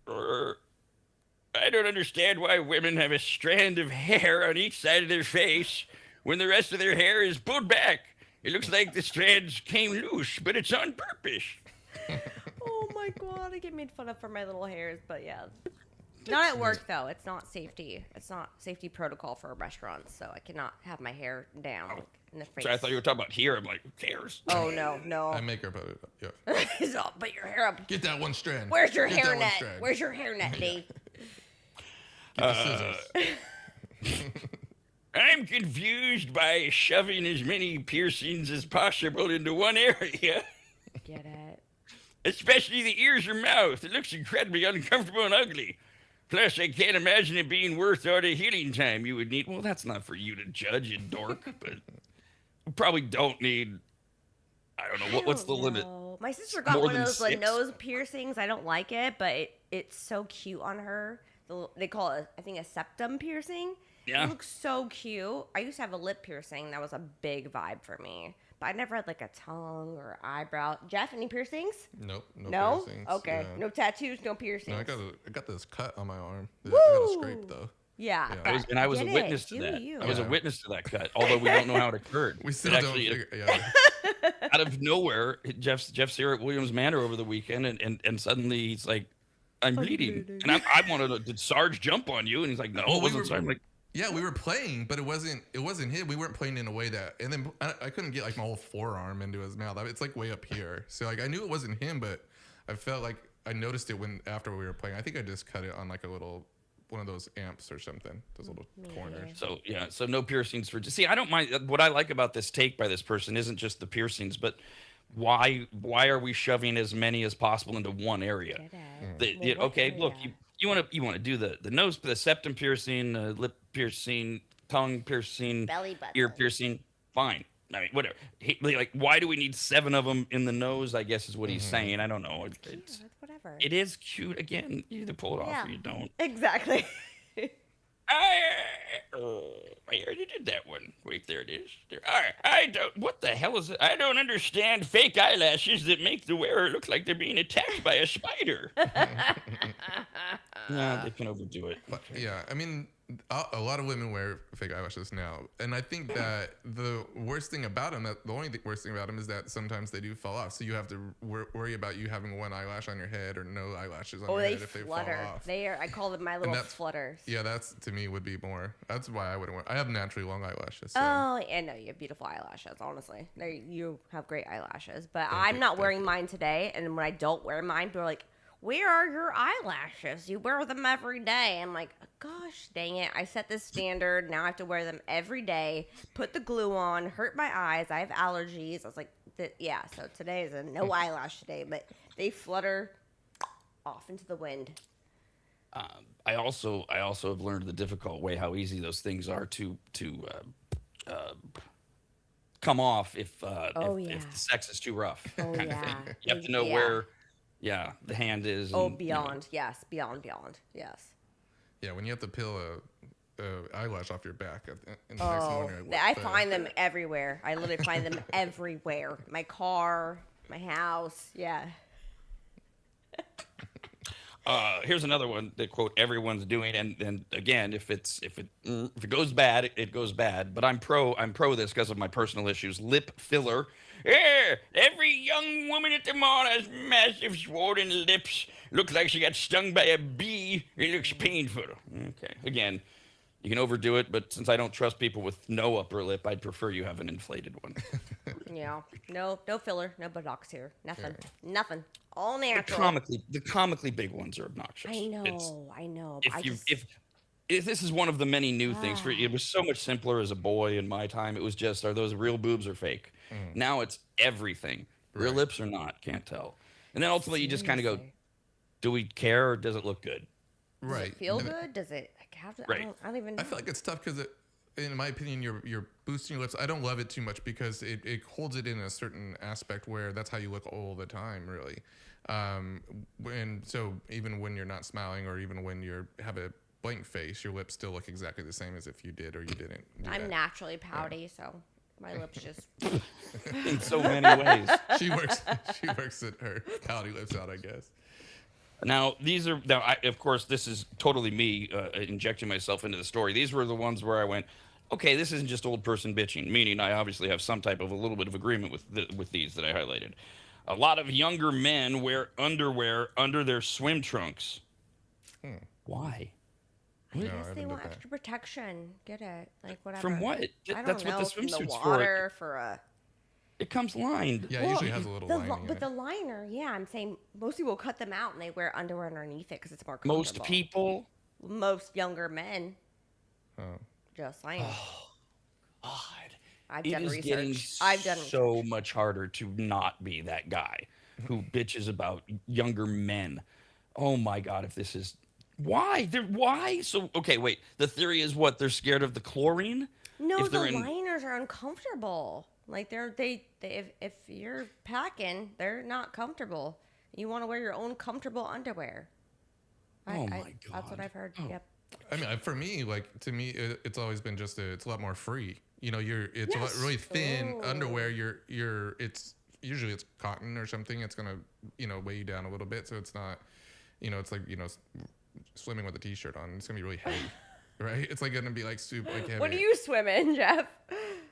I don't understand why women have a strand of hair on each side of their face when the rest of their hair is pulled back. It looks like the strands came loose, but it's on purpose. Oh my god, I get made fun of for my little hairs, but yeah. Not at work though. It's not safety. It's not safety protocol for restaurants, so I cannot have my hair down in the face. So I thought you were talking about hair. I'm like, who cares? Oh no. I make her put it up. Yeah. So, put your hair up. Get that one strand. Where's your Get that one hairnet? strand. Where's your hairnet, D? Get the scissors. I'm confused by shoving as many piercings as possible into one area, Get it. especially the ears or mouth. It looks incredibly uncomfortable and ugly. Plus, I can't imagine it being worth all the healing time you would need. Well, that's not for you to judge, you dork, but you probably don't need, I don't know, what's the limit? No. My sister got More one of than those like, 6? nose piercings. I don't like it, but it's so cute on her. They call it, I think, a septum piercing. Yeah. It looks so cute. I used to have a lip piercing. That was a big vibe for me. But I never had like a tongue or eyebrow. Jeff, any piercings? Nope. No? Piercings. Okay. Yeah. No tattoos, no piercings. No, I got this cut on my arm. I got a scrape though. Yeah. Yeah. I was a Get witness it. to Do that. you. I was a Yeah. witness to that cut, although we don't know how it occurred. We still It don't actually, figure. Yeah. out of nowhere, Jeff's here at Williams Manor over the weekend, and suddenly he's like, I'm bleeding. And I wanted to, did Sarge jump on you? And he's like, no, Well, it wasn't Sarge. I'm like, Yeah, we were playing, but it wasn't him. We weren't playing in a way that, and then I couldn't get like my whole forearm into his mouth. It's like way up here. So like I knew it wasn't him, but I felt like I noticed it after we were playing. I think I just cut it on like one of those amps or something, those little corners. so yeah, so no piercings for, see, I don't mind. What I like about this take by this person isn't just the piercings, but why are we shoving as many as possible into one area? Get it. Okay, look, you want to do the nose, the septum piercing, lip piercing, tongue piercing, Belly button. ear piercing, fine. I mean, whatever. Like, why do we need 7 of them in the nose? I guess is what he's saying. I don't know. That's whatever. It is cute. Again, you either pull it off or you don't. Exactly. I already did that one. Wait, there it is. There. I don't. What the hell is it? I don't understand fake eyelashes that make the wearer look like they're being attacked by a spider. Nah, they can overdo it. But, yeah, I mean, a lot of women wear fake eyelashes now, and I think that the worst thing about them, the only worst thing about them, is that sometimes they do fall off. So you have to worry about you having one eyelash on your head or no eyelashes on your they head if they fall flutter. off. They are. I call them my little flutters. Yeah, that's to me would be more. That's why I wouldn't wear. I have naturally long eyelashes. So. Oh, and no, you have beautiful eyelashes. Honestly, you have great eyelashes. But I'm you, not thank wearing you. mine today. And when I don't wear mine, people are like, "Where are your eyelashes? You wear them every day." I'm like, "Gosh, dang it! I set this standard. Now I have to wear them every day. Put the glue on. Hurt my eyes. I have allergies." I was like, "Yeah." So today is a no eyelash day, but they flutter off into the wind. I also have learned the difficult way how easy those things are to come off if the sex is too rough. Oh, kind yeah. of thing. You have to know Yeah. where, the hand is. Oh, and, you know. beyond. Yes, beyond. Yes. Yeah, when you have to peel a eyelash off your back in the next Oh, morning. Like, what I the- find them everywhere. I literally find them everywhere. My car, my house. Yeah. Here's another one that quote everyone's doing, and again, if it goes bad, it goes bad. But I'm pro this because of my personal issues. Lip filler. Yeah, every young woman at the mall has massive swollen lips. Looks like she got stung by a bee. It looks painful. Okay, again, you can overdo it, but since I don't trust people with no upper lip, I'd prefer you have an inflated one. Yeah. No filler. No Botox here. Nothing. Nothing. All natural. The comically big ones are obnoxious. I know. It's- I know. if this is one of the many new things for it was so much simpler as a boy in my time. It was just, are those real boobs or fake? Now it's everything. Real lips or not, can't tell. And then ultimately you just kind of go, do we care or does it look good? Does Right. it feel good? Does it have to? Right. I don't even know. I feel like it's tough because, in my opinion, you're boosting your lips. I don't love it too much because it holds it in a certain aspect where that's how you look all the time, really. And so even when you're not smiling or even when you have a blank face, your lips still look exactly the same as if you did or you didn't. I'm naturally pouty, so my lips just. In so many ways. She works at her pouty lips out, I guess. Now, of course, this is totally me injecting myself into the story. These were the ones where I went, okay, this isn't just old person bitching, meaning I obviously have some type of a little bit of agreement with these that I highlighted. A lot of younger men wear underwear under their swim trunks. Why? I No, I guess haven't they done want that. extra protection. Get it? Like whatever. From what? I don't That's know. what the from the swimsuit's water for a. It comes lined. Yeah, it usually has a little lining in But it. the liner, yeah, I'm saying most people cut them out and they wear underwear underneath it because it's more comfortable. Most people. Most younger men. Oh. Just saying. God. I've It done is research. getting I've done so much harder to not be that guy who bitches about younger men. Oh my God, if this is why? Why? So okay, wait. The theory is what? They're scared of the chlorine? No, If the they're in- liners are uncomfortable. Like they if you're packing, they're not comfortable. You want to wear your own comfortable underwear. Oh my That's what God. I've heard. Oh. Yep. I mean, for me, to me, it's always been just it's a lot more free. You know, it's a lot, Yes. really thin Oh. underwear. It's usually it's cotton or something. It's gonna weigh you down a little bit, so it's not, it's like swimming with a t-shirt on. It's gonna be really heavy, right? It's like gonna be like super like heavy. What do you swim in, Jeff?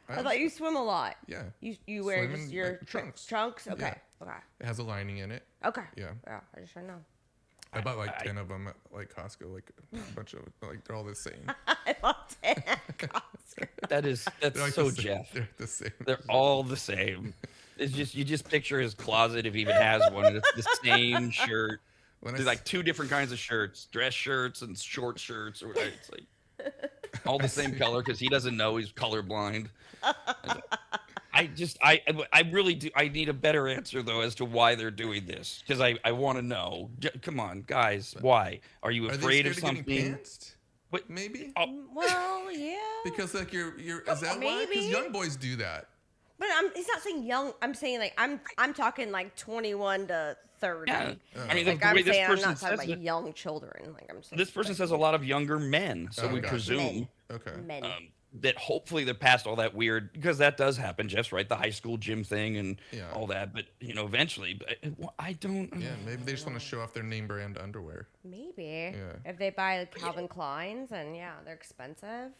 I I thought you swim a lot. Yeah, You wear Swim just in, your like, trunks. Trunks. Okay. Yeah. Okay. it has a lining in it. Okay. Yeah, Yeah. I just want to know. I bought like 10 of them at like Costco. Like a bunch of they're all the same. I loved it. That's They're like so the same. Jeff. They're the same. They're all the same. It's just you just picture his closet if he even has one. And it's the same shirt. When I There's s- like two different kinds of shirts, dress shirts and short shirts. Or it's like all the same color because he doesn't know he's colorblind. I really do. I need a better answer though as to why they're doing this because I want to know. Come on, guys, why are you Are they afraid of scared of getting something? pantsed? What? Maybe Well, yeah. because like you're is that why? Because Maybe. young boys do that. But he's not saying young. I'm saying like I'm talking like 21 to 30. Yeah. I mean, Like the I'm way this saying, I'm person not talking says about it, young children. Like I'm saying. this person like, says a lot of younger men, so Oh, we gotcha. presume Okay. men. that hopefully they're past all that weird because that does happen. Jeff's right, the high school gym thing and Yeah. all that. But eventually, but I don't. Yeah, maybe they just want to show off their name brand underwear. Maybe Yeah. if they buy like, Calvin Kleins and yeah, they're expensive.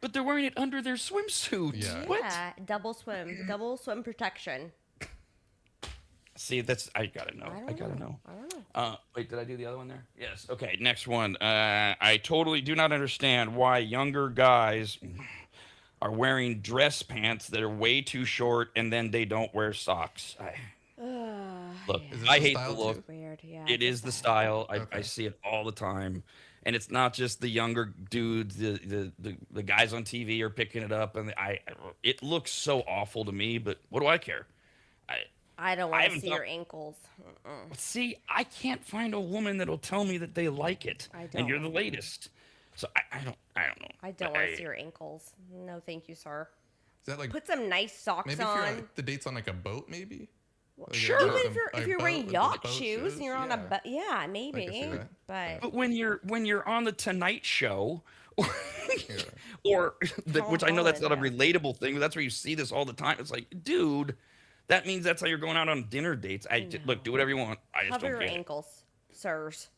But they're wearing it under their swimsuit. Yeah. What? Yeah, double swim protection. See, I gotta know. I gotta know. I don't know. Wait, did I do the other one there? Yes. Okay, next one. I totally do not understand why younger guys are wearing dress pants that are way too short and then they don't wear socks. Look, Is it I the hate the style look. too? Weird. Yeah. It it's is the just style. I Okay. see it all the time. And it's not just the younger dudes, the guys on TV are picking it up, and it looks so awful to me. But what do I care? I don't I want to haven't see thought- your ankles. See, I can't find a woman that'll tell me that they like it, I and you're don't. the latest. So I don't know. I don't want to see your ankles. No, thank you, sir. Is that like Put some nice socks maybe if you're on. the date's on like a boat, maybe? Like, Sure. yeah, Even some- if a you're boat wearing with yacht boat shoes and you're on a yeah. boat, yeah, maybe. that. But But when you're on the Tonight Show, or, Yeah. or Tom which I know that's not a Holland, relatable thing, but that's where you see this all the time. It's like, dude, that means that's how you're going out on dinner dates. Look, do whatever you want. I just cover don't your get it. ankles, sirs.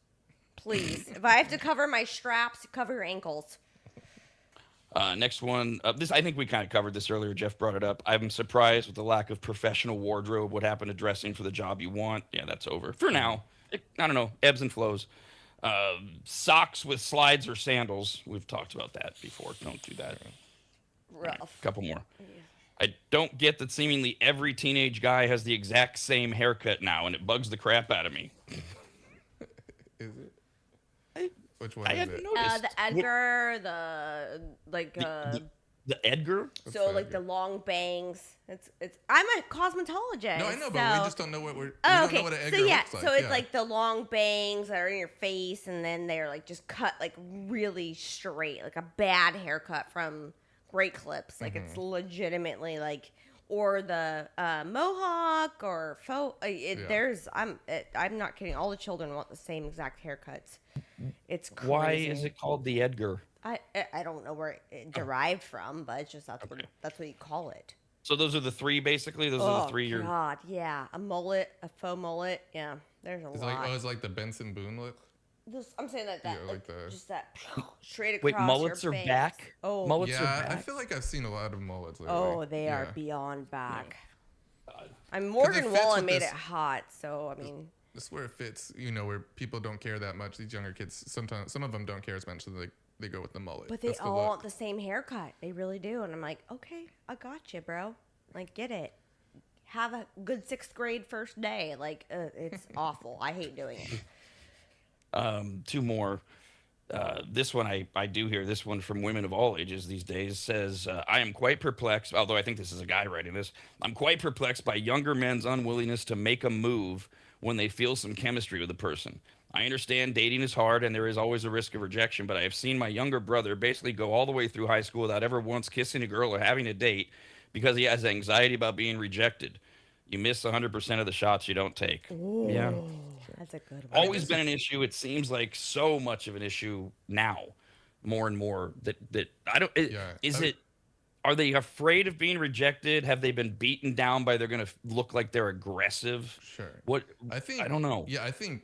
Please. If I have to cover my straps, cover your ankles. Next one. This I think we kind of covered this earlier. Jeff brought it up. I'm surprised with the lack of professional wardrobe. What happened to dressing for the job you want? Yeah, that's over for now. I don't know. Ebbs and flows. Socks with slides or sandals. We've talked about that before. Don't do that. Rough. Couple more. I don't get that seemingly every teenage guy has the exact same haircut now, and it bugs the crap out of me. Is it? Which one I is hadn't it? noticed. The Edgar, the like The Edgar? so the like the long bangs. It's I'm a cosmetologist. No, I know, but so- we just don't know what we Oh, don't okay. know what an So Edgar yeah, looks like. so it's like the long bangs that are in your face, and then they're like just cut like really straight, like a bad haircut from Great Clips. Like it's legitimately like, or the mohawk or faux. There's I'm not kidding. All the children want the same exact haircuts. It's crazy. Why is it called the Edgar? I don't know where it derived from, but it's just that's what you call it. So those are the three, basically? Those are the three you're... God, yeah. A mullet, a faux mullet. Yeah, there's a it's lot. like it's like the Benson Boone look. I'm saying that Yeah, like like the- just that straight across Wait, your mullets are face. back? Oh, Mullets are Yeah, back? I feel like I've seen a lot of mullets lately. oh, they are Yeah. beyond back. I mean, 'Cause it Morgan fits Wallen with made this- it hot, so I mean, This is where it fits, where people don't care that much. These younger kids, sometimes some of them don't care as much, so they go with the mullet. but they That's the all look. want the same haircut. They really do, and I'm like, okay, I got you, bro. Like, get it. Have a good 6th grade first day. Like, it's awful. I hate doing it. Two more. This one I do hear. This one from women of all ages these days says, I am quite perplexed, although I think this is a guy writing this. I'm quite perplexed by younger men's unwillingness to make a move when they feel some chemistry with a person. I understand dating is hard and there is always a risk of rejection, but I have seen my younger brother basically go all the way through high school without ever once kissing a girl or having a date because he has anxiety about being rejected. You miss 100% of the shots you don't take. Yeah. That's a good one. Always been an issue. It seems like so much of an issue now, more and more. That I don't. Are they afraid of being rejected? Have they been beaten down by they're going to look like they're aggressive? Sure. What I think I don't know. Yeah, I think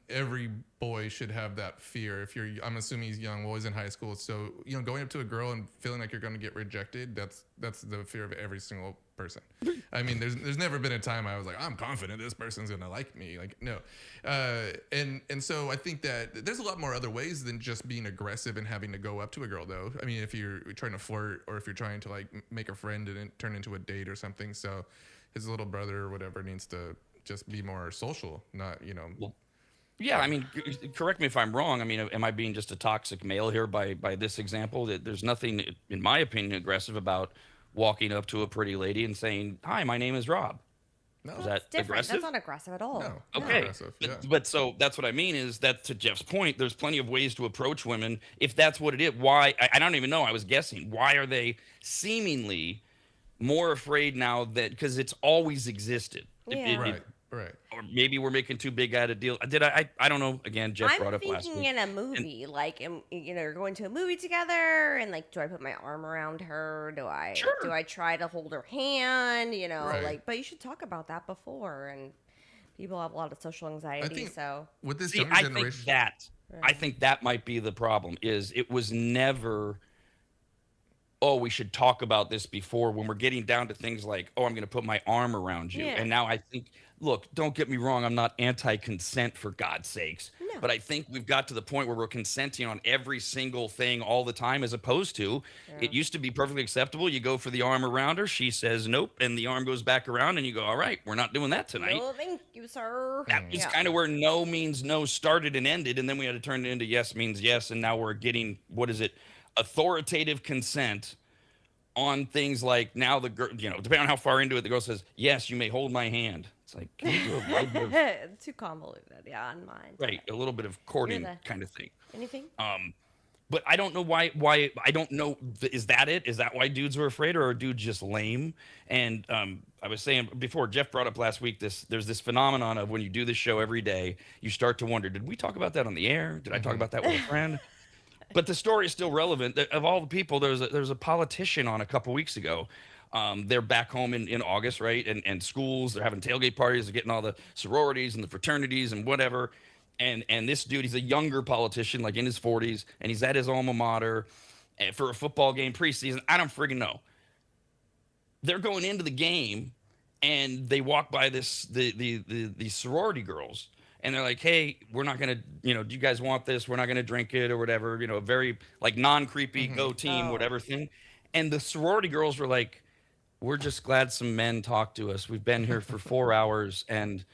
every boy should have that fear. I'm assuming he's young, well, he's in high school, so going up to a girl and feeling like you're going to get rejected, that's the fear of every single person. I mean, there's never been a time I was like, I'm confident this person's going to like me. Like, no. And so I think that there's a lot more other ways than just being aggressive and having to go up to a girl, though. I mean, if you're trying to flirt or if you're trying to like make a friend and it turn into a date or something, so his little brother or whatever needs to just be more social, not Yeah, I mean, correct me if I'm wrong. I mean, am I being just a toxic male here by this example? There's nothing, in my opinion, aggressive about walking up to a pretty lady and saying, "Hi, my name is Rob." No. Is that Different. aggressive? That's not aggressive at all. No. Okay, Aggressive, yeah. but so that's what I mean is that to Jeff's point, there's plenty of ways to approach women. If that's what it is, why? I don't even know. I was guessing. Why are they seemingly more afraid now that because it's always existed? Yeah. Right. Or maybe we're making too big out a deal. I don't know. Again, Jeff brought I'm up last thinking week. in a movie, you're going to a movie together, and like, do I put my arm around her? Do I try to hold her hand? Right. But you should talk about that before. And people have a lot of social anxiety, think- so With this See, younger I generation, think that might be the problem. Is it was never. Oh, we should talk about this before when we're getting down to things like, oh, I'm going to put my arm around you. Yeah. And now I think, look, don't get me wrong. I'm not anti-consent for God's sakes. No. But I think we've got to the point where we're consenting on every single thing all the time, as opposed to it used to be perfectly acceptable. You go for the arm around her. She says nope. And the arm goes back around and you go, all right, we're not doing that tonight. no, thank you, sir. That was kind of where no means no started and ended. And then we had to turn it into yes means yes. And now we're getting, what is it? Authoritative consent on things like now the girl, depending on how far into it, the girl says, yes, you may hold my hand. It's like, can we do a little bit of, It's too convoluted, yeah, on mine. right, a little bit of courting the- kind of thing. Anything? But I don't know why I don't know. Is that it? Is that why dudes are afraid, or are dudes just lame? And I was saying before, Jeff brought up last week, there's this phenomenon of when you do this show every day, you start to wonder, did we talk about that on the air? Did I talk about that with a friend? But the story is still relevant. Of all the people, there's a politician on a couple weeks ago. They're back home in August, right? And schools, they're having tailgate parties, they're getting all the sororities and the fraternities and whatever. and this dude, he's a younger politician, like in his 40s, and he's at his alma mater for a football game preseason. I don't friggin' know. They're going into the game, and they walk by the sorority girls, and they're like, "Hey, we're not gonna, do you guys want this? We're not gonna drink it or whatever." Very like non-creepy, go team, whatever thing. And the sorority girls were like, "We're just glad some men talked to us. We've been here for 4 hours, and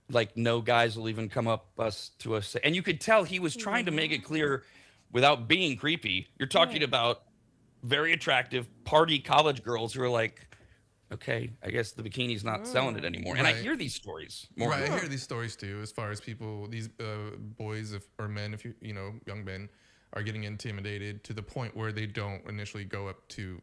like no guys will even come up to us." And you could tell he was trying to make it clear without being creepy. You're talking about very attractive party college girls who are like, okay, I guess the bikini's not selling it anymore. And I hear these stories more. Right, I hear these stories too, as far as people, these boys or men, if young men, are getting intimidated to the point where they don't initially go up to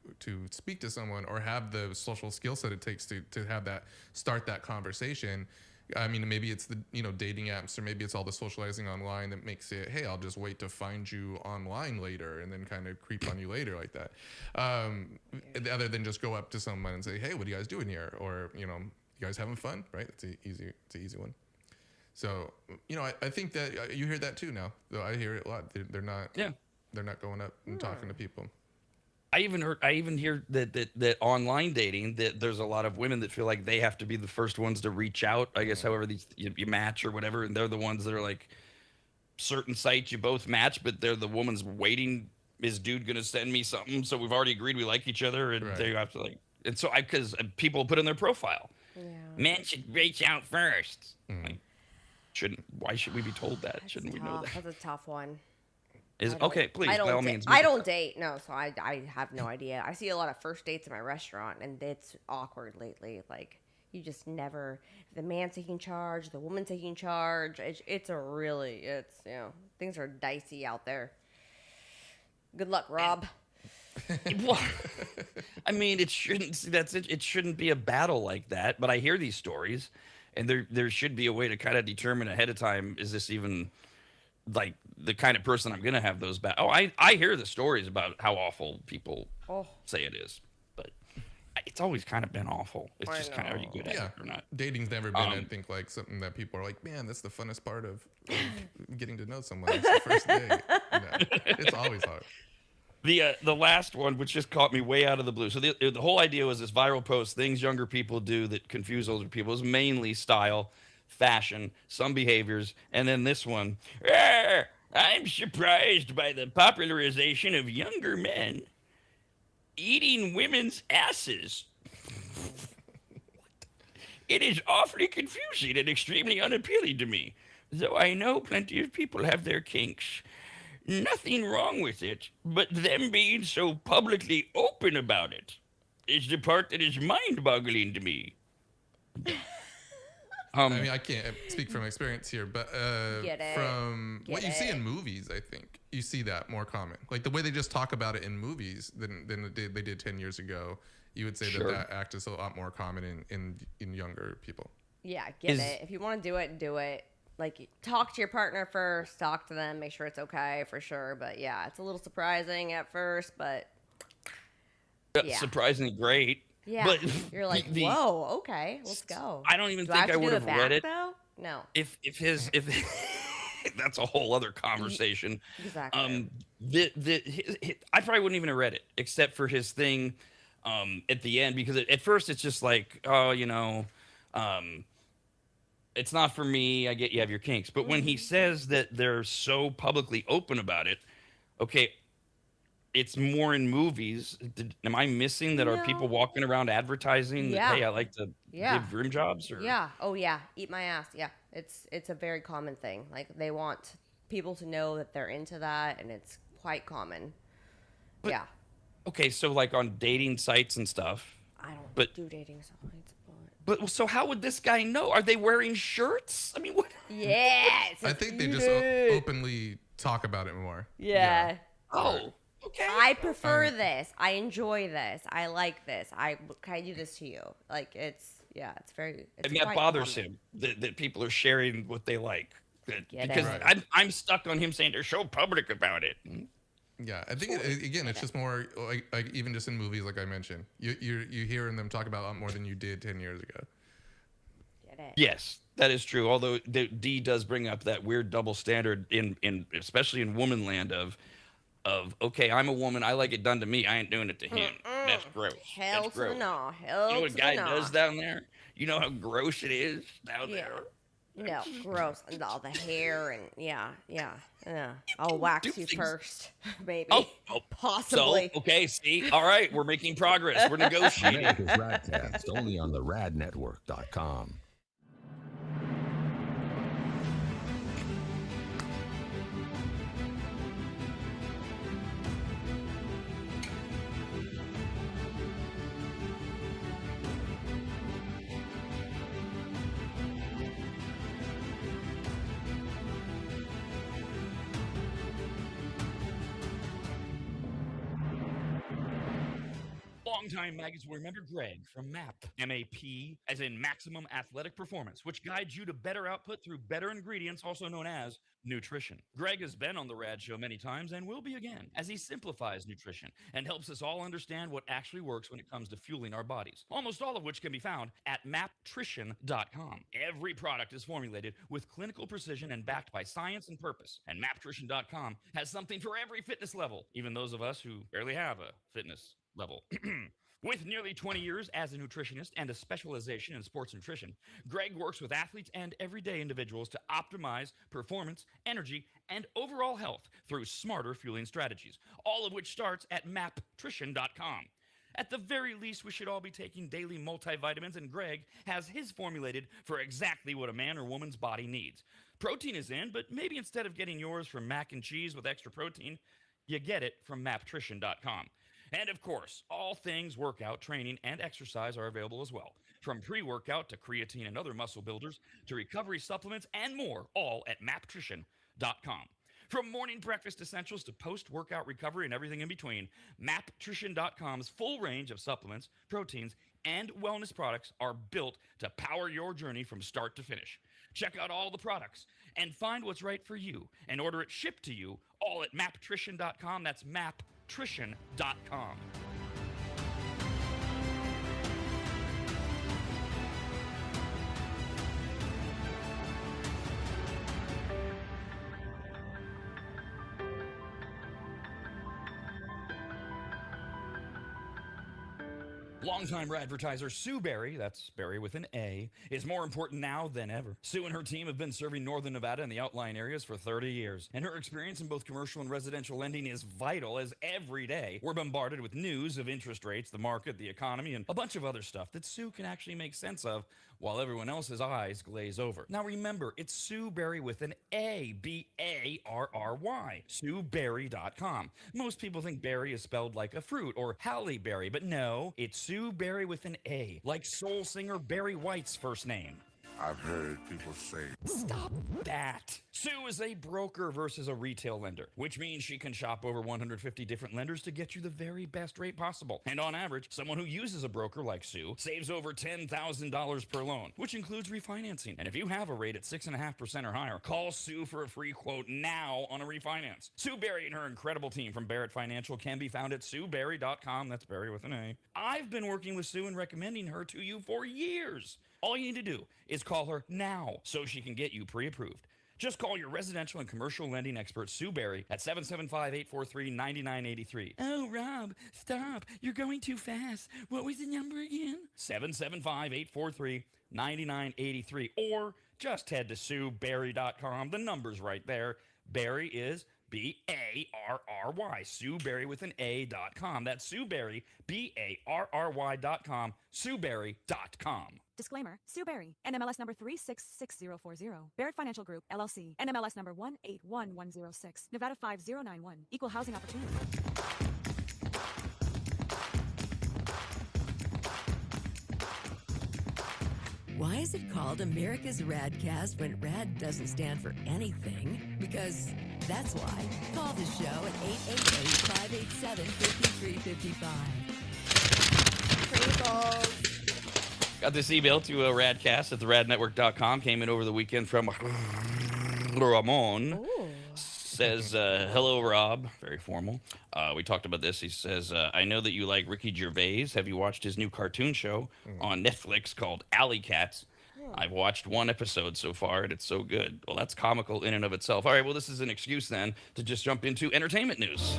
speak to someone or have the social skill set it takes to have that, start that conversation. I mean, maybe it's the dating apps, or maybe it's all the socializing online that makes it, hey, I'll just wait to find you online later and then kind of creep on you later like that. Other than just go up to someone and say, hey, what are you guys doing here? Or you guys having fun, right? It's an easy one. So I think that you hear that too now. Though I hear it a lot. They're not going up and talking to people. I even hear that online dating, that there's a lot of women that feel like they have to be the first ones to reach out. I guess however you match or whatever, and they're the ones that are like, certain sites you both match, but they're the woman's waiting. Is dude gonna send me something? So we've already agreed we like each other, and they have to like. And so because people put in their profile, men should reach out first. Like, why should we be told that? Shouldn't we know that? That's a tough one. Okay, please, by all means. I don't date, no, so I have no idea. I see a lot of first dates in my restaurant, and it's awkward lately. Like, you just never, the man taking charge, the woman taking charge. It's things are dicey out there. Good luck, Rob. Well, I mean, it shouldn't be a battle like that. But I hear these stories, and there should be a way to kind of determine ahead of time, is this even like the kind of person I'm gonna have those I hear the stories about how awful people say it is, but it's always kind of been awful. It's just kind of, are you good at it or not? Dating's never been, I think, like something that people are like, man, that's the funnest part of getting to know someone. It's the first date. It's always hard. The last one, which just caught me way out of the blue. So the whole idea was this viral post, things younger people do that confuse older people, is mainly style, fashion, some behaviors, and then this one. I'm surprised by the popularization of younger men eating women's asses. It is awfully confusing and extremely unappealing to me, though I know plenty of people have their kinks. Nothing wrong with it, but them being so publicly open about it is the part that is mind-boggling to me. I mean, I can't speak from experience here, but from what you see in movies, I think you see that more common. Like the way they just talk about it in movies than they did 10 years ago. You would say that act is a lot more common in younger people. Yeah, get it. If you want to do it. Like, talk to your partner first, talk to them, make sure it's okay for sure. But yeah, it's a little surprising at first, but surprisingly great. Yeah, but you're like, whoa, okay, let's go. I don't even think I would have read it. Though? No. If that's a whole other conversation. Exactly. I probably wouldn't even have read it except for his thing at the end, because at first it's just like, it's not for me. I get you have your kinks. But when he says that they're so publicly open about it, okay, it's more in movies. Am I missing that? No. Are people walking around advertising that, hey, I like to give rim jobs? Or? Yeah. Oh, yeah. Eat my ass. Yeah. It's a very common thing. Like, they want people to know that they're into that, and it's quite common. Yeah. Okay, so like on dating sites and stuff. I don't do dating sites. But so how would this guy know? Are they wearing shirts? I mean, what? Yes. I think they just openly talk about it more. Yeah. Oh, okay. I prefer this. I enjoy this. I like this. Can I do this to you? Like, it's very. And that bothers him that people are sharing what they like. Because I'm stuck on him saying they're so public about it. Yeah, I think it's just more like even just in movies, like I mentioned, you hearing them talk about a lot more than you did 10 years ago. It is. Yes, that is true. Although D does bring up that weird double standard in especially in woman land of okay, I'm a woman, I like it done to me, I ain't doing it to him. That's gross. Hell That's to the gross. no. You know Hell what to a the guy no. does down there? You know how gross it is down Yeah. there? No, gross. And all the hair and yeah. I'll wax you things. first, maybe. Oh, Possibly. So, okay, see, all right, we're making progress. We're negotiating. America's RAD Cast, only on the radnetwork.com. Longtime maggots will remember Greg from MAP, M-A-P, as in Maximum Athletic Performance, which guides you to better output through better ingredients, also known as nutrition. Greg has been on the RAD Show many times and will be again, as he simplifies nutrition and helps us all understand what actually works when it comes to fueling our bodies, almost all of which can be found at maptrition.com. Every product is formulated with clinical precision and backed by science and purpose, and maptrition.com has something for every fitness level, even those of us who barely have a fitness level. With nearly 20 years as a nutritionist and a specialization in sports nutrition, Greg works with athletes and everyday individuals to optimize performance, energy, and overall health through smarter fueling strategies, all of which starts at maptrition.com. At the very least, we should all be taking daily multivitamins, and Greg has his formulated for exactly what a man or woman's body needs. Protein is in, but maybe instead of getting yours from mac and cheese with extra protein, you get it from maptrition.com. And of course, all things workout, training, and exercise are available as well. From pre-workout to creatine and other muscle builders to recovery supplements and more, all at maptrition.com. From morning breakfast essentials to post-workout recovery and everything in between, maptrition.com's full range of supplements, proteins, and wellness products are built to power your journey from start to finish. Check out all the products and find what's right for you and order it shipped to you all at maptrition.com. That's maptrition.com. Longtime advertiser Sue Berry, that's Berry with an A, is more important now than ever. Sue and her team have been serving Northern Nevada and the outlying areas for 30 years, and her experience in both commercial and residential lending is vital, as every day we're bombarded with news of interest rates, the market, the economy, and a bunch of other stuff that Sue can actually make sense of while everyone else's eyes glaze over. Now remember, it's Sue Berry with an A, B-A-R-R-Y, SueBerry.com. Most people think berry is spelled like a fruit or Halle Berry, but no, it's Sue Berry with an A, like soul singer Barry White's first name. I've heard people say, Stop that. Sue is a broker versus a retail lender, which means she can shop over 150 different lenders to get you the very best rate possible. And on average, someone who uses a broker like Sue saves over $10,000 per loan, which includes refinancing. And if you have a rate at 6.5% or higher, call Sue for a free quote now on a refinance. Sue Berry and her incredible team from Barrett Financial can be found at SueBerry.com. That's Berry with an A. I've been working with Sue and recommending her to you for years. All you need to do is call her now so she can get you pre-approved. Just call your residential and commercial lending expert, Sue Berry, at 775-843-9983. Oh, Rob, stop. You're going too fast. What was the number again? 775-843-9983. Or just head to SueBerry.com. The number's right there. Berry is B-A-R-R-Y. Sue Berry with an A.com. That's Sue Berry, B-A-R-R-Y.com. SueBerry.com. Disclaimer, Sue Berry, NMLS number 366040, Barrett Financial Group, LLC, NMLS number 181106, Nevada 5091, Equal Housing Opportunity. Why is it called America's RAD Cast when RAD doesn't stand for anything? Because that's why. Call the show at 888-587-5355. Pringles. Got this email to radcast at theradnetwork.com. Came in over the weekend from Ramon. Ooh. Says, hello, Rob. Very formal. We talked about this. He says, I know that you like Ricky Gervais. Have you watched his new cartoon show on Netflix called Alley Cats? I've watched one episode so far, and it's so good. Well, that's comical in and of itself. All right, well, this is an excuse then to just jump into entertainment news.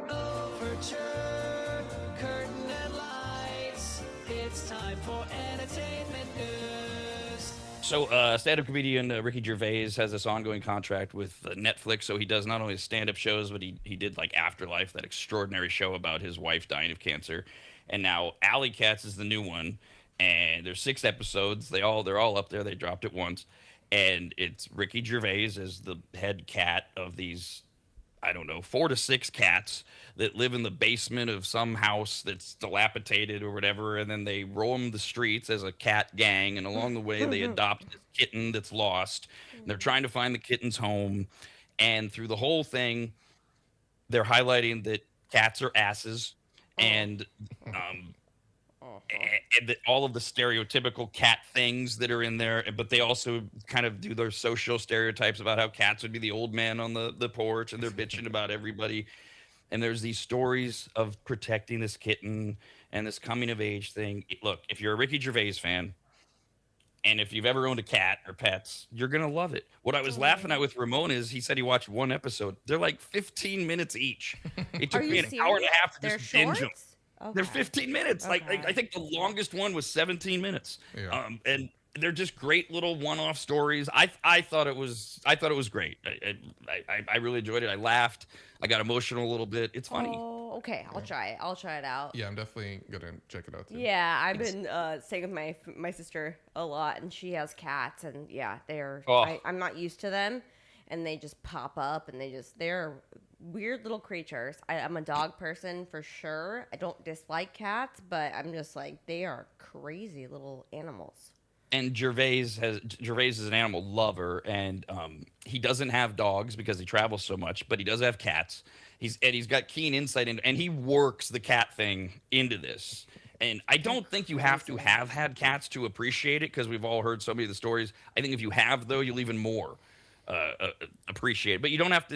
Overture, curtain and lights. It's time for entertainment news. So, stand-up comedian Ricky Gervais has this ongoing contract with Netflix, so he does not only stand-up shows, but he did like Afterlife, that extraordinary show about his wife dying of cancer, and now Alley Cats is the new one, and there's 6 episodes. They're all up there. They dropped it once, and it's Ricky Gervais as the head cat of these, I don't know, 4 to 6 cats that live in the basement of some house that's dilapidated or whatever, and then they roam the streets as a cat gang, and along the way they adopt this kitten that's lost. And they're trying to find the kitten's home, and through the whole thing, they're highlighting that cats are asses, and and that all of the stereotypical cat things that are in there, but they also kind of do their social stereotypes about how cats would be the old man on the porch and they're bitching about everybody. And there's these stories of protecting this kitten and this coming of age thing. Look, if you're a Ricky Gervais fan, and if you've ever owned a cat or pets, you're going to love it. What I was laughing at with Ramon is he said he watched one episode. They're like 15 minutes each. It took me an hour and a half to They're just binge them. shorts? Okay. They're 15 minutes. Like Okay. I think the longest one was 17 minutes. Yeah. And they're just great little one-off stories. I thought it was great. I really enjoyed it. I laughed. I got emotional a little bit. It's funny. Oh, okay. I'll try it. I'll try it out. Yeah, I'm definitely gonna check it out too. Yeah, I've been staying with my sister a lot, and she has cats, and yeah, they're Oh. I'm not used to them, and they just pop up, and they're weird little creatures. I'm a dog person for sure. I don't dislike cats, but I'm just like they are crazy little animals. And Gervais is an animal lover, and he doesn't have dogs because he travels so much, but he does have cats. He's got keen insight and he works the cat thing into this. And I don't think you have to have had cats to appreciate it, because we've all heard so many of the stories. I think if you have, though, you'll even more appreciate it. But you don't have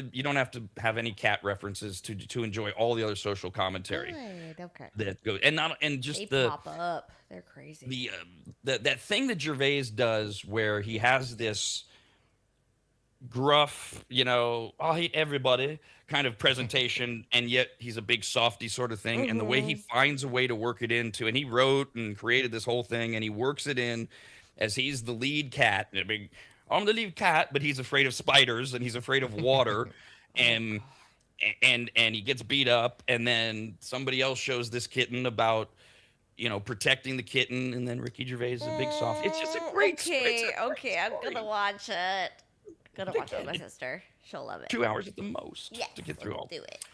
to have any cat references to enjoy all the other social commentary Good. Okay. that goes, and just They the pop up. They're crazy. that thing that Gervais does where he has this gruff, I'll hate everybody kind of presentation, and yet he's a big softy sort of thing. And the way he finds a way to work it into, and he wrote and created this whole thing, and he works it in as he's the lead cat. I'm the lead cat, but he's afraid of spiders and he's afraid of water, and he gets beat up, and then somebody else shows this kitten about protecting the kitten, and then Ricky Gervais is a big soft. It's just a great Okay, okay, I'm story. gonna watch it. Gonna watch it with my sister. She'll love it. 2 hours at the most Yes, to get through all. do it.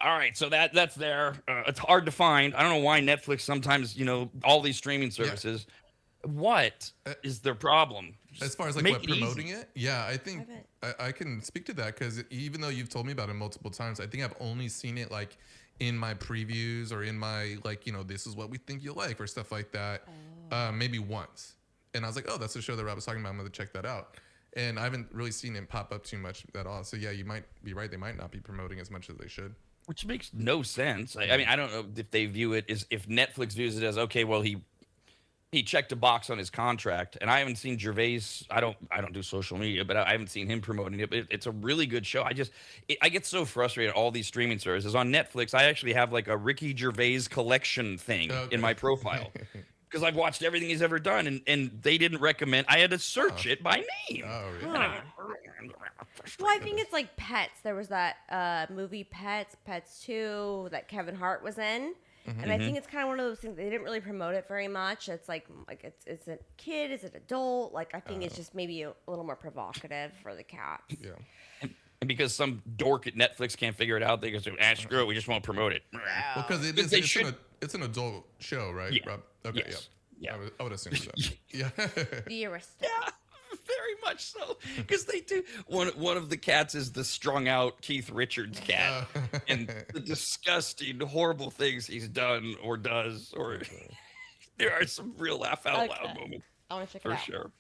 All right, so that's there. It's hard to find. I don't know why Netflix sometimes, all these streaming services. What is their problem? As far as like Make what it easy. promoting it, yeah, I think bet. I can speak to that, because even though you've told me about it multiple times, I think I've only seen it like in my previews or in my this is what we think you'll like or stuff like that, maybe once. And I was like, oh, that's the show that Rob was talking about. I'm gonna check that out. And I haven't really seen it pop up too much at all. So yeah, you might be right. They might not be promoting as much as they should. Which makes no sense. I mean, I don't know if they view it as, if Netflix views it as, okay, well, he checked a box on his contract, and I haven't seen Gervais. I don't do social media, but I haven't seen him promoting it. But it's a really good show. I get so frustrated. All these streaming services on Netflix, I actually have like a Ricky Gervais collection thing in my profile, because I've watched everything he's ever done, and they didn't recommend. I had to search it by name. Oh, really? Well, I think it's like Pets. There was that movie Pets 2 that Kevin Hart was in. And I think it's kind of one of those things. They didn't really promote it very much. It's like it's a kid, is it adult? Like I think it's just maybe a little more provocative for the cats. Yeah. And because some dork at Netflix can't figure it out, they go, screw it, we just won't promote it. Well, because it's an adult show, right, Yeah. Rob? Okay, Yes. yeah. Yeah. I would assume so. Yeah. The aristocrat. Yeah, very much so. Because they do. One of the cats is the strung out Keith Richards cat, and the disgusting, horrible things he's done or does, or there are some real laugh out loud moments I want to check it for out. sure.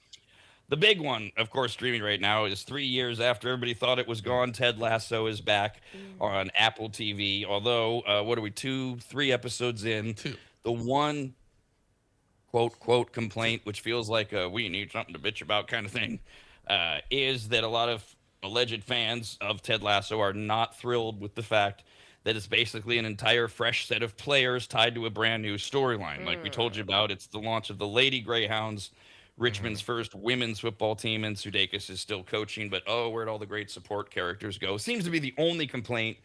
The big one, of course, streaming right now is 3 years after everybody thought it was gone. Ted Lasso is back on Apple TV. Although, what are we, 3 episodes in? Two. The one quote complaint, which feels like a we need something to bitch about kind of thing, is that a lot of alleged fans of Ted Lasso are not thrilled with the fact that it's basically an entire fresh set of players tied to a brand new storyline. Like we told you about, it's the launch of the Lady Greyhounds, Richmond's first women's football team, and Sudeikis is still coaching. But where'd all the great support characters go? Seems to be the only complaint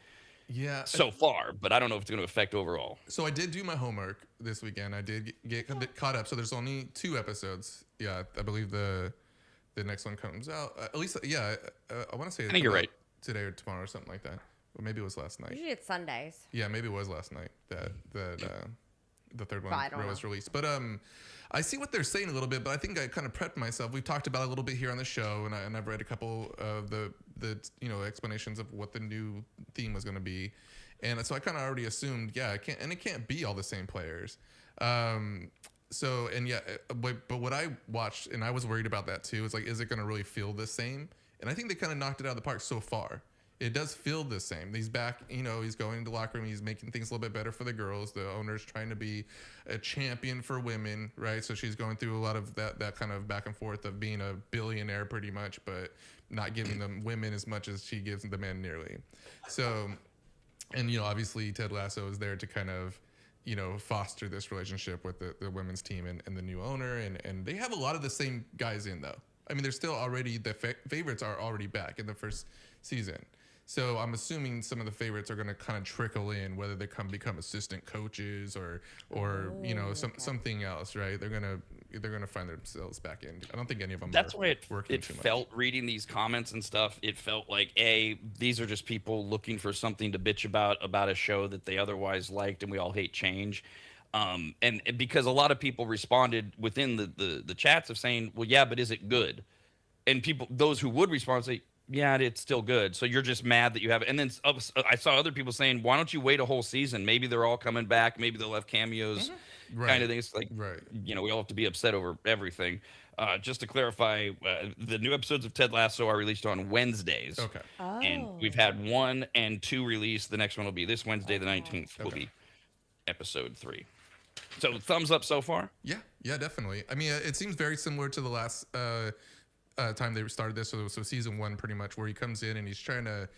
Yeah. so far, but I don't know if it's going to affect overall. So I did do my homework this weekend. I did get caught up. So there's only 2 episodes. Yeah, I believe the next one comes out. At least, yeah, I want to say. I think you're right. Today or tomorrow or something like that. Or maybe it was last night. Usually it's Sundays. Yeah, maybe it was last night that the third one I don't was know. released. But I see what they're saying a little bit. But I think I kind of prepped myself. We've talked about it a little bit here on the show, and I've read a couple of the explanations of what the new theme was going to be, and so I kind of already assumed, yeah, it can't be all the same players. So and yeah, but what I watched, and I was worried about that too, is like, is it going to really feel the same? And I think they kind of knocked it out of the park so far. It does feel the same. He's back, he's going to the locker room. He's making things a little bit better for the girls. The owner's trying to be a champion for women, right? So she's going through a lot of that kind of back and forth of being a billionaire pretty much, but not giving them women as much as she gives the men nearly. So, and, obviously Ted Lasso is there to kind of, foster this relationship with the women's team and the new owner. And they have a lot of the same guys in, though. I mean, they're still already, the favorites are already back in the first season. So I'm assuming some of the favorites are going to kind of trickle in, whether they become assistant coaches or something else, right? They're gonna find themselves back in. I don't think any of them. That's are why working it too much. felt, reading these comments and stuff, it felt like these are just people looking for something to bitch about a show that they otherwise liked, and we all hate change. And because a lot of people responded within the chats of saying, well, yeah, but is it good? And those who would respond say, yeah, it's still good. So you're just mad that you have it. And then I saw other people saying, why don't you wait a whole season? Maybe they're all coming back. Maybe they'll have cameos, kind of things. Like, Right. we all have to be upset over everything. Just to clarify, the new episodes of Ted Lasso are released on Wednesdays. Okay. Oh. And we've had 1 and 2 released. The next one will be this Wednesday, the 19th, will be episode 3. So thumbs up so far? Yeah, definitely. I mean, it seems very similar to the last time they started this. So season 1, pretty much, where he comes in and he's trying to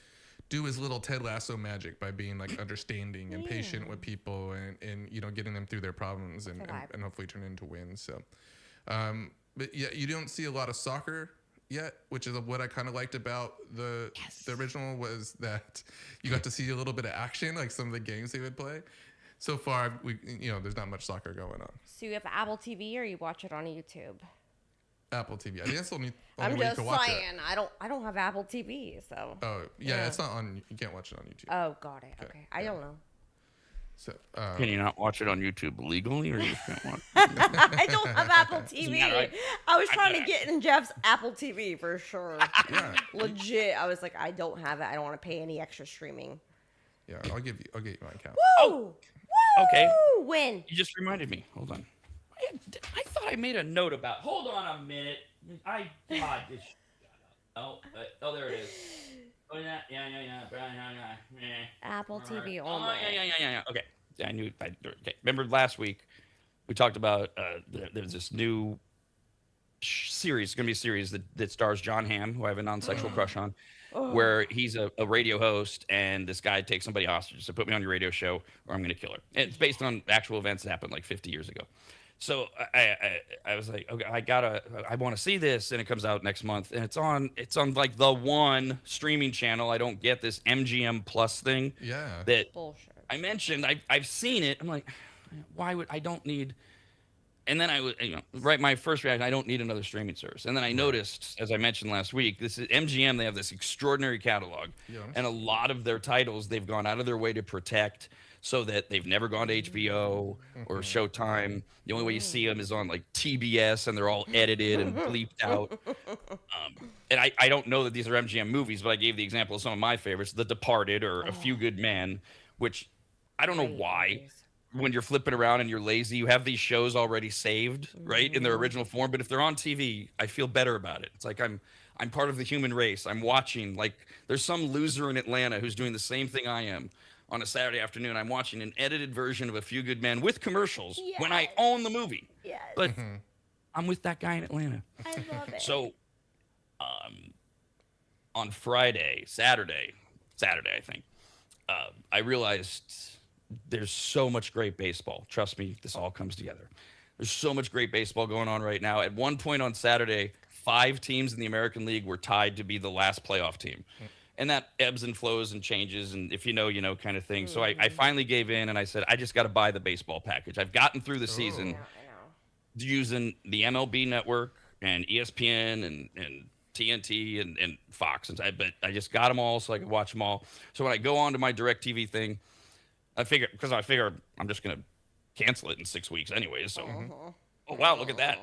do his little Ted Lasso magic by being like understanding and patient with people and getting them through their problems and hopefully turn into wins. So, but yeah, you don't see a lot of soccer yet, which is what I kind of liked about the original, was that you got to see a little bit of action, like some of the games they would play. So far, there's not much soccer going on. So you have Apple TV or you watch it on YouTube? Apple TV. I think that's the only I'm way you just can watch saying. I don't have Apple TV, so. it. Oh, yeah, it's not on. You can't watch it on YouTube. Oh, got it. Okay. I don't know. So, Can you not watch it on YouTube legally, or you just can't watch it? I don't have Apple TV. Yeah, right. I was trying to get in Jeff's Apple TV for sure. yeah, Legit. I was like, I don't have it. I don't want to pay any extra streaming. yeah. I'll get you my account. Woo! Okay. Woo! Win. You just reminded me. Hold on. I thought I made a note about. Hold on a minute. God, this. Oh, there it is. Oh yeah. Apple TV Oh only. yeah. Okay. Yeah, I knew. Okay. Remember last week we talked about there's this new series. It's gonna be a series that stars John Hamm, who I have a non-sexual crush on, where he's a radio host, and this guy takes somebody hostage. So put me on your radio show, or I'm gonna kill her. And it's based on actual events that happened like 50 years ago. So I was like, okay, I want to see this, and it comes out next month, and it's on like the one streaming channel. I don't get this MGM Plus thing. Yeah. That Bullshit. I mentioned. I've seen it. I'm like, why would I don't need? And then I was, my first reaction, I don't need another streaming service. And then I noticed, as I mentioned last week, this is MGM. They have this extraordinary catalog, and a lot of their titles they've gone out of their way to protect, so that they've never gone to HBO or Showtime. The only way you see them is on like TBS, and they're all edited and bleeped out. And I don't know that these are MGM movies, but I gave the example of some of my favorites, The Departed or A Few Good Men, which I don't know why. When you're flipping around and you're lazy, you have these shows already saved, right, in their original form. But if they're on TV, I feel better about it. It's like I'm part of the human race. I'm watching. Like, there's some loser in Atlanta who's doing the same thing I am on a Saturday afternoon, I'm watching an edited version of A Few Good Men with commercials when I Yes. own the movie. Yes. But I'm with that guy in Atlanta. I love it. So, on Saturday, I think, I realized there's so much great baseball. Trust me, this all comes together. There's so much great baseball going on right now. At one point on Saturday, 5 teams in the American League were tied to be the last playoff team. And that ebbs and flows and changes. And if you know, you know, kind of thing. So I finally gave in and I said, I just got to buy the baseball package. I've gotten through the season I know. using the MLB network and ESPN and TNT and Fox. But I just got them all so I could watch them all. So when I go on to my DirecTV thing, I figure I'm just going to cancel it in 6 weeks anyways. So, oh, wow, look at that.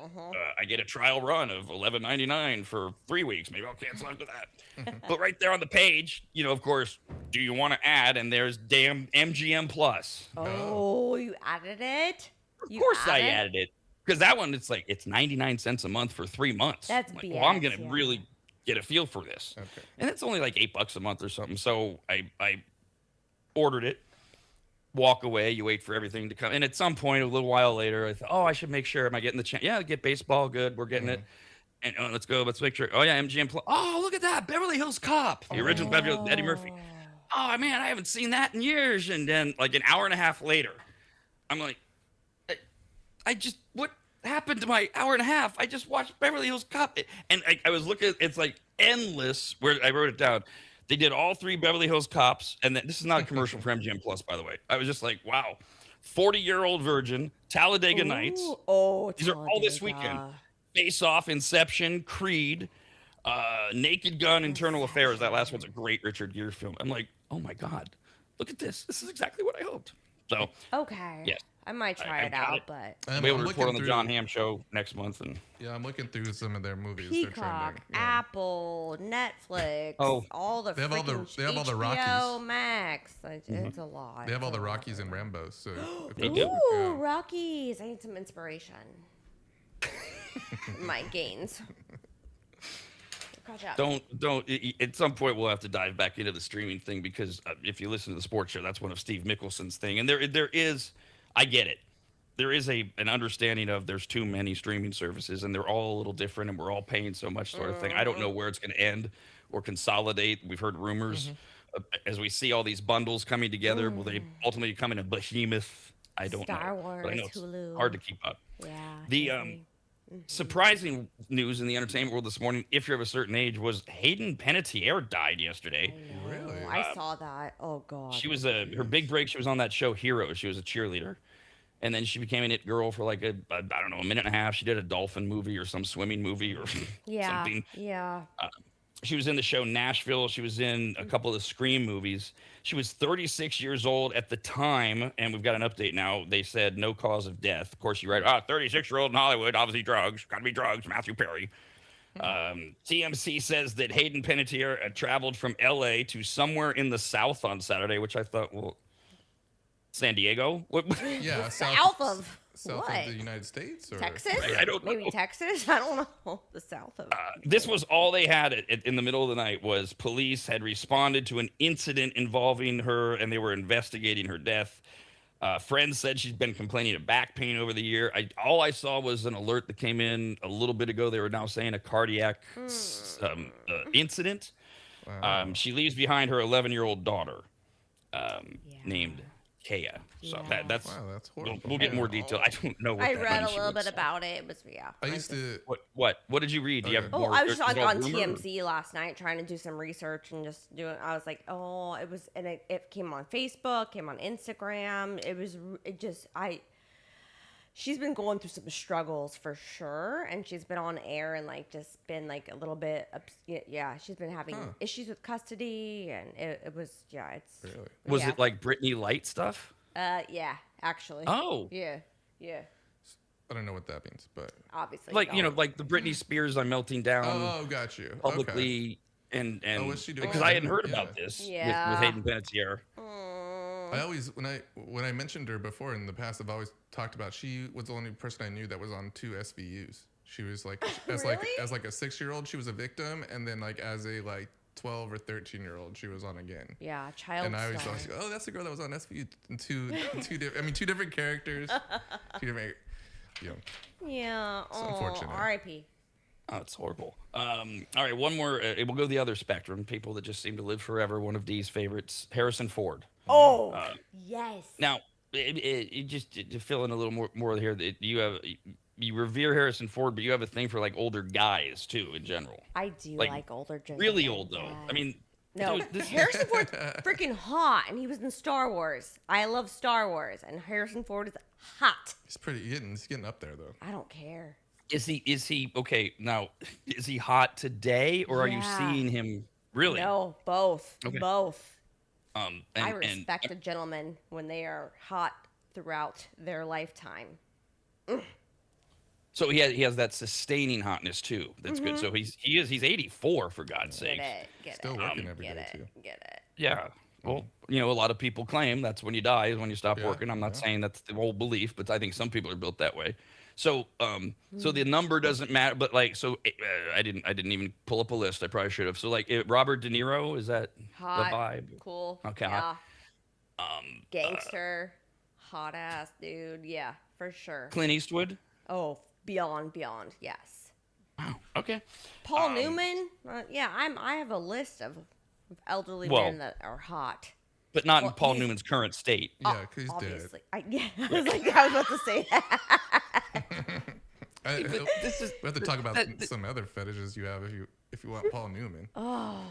I get a trial run of $11.99 for 3 weeks. Maybe I'll cancel after that. But right there on the page, you know, of course, do you want to add? And there's damn MGM Plus. Oh, you added it? Of course I added it. Because that one, it's 99 cents a month for 3 months. That's like, BS, well, I'm going to yeah. really get a feel for this. Okay. And it's only like $8 a month or something. So I ordered it. Walk away, you wait for everything to come. And at some point, a little while later, I thought, oh, I should make sure. Am I getting the chance? Yeah, get baseball. Good. We're getting it. And let's go. Let's make sure. Oh, yeah, MGM Plus. Oh, look at that. Beverly Hills Cop. The original Beverly Eddie Murphy. Oh, man, I haven't seen that in years. And then, like, an hour and a half later, I'm like, what happened to my hour and a half? I just watched Beverly Hills Cop. And I was looking, it's like endless, where I wrote it down. They did all 3 Beverly Hills Cops, and this is not a commercial for MGM Plus, by the way. I was just like, wow, 40-Year-Old Virgin, Talladega Nights. Oh, These are all this weekend. Face Off, Inception, Creed, Naked Gun, Internal Affairs. That last one's a great Richard Gere film. I'm like, oh my God, look at this. This is exactly what I hoped. So, Okay. yes. I might try I it got out, it. but I'll be able to report on the John Hamm show next month. And Yeah, I'm looking through some of their movies. They're Peacock, trending. Yeah. Apple, Netflix, all the They have all the- freaking they have all the HBO Rockies. Max. It's a lot. They have all It's the a lot. Rockies and Rambos. So if They that's- do. Ooh, yeah. Rockies. I need some inspiration. My gains. Catch up. don't. At some point, we'll have to dive back into the streaming thing because if you listen to the sports show, that's one of Steve Mickelson's thing. And there is, I get it. There is an understanding of there's too many streaming services and they're all a little different and we're all paying so much sort of thing. I don't know where it's going to end or consolidate. We've heard rumors as we see all these bundles coming together. Will they ultimately come in a behemoth? I don't know. Star Wars, But I know it's Hulu. hard to keep up. Yeah. The definitely. surprising news in the entertainment world this morning, if you're of a certain age, was Hayden Panettiere died yesterday. Really? I saw that. Oh God. She was her big break. She was on that show Heroes. She was a cheerleader, and then she became an it girl for like a minute and a half. She did a dolphin movie or some swimming movie or Yeah. something. Yeah. She was in the show Nashville. She was in a couple of the Scream movies. She was 36 years old at the time, and we've got an update now. They said no cause of death. Of course, you write, 36-year-old in Hollywood, obviously drugs. Got to be drugs. Matthew Perry. TMC says that Hayden Panettiere traveled from L.A. to somewhere in the South on Saturday, which I thought, well, San Diego? What? Yeah, South of south what? of the United States or Texas? I don't Maybe know. Texas? I don't know. The south of. This was all they had in the middle of the night was police had responded to an incident involving her, and they were investigating her death. Friends said she's been complaining of back pain over the year. All I saw was an alert that came in a little bit ago. They were now saying a cardiac incident. Wow. She leaves behind her 11-year-old daughter named Kaya. So Yeah. that's Wow, that's horrible. we'll get more detail. I don't know what I that read a means. She little was- bit about it. It was I used to. What did you read? Do you have Okay. Oh, more? I was is just it all on rumor? TMZ last night trying to do some research and just doing. I was like, oh, it was, and it came on Facebook, came on Instagram. She's been going through some struggles for sure, and she's been on air and like just been like a little bit. Yeah, she's been having issues with custody, and it was it's. Really? Was yeah. it like Britney Light stuff? Yeah, actually. Oh, Yeah. I don't know what that means, but. Obviously. like don't. like the Britney Spears "I'm Melting Down" Oh, got you. Okay. publicly, and what's she doing? because I hadn't heard Yeah. about this Yeah. with Hayden Panettiere. I always when I mentioned her before in the past, I've always talked about she was the only person I knew that was on 2 SVUs. She was like as Really? like a 6-year-old, she was a victim, and then like as a like 12 or 13-year-old she was on again. Yeah, child And I always star. thought, oh, that's the girl that was on SVU. Two different characters, two different, you know. Yeah. It's Oh, unfortunate. R.I.P. Oh, it's horrible. All right, one more. We'll go the other spectrum. People that just seem to live forever. One of Dee's favorites, Harrison Ford. Oh, yes. Now, just to fill in a little more here, you revere Harrison Ford, but you have a thing for like older guys too, in general. I do like, like older gentlemen. Really old though. yeah. I mean, No, dude, this Harrison Ford's freaking hot, and he was in Star Wars. I love Star Wars, and Harrison Ford is hot. He's getting up there though. I don't care. Is he okay? Now, is he hot today, or are you Yeah. seeing him really? No, both. Okay. Both. And, I and respect a gentleman when they are hot throughout their lifetime. so he has that sustaining hotness too. That's good. So he's 84 for God's Get sake. it. Get Still it. working every Get day it. too. Get it. Yeah. Well, a lot of people claim that's when you die is when you stop Yeah, working. I'm not yeah. saying that's the old belief, but I think some people are built that way. So, so the number doesn't matter. But like, so I didn't even pull up a list. I probably should have. So like, Robert De Niro, is that Hot. the vibe? Cool. Okay. Yeah. Gangster. Hot ass dude. Yeah, for sure. Clint Eastwood. Oh, beyond. Yes. Wow. Okay. Paul Newman. Yeah, I have a list of elderly Well, men that are hot. But not in Well, Paul he's- Newman's current state. Yeah, because he's Obviously. I was about to say that. dead. This is We have to talk about that- some other fetishes you have if you want Paul Newman. Oh,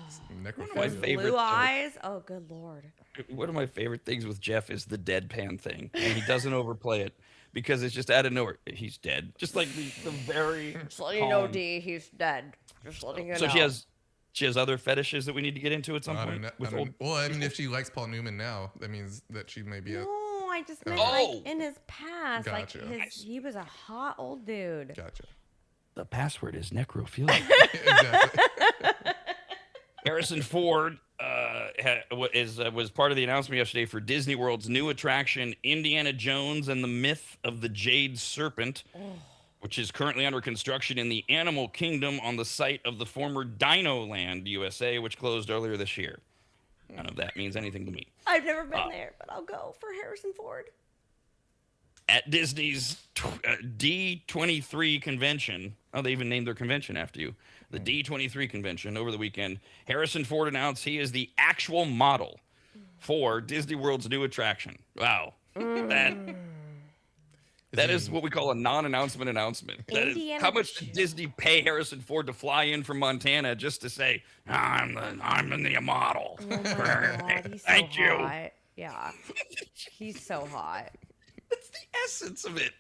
My Necrophilia. favorite, blue though. eyes. Oh, good lord. One of my favorite things with Jeff is the deadpan thing, and he doesn't overplay it because it's just out of nowhere. He's dead, just like the very. Just letting you know, calm- D, he's dead. Just letting you So know. she has other fetishes that we need to get into at some I point. don't know. with old- Well, I mean, if she likes Paul Newman now, that means that she may be a. No, I just meant Oh! like in his past. Gotcha. Like he was a hot old dude. Gotcha. the password is necrophilia. Exactly. Harrison Ford was part of the announcement yesterday for Disney World's new attraction, Indiana Jones and the Myth of the Jade Serpent, which is currently under construction in the Animal Kingdom on the site of the former Dino Land USA, which closed earlier this year. None of that means anything to me. I've never been there, but I'll go for Harrison Ford. At Disney's D23 convention, oh, they even named their convention after you. The D23 convention over the weekend, Harrison Ford announced he is the actual model for Disney World's new attraction. Wow. That is what we call a non-announcement announcement. That is, Indiana how much did Disney pay Harrison Ford to fly in from Montana just to say, I'm the model? Oh my god, he's so Thank you. hot. Yeah, he's so hot. That's the essence of it.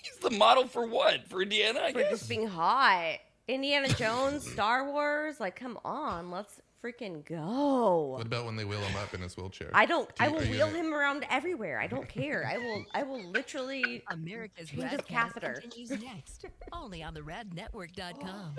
He's the model for what? For Indiana, I For guess? just being hot. Indiana Jones, Star Wars, like come on, let's freaking go. What about when they wheel him up in his wheelchair? I will are you wheel gonna- him around everywhere. I don't care. I will literally America's Change his Radcast catheter. continues next, only on the radnetwork.com.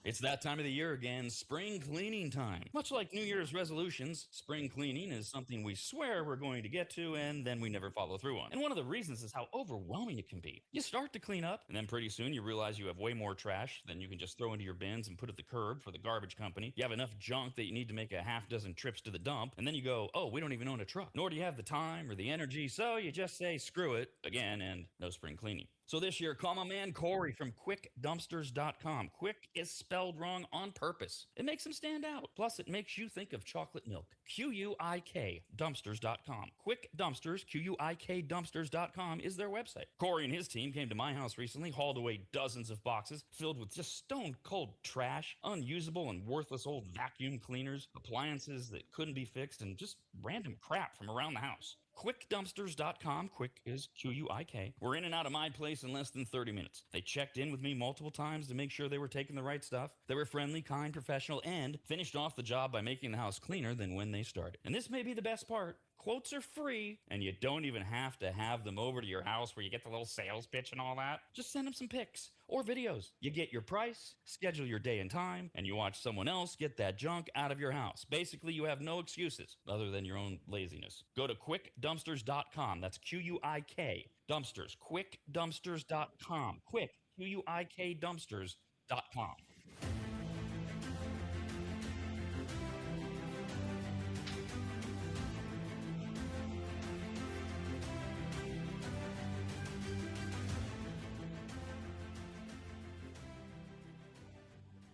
It's that time of the year again, spring cleaning time. Much like New Year's resolutions, spring cleaning is something we swear we're going to get to and then we never follow through on. And one of the reasons is how overwhelming it can be. You start to clean up, and then pretty soon you realize you have way more trash than you can just throw into your bins and put at the curb for the garbage company. You have enough junk that you need to make a half dozen trips to the dump, and then you go, oh, we don't even own a truck. Nor do you have the time or the energy, so you just say screw it again and no spring cleaning. So this year, call my man Corey from QuickDumpsters.com. Quick is spelled wrong on purpose. It makes him stand out. Plus, it makes you think of chocolate milk. QUIK Dumpsters.com. Quick Dumpsters, QUIK Dumpsters.com is their website. Corey and his team came to my house recently, hauled away dozens of boxes filled with just stone cold trash, unusable and worthless old vacuum cleaners, appliances that couldn't be fixed, and just random crap from around the house. QuickDumpsters.com. Quick is Q-U-I-K. We're in and out of my place in less than 30 minutes. They checked in with me multiple times to make sure they were taking the right stuff. They were friendly, kind, professional, and finished off the job by making the house cleaner than when they started. And this may be the best part. Quotes are free, and you don't even have to have them over to your house where you get the little sales pitch and all that. Just send them some pics or videos. You get your price, schedule your day and time, and you watch someone else get that junk out of your house. Basically, you have no excuses other than your own laziness. Go to QuickDumpsters.com. That's Q-U-I-K, dumpsters. QuickDumpsters.com. Quick, Q-U-I-K, dumpsters.com.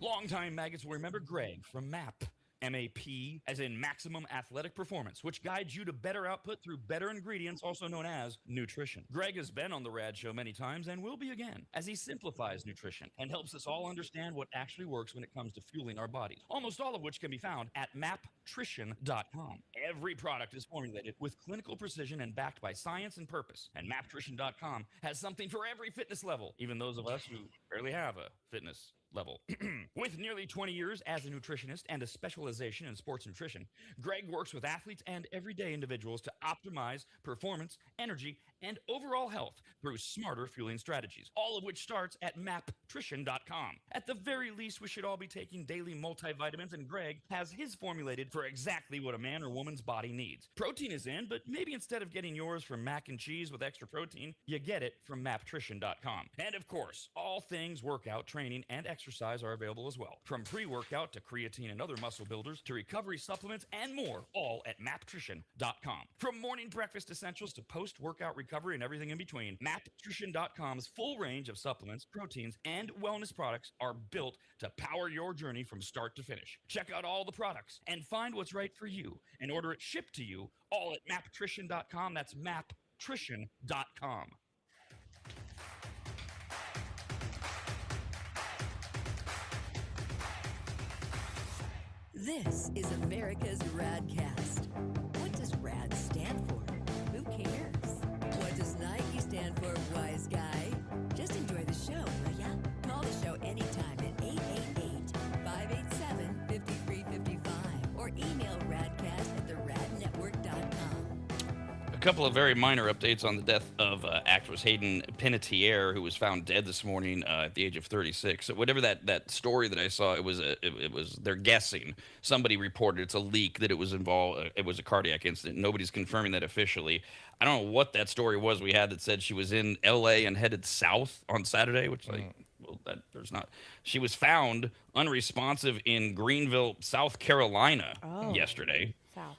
Longtime maggots will remember Greg from MAP. M-A-P, as in Maximum Athletic Performance, which guides you to better output through better ingredients, also known as nutrition. Greg has been on the RAD show many times and will be again, as he simplifies nutrition and helps us all understand what actually works when it comes to fueling our bodies, almost all of which can be found at maptrition.com. Every product is formulated with clinical precision and backed by science and purpose, and maptrition.com has something for every fitness level, even those of us who barely have a fitness level. With nearly 20 years as a nutritionist and a specialization in sports nutrition, Greg works with athletes and everyday individuals to optimize performance, energy, and overall health through smarter fueling strategies, all of which starts at maptrition.com. At the very least, we should all be taking daily multivitamins, and Greg has his formulated for exactly what a man or woman's body needs. Protein is in, but maybe instead of getting yours from mac and cheese with extra protein, you get it from maptrition.com. And of course, all things workout, training, and exercise are available as well. From pre-workout to creatine and other muscle builders to recovery supplements and more, all at maptrition.com. From morning breakfast essentials to post-workout recovery and everything in between, maptrition.com's full range of supplements, proteins, and wellness products are built to power your journey from start to finish. Check out all the products and find what's right for you and order it shipped to you, all at maptrition.com. That's maptrition.com. This is America's RAD Cast. What does RAD stand for? Who cares? What does Nike stand for, wise guy? Just enjoy the show, will ya? Call the show anytime at 888-587-5355 or email radcast@theradnetwork.com. A couple of very minor updates on the death of actress Hayden Panettiere, who was found dead this morning at the age of 36. So whatever that story that I saw, it was they're guessing. Somebody reported it's a leak that it was involved. It was a cardiac incident. Nobody's confirming that officially. I don't know what that story was we had that said she was in L.A. and headed south on Saturday, which there's not. She was found unresponsive in Greenville, South Carolina yesterday. South.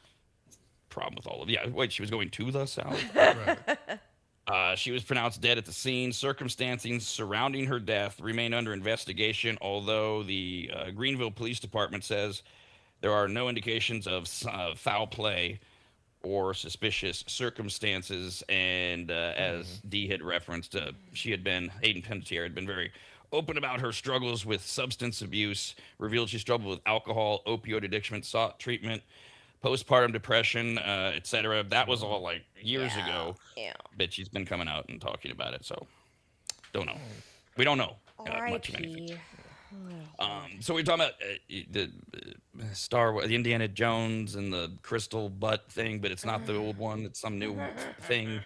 Problem with all of wait, she was going to the south. Right. She was pronounced dead at the scene. Circumstances surrounding her death remain under investigation, although the Greenville Police Department says there are no indications of foul play or suspicious circumstances. And as Dee had referenced, Hayden Panettiere had been very open about her struggles with substance abuse, revealed she struggled with alcohol, opioid addiction, sought treatment, postpartum depression, etc. That was all like years ago. Yeah. But she's been coming out and talking about it. So, don't know. We don't know much of anything. So we're talking about the the Indiana Jones and the crystal butt thing, but it's not the old one. It's some new thing,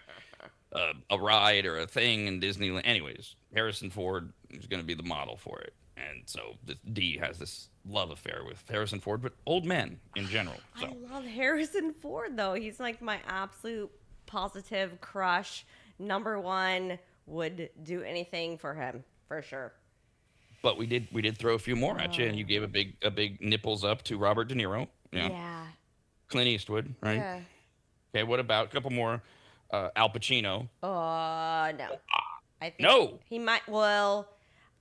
a ride or a thing in Disneyland. Anyways, Harrison Ford is going to be the model for it. And so Dee has this love affair with Harrison Ford, but old men in general. So. I love Harrison Ford, though. He's like my absolute positive crush. Number one, would do anything for him, for sure. But we did throw a few more at you, and you gave a big nipples up to Robert De Niro. Yeah. Clint Eastwood, right? Yeah. Okay, what about a couple more? Al Pacino. No. I think no. He might. Well,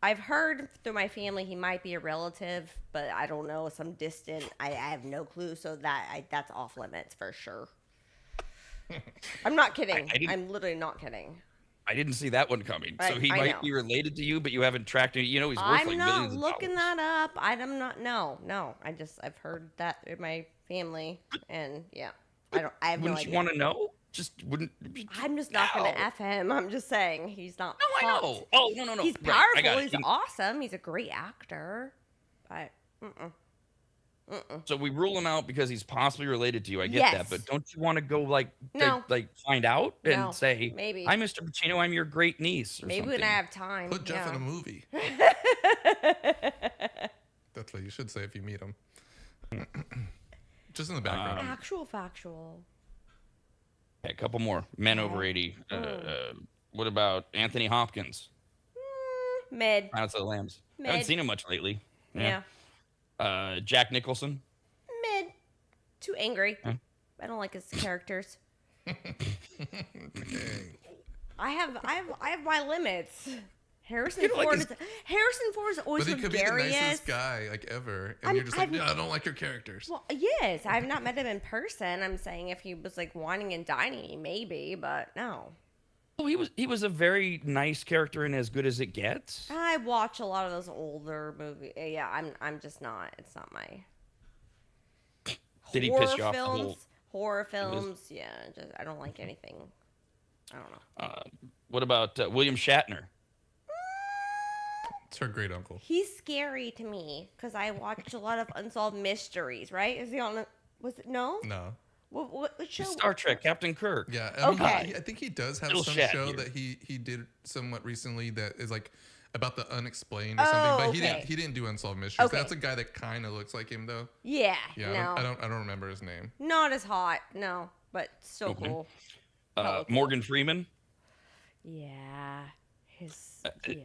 I've heard through my family he might be a relative, but I don't know, some distant. I have no clue, so that's off limits for sure. I'm not kidding. I'm literally not kidding. I didn't see that one coming. So he might be related to you, but you haven't tracked it. You know, he's worth like millions of dollars. I'm not looking that up. I'm not. No. I've heard that in my family, and yeah. I have no Wouldn't you idea. want to know? Just wouldn't. I'm just not gonna No. F him. I'm just saying he's not. No, I hot. know. Oh, no. He's Right, I powerful. got it. He's awesome. He's a great actor. But So we rule him out because he's possibly related to you. I get Yes. that, but don't you want to go No. like find out and No, say, maybe. "Hi, Mr. Pacino. I'm your great niece." Or maybe something. when I have time. Put Jeff yeah. in a movie. That's what you should say if you meet him. Just in the background. Actual factual. Okay, a couple more. Men over 80. What about Anthony Hopkins? Mid. Silence of the Lambs. I haven't Mid. seen him much lately. Yeah. Jack Nicholson. Mid. Too angry. Huh? I don't like his characters. Dang. I have my limits. Harrison You don't like Ford. his- Harrison Ford is always But he could be the gregarious. nicest guy like ever, and I'm- you're just like, I've- yeah, I don't like your characters. Well, yes, I've not met him in person. I'm saying if he was like whining and dining, maybe, but no. Oh, he was a very nice character and as good as it gets. I watch a lot of those older movies. Yeah, I'm just not. It's not my. Did he piss you off the whole? Horror films. Yeah, just I don't like anything. I don't know. What about William Shatner? It's her great uncle. He's scary to me because I watch a lot of unsolved mysteries. Right? Is he on? Was it no? No. What show? Star Trek, Captain Kirk. Yeah. I mean, Okay. I think he does have Little some Shat show here. that he did somewhat recently that is like about the unexplained or Oh, something. But okay. he didn't do unsolved mysteries. Okay. That's a guy that kind of looks like him though. Yeah. Yeah. No. I don't remember his name. Not as hot. No, but still Okay. cool. Hella cool. Morgan Freeman. Yeah. His. Yeah.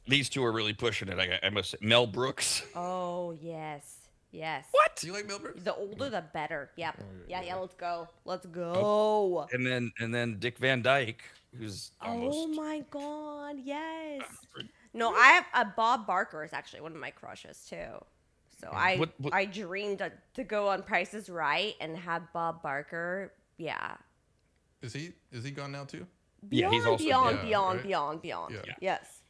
These two are really pushing it. I must say. Mel Brooks. Oh yes. Yes. What? Do you like Mel Brooks? The older, the better. Yep. Yeah. Let's go. Let's Oh. go. And then Dick Van Dyke, who's almost. Oh my God. Yes. No, I have Bob Barker is actually one of my crushes too. So What- I dreamed to go on Price is Right and have Bob Barker. Yeah. Is he gone now too? Yeah, he's also beyond, dead. beyond, Right? beyond, beyond. Yeah. Yes.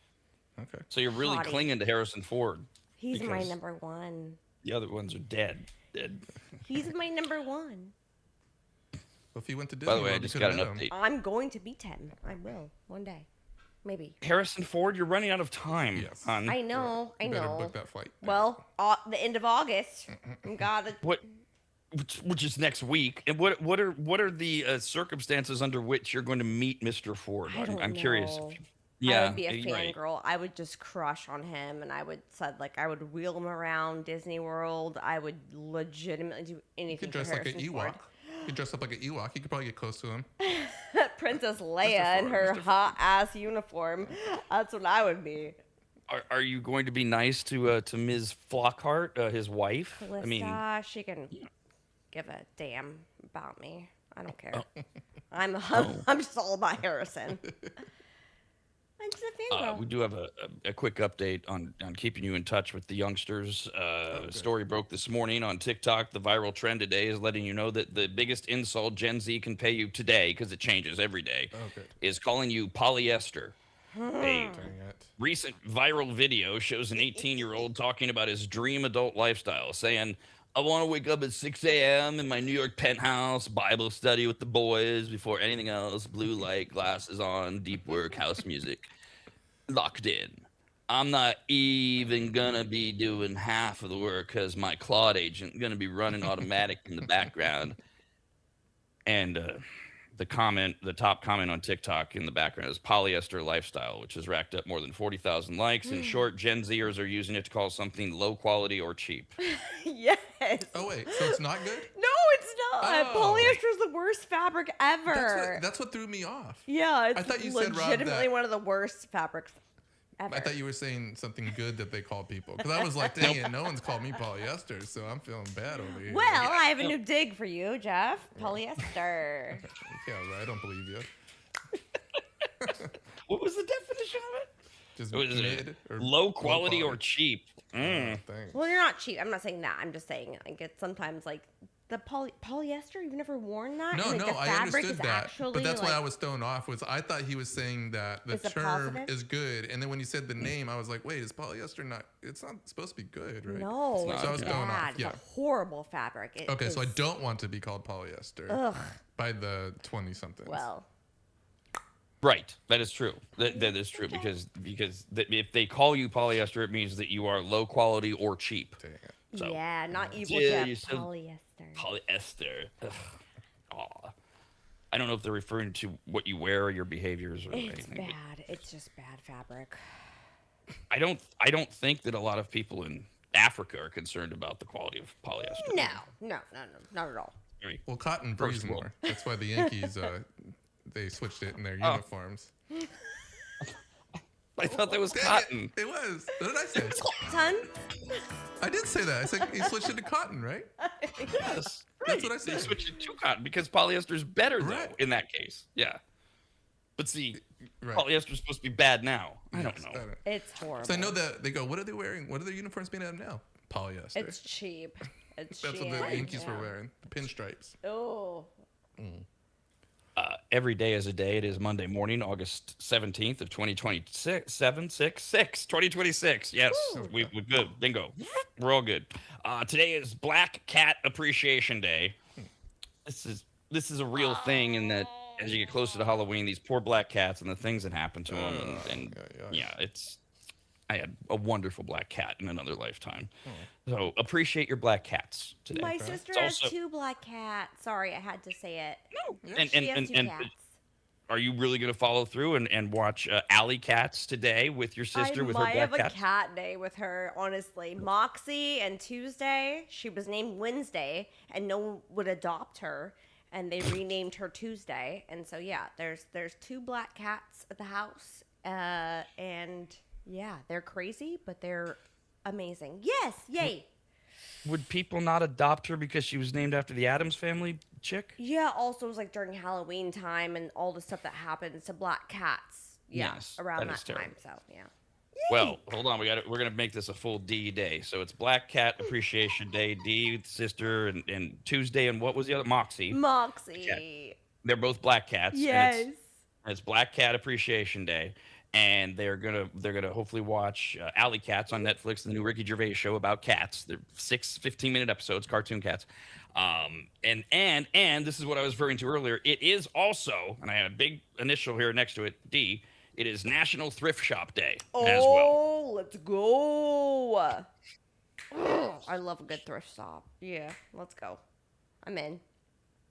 Okay. So you're really Hottie. clinging to Harrison Ford. He's my Because- number one. The other ones are dead. He's my number one. Well, if he went to Disney By the way, I World, you just could've got an met him. update. I'm going to beat him. I will one day, maybe. Harrison Ford, you're running out of time, Yes. hon. I know. I You better know. book that flight. Well, the end of August. Gotta. What? Which is next week. And what are the circumstances under which you're going to meet Mr. Ford? I don't I'm curious. know. Yeah, I would be a you're right. fangirl. I would just crush on him, and I would I would wheel him around Disney World. I would legitimately do You anything could dress for like an Harrison Ewok. Ford. You could dress up like an Ewok. You could probably get close to him. Princess Leia in her Mr. hot ass uniform. That's what I would be. Are you going to be nice to Ms. Flockhart, his wife? Calista, I mean, she can give a damn about me. I don't care. Oh. I'm just all about Harrison. I'm just a fangirl. we do have a quick update on keeping you in touch with the youngsters. Story broke this morning on TikTok. The viral trend today is letting you know that the biggest insult Gen Z can pay you today, because it changes every day, Okay. is calling you polyester. A Dang it. recent viral video shows an 18-year-old talking about his dream adult lifestyle, saying, I want to wake up at 6 a.m. in my New York penthouse, Bible study with the boys before anything else, blue light, glasses on, deep work, house music, locked in. I'm not even going to be doing half of the work because my Claude agent going to be running automatic in the background. And the top comment on TikTok in the background is polyester lifestyle, which has racked up more than 40,000 likes. In short, Gen Zers are using it to call something low quality or cheap. Yes. Oh wait, so it's not good? No, it's not. Oh. Polyester is the worst fabric ever. That's what threw me off. Yeah, it's I thought you said, Rob, legitimately that- one of the worst fabrics ever. I thought you were saying something good that they call people. Because I was like, dang it, no one's called me polyester, so I'm feeling bad over here. Well, I have a new dig for you, Jeff. Polyester. Yeah, right, I don't believe you. What was the definition of it? Just What is mid it? or Low quality or cheap? Thanks. Well, you're not cheap. I'm not saying that. I'm just saying like it's sometimes like the polyester. You've never worn that? No, and, no, like, the I fabric understood is that, actually, but that's like, why I was thrown off. Was I thought he was saying that the Is it term positive? is good, and then when you said the name, I was like, wait, is polyester not? It's not supposed to be good, right? No, not, it's So I was thrown bad. off. It's Yeah. a horrible fabric. It Okay, so I is- don't want to be called polyester Ugh. by the 20-somethings. Well, Right, that is true. That is true because if they call you polyester, it means that you are low quality or cheap. Dang it. So, yeah, not evil Yeah, jet you said polyester. Polyester. Ugh. Aw. I don't know if they're referring to what you wear or your behaviors or It's anything. but bad. It's just bad fabric. I don't think that a lot of people in Africa are concerned about the quality of polyester. No, not at all. I mean, Well, cotton First breathes of all- more. That's why the Yankees they switched it in their Oh. uniforms. I thought that was Dang cotton. It was. What did I say? Ton? I did say that. I said he switched it to cotton, right? Yes, That's what I right. They said. switched it to cotton because polyester is better though Right. in that case. Yeah, but see, Right. polyester is supposed to be bad now. I don't Yes, know. It's horrible. So I know that they go, what are they wearing? What are their uniforms made out of now? Polyester. It's cheap. It's That's cheap. what the Yankees were yeah. wearing. The pinstripes. Oh. Every day is a day. It is Monday morning, August 17th of 2026. 2026. Yes, we're good. Bingo. We're all good. Today is Black Cat Appreciation Day. This is a real thing in that as you get closer to Halloween, these poor black cats and the things that happen to them, and yeah, I had a wonderful black cat in another lifetime. So appreciate your black cats today. My sister It's has also- 2 black cats. Sorry, I had to say it. and She has 2 cats. are you really going to follow through and watch Alley Cats today with your sister I with her might black have a cats? cat day with her, honestly. Moxie and Tuesday, she was named Wednesday, and no one would adopt her, and they renamed her Tuesday. And so yeah, there's 2 black cats at the house, and yeah, they're crazy, but they're amazing. Yes, yay. Would people not adopt her because she was named after the Addams Family chick? Yeah, also it was like during Halloween time and all the stuff that happens to black cats. Yeah, Yes, around that is that time. terrible. So yeah. Well, hold on. We're gonna make this a full D day. So it's Black Cat Appreciation Day, D sister, and Tuesday, and what was the other? Moxie. Moxie. They're both black cats. and Yes. it's Black Cat Appreciation Day, and they're gonna hopefully watch Alley Cats on Netflix, the new Ricky Gervais show about cats. They're 15-minute episodes, cartoon cats. And this is what I was referring to earlier. It is also, and I had a big initial here next to it, D. It is National Thrift Shop Day as well. Oh, let's go. Ugh, I love a good thrift shop. Yeah, let's go. I'm in.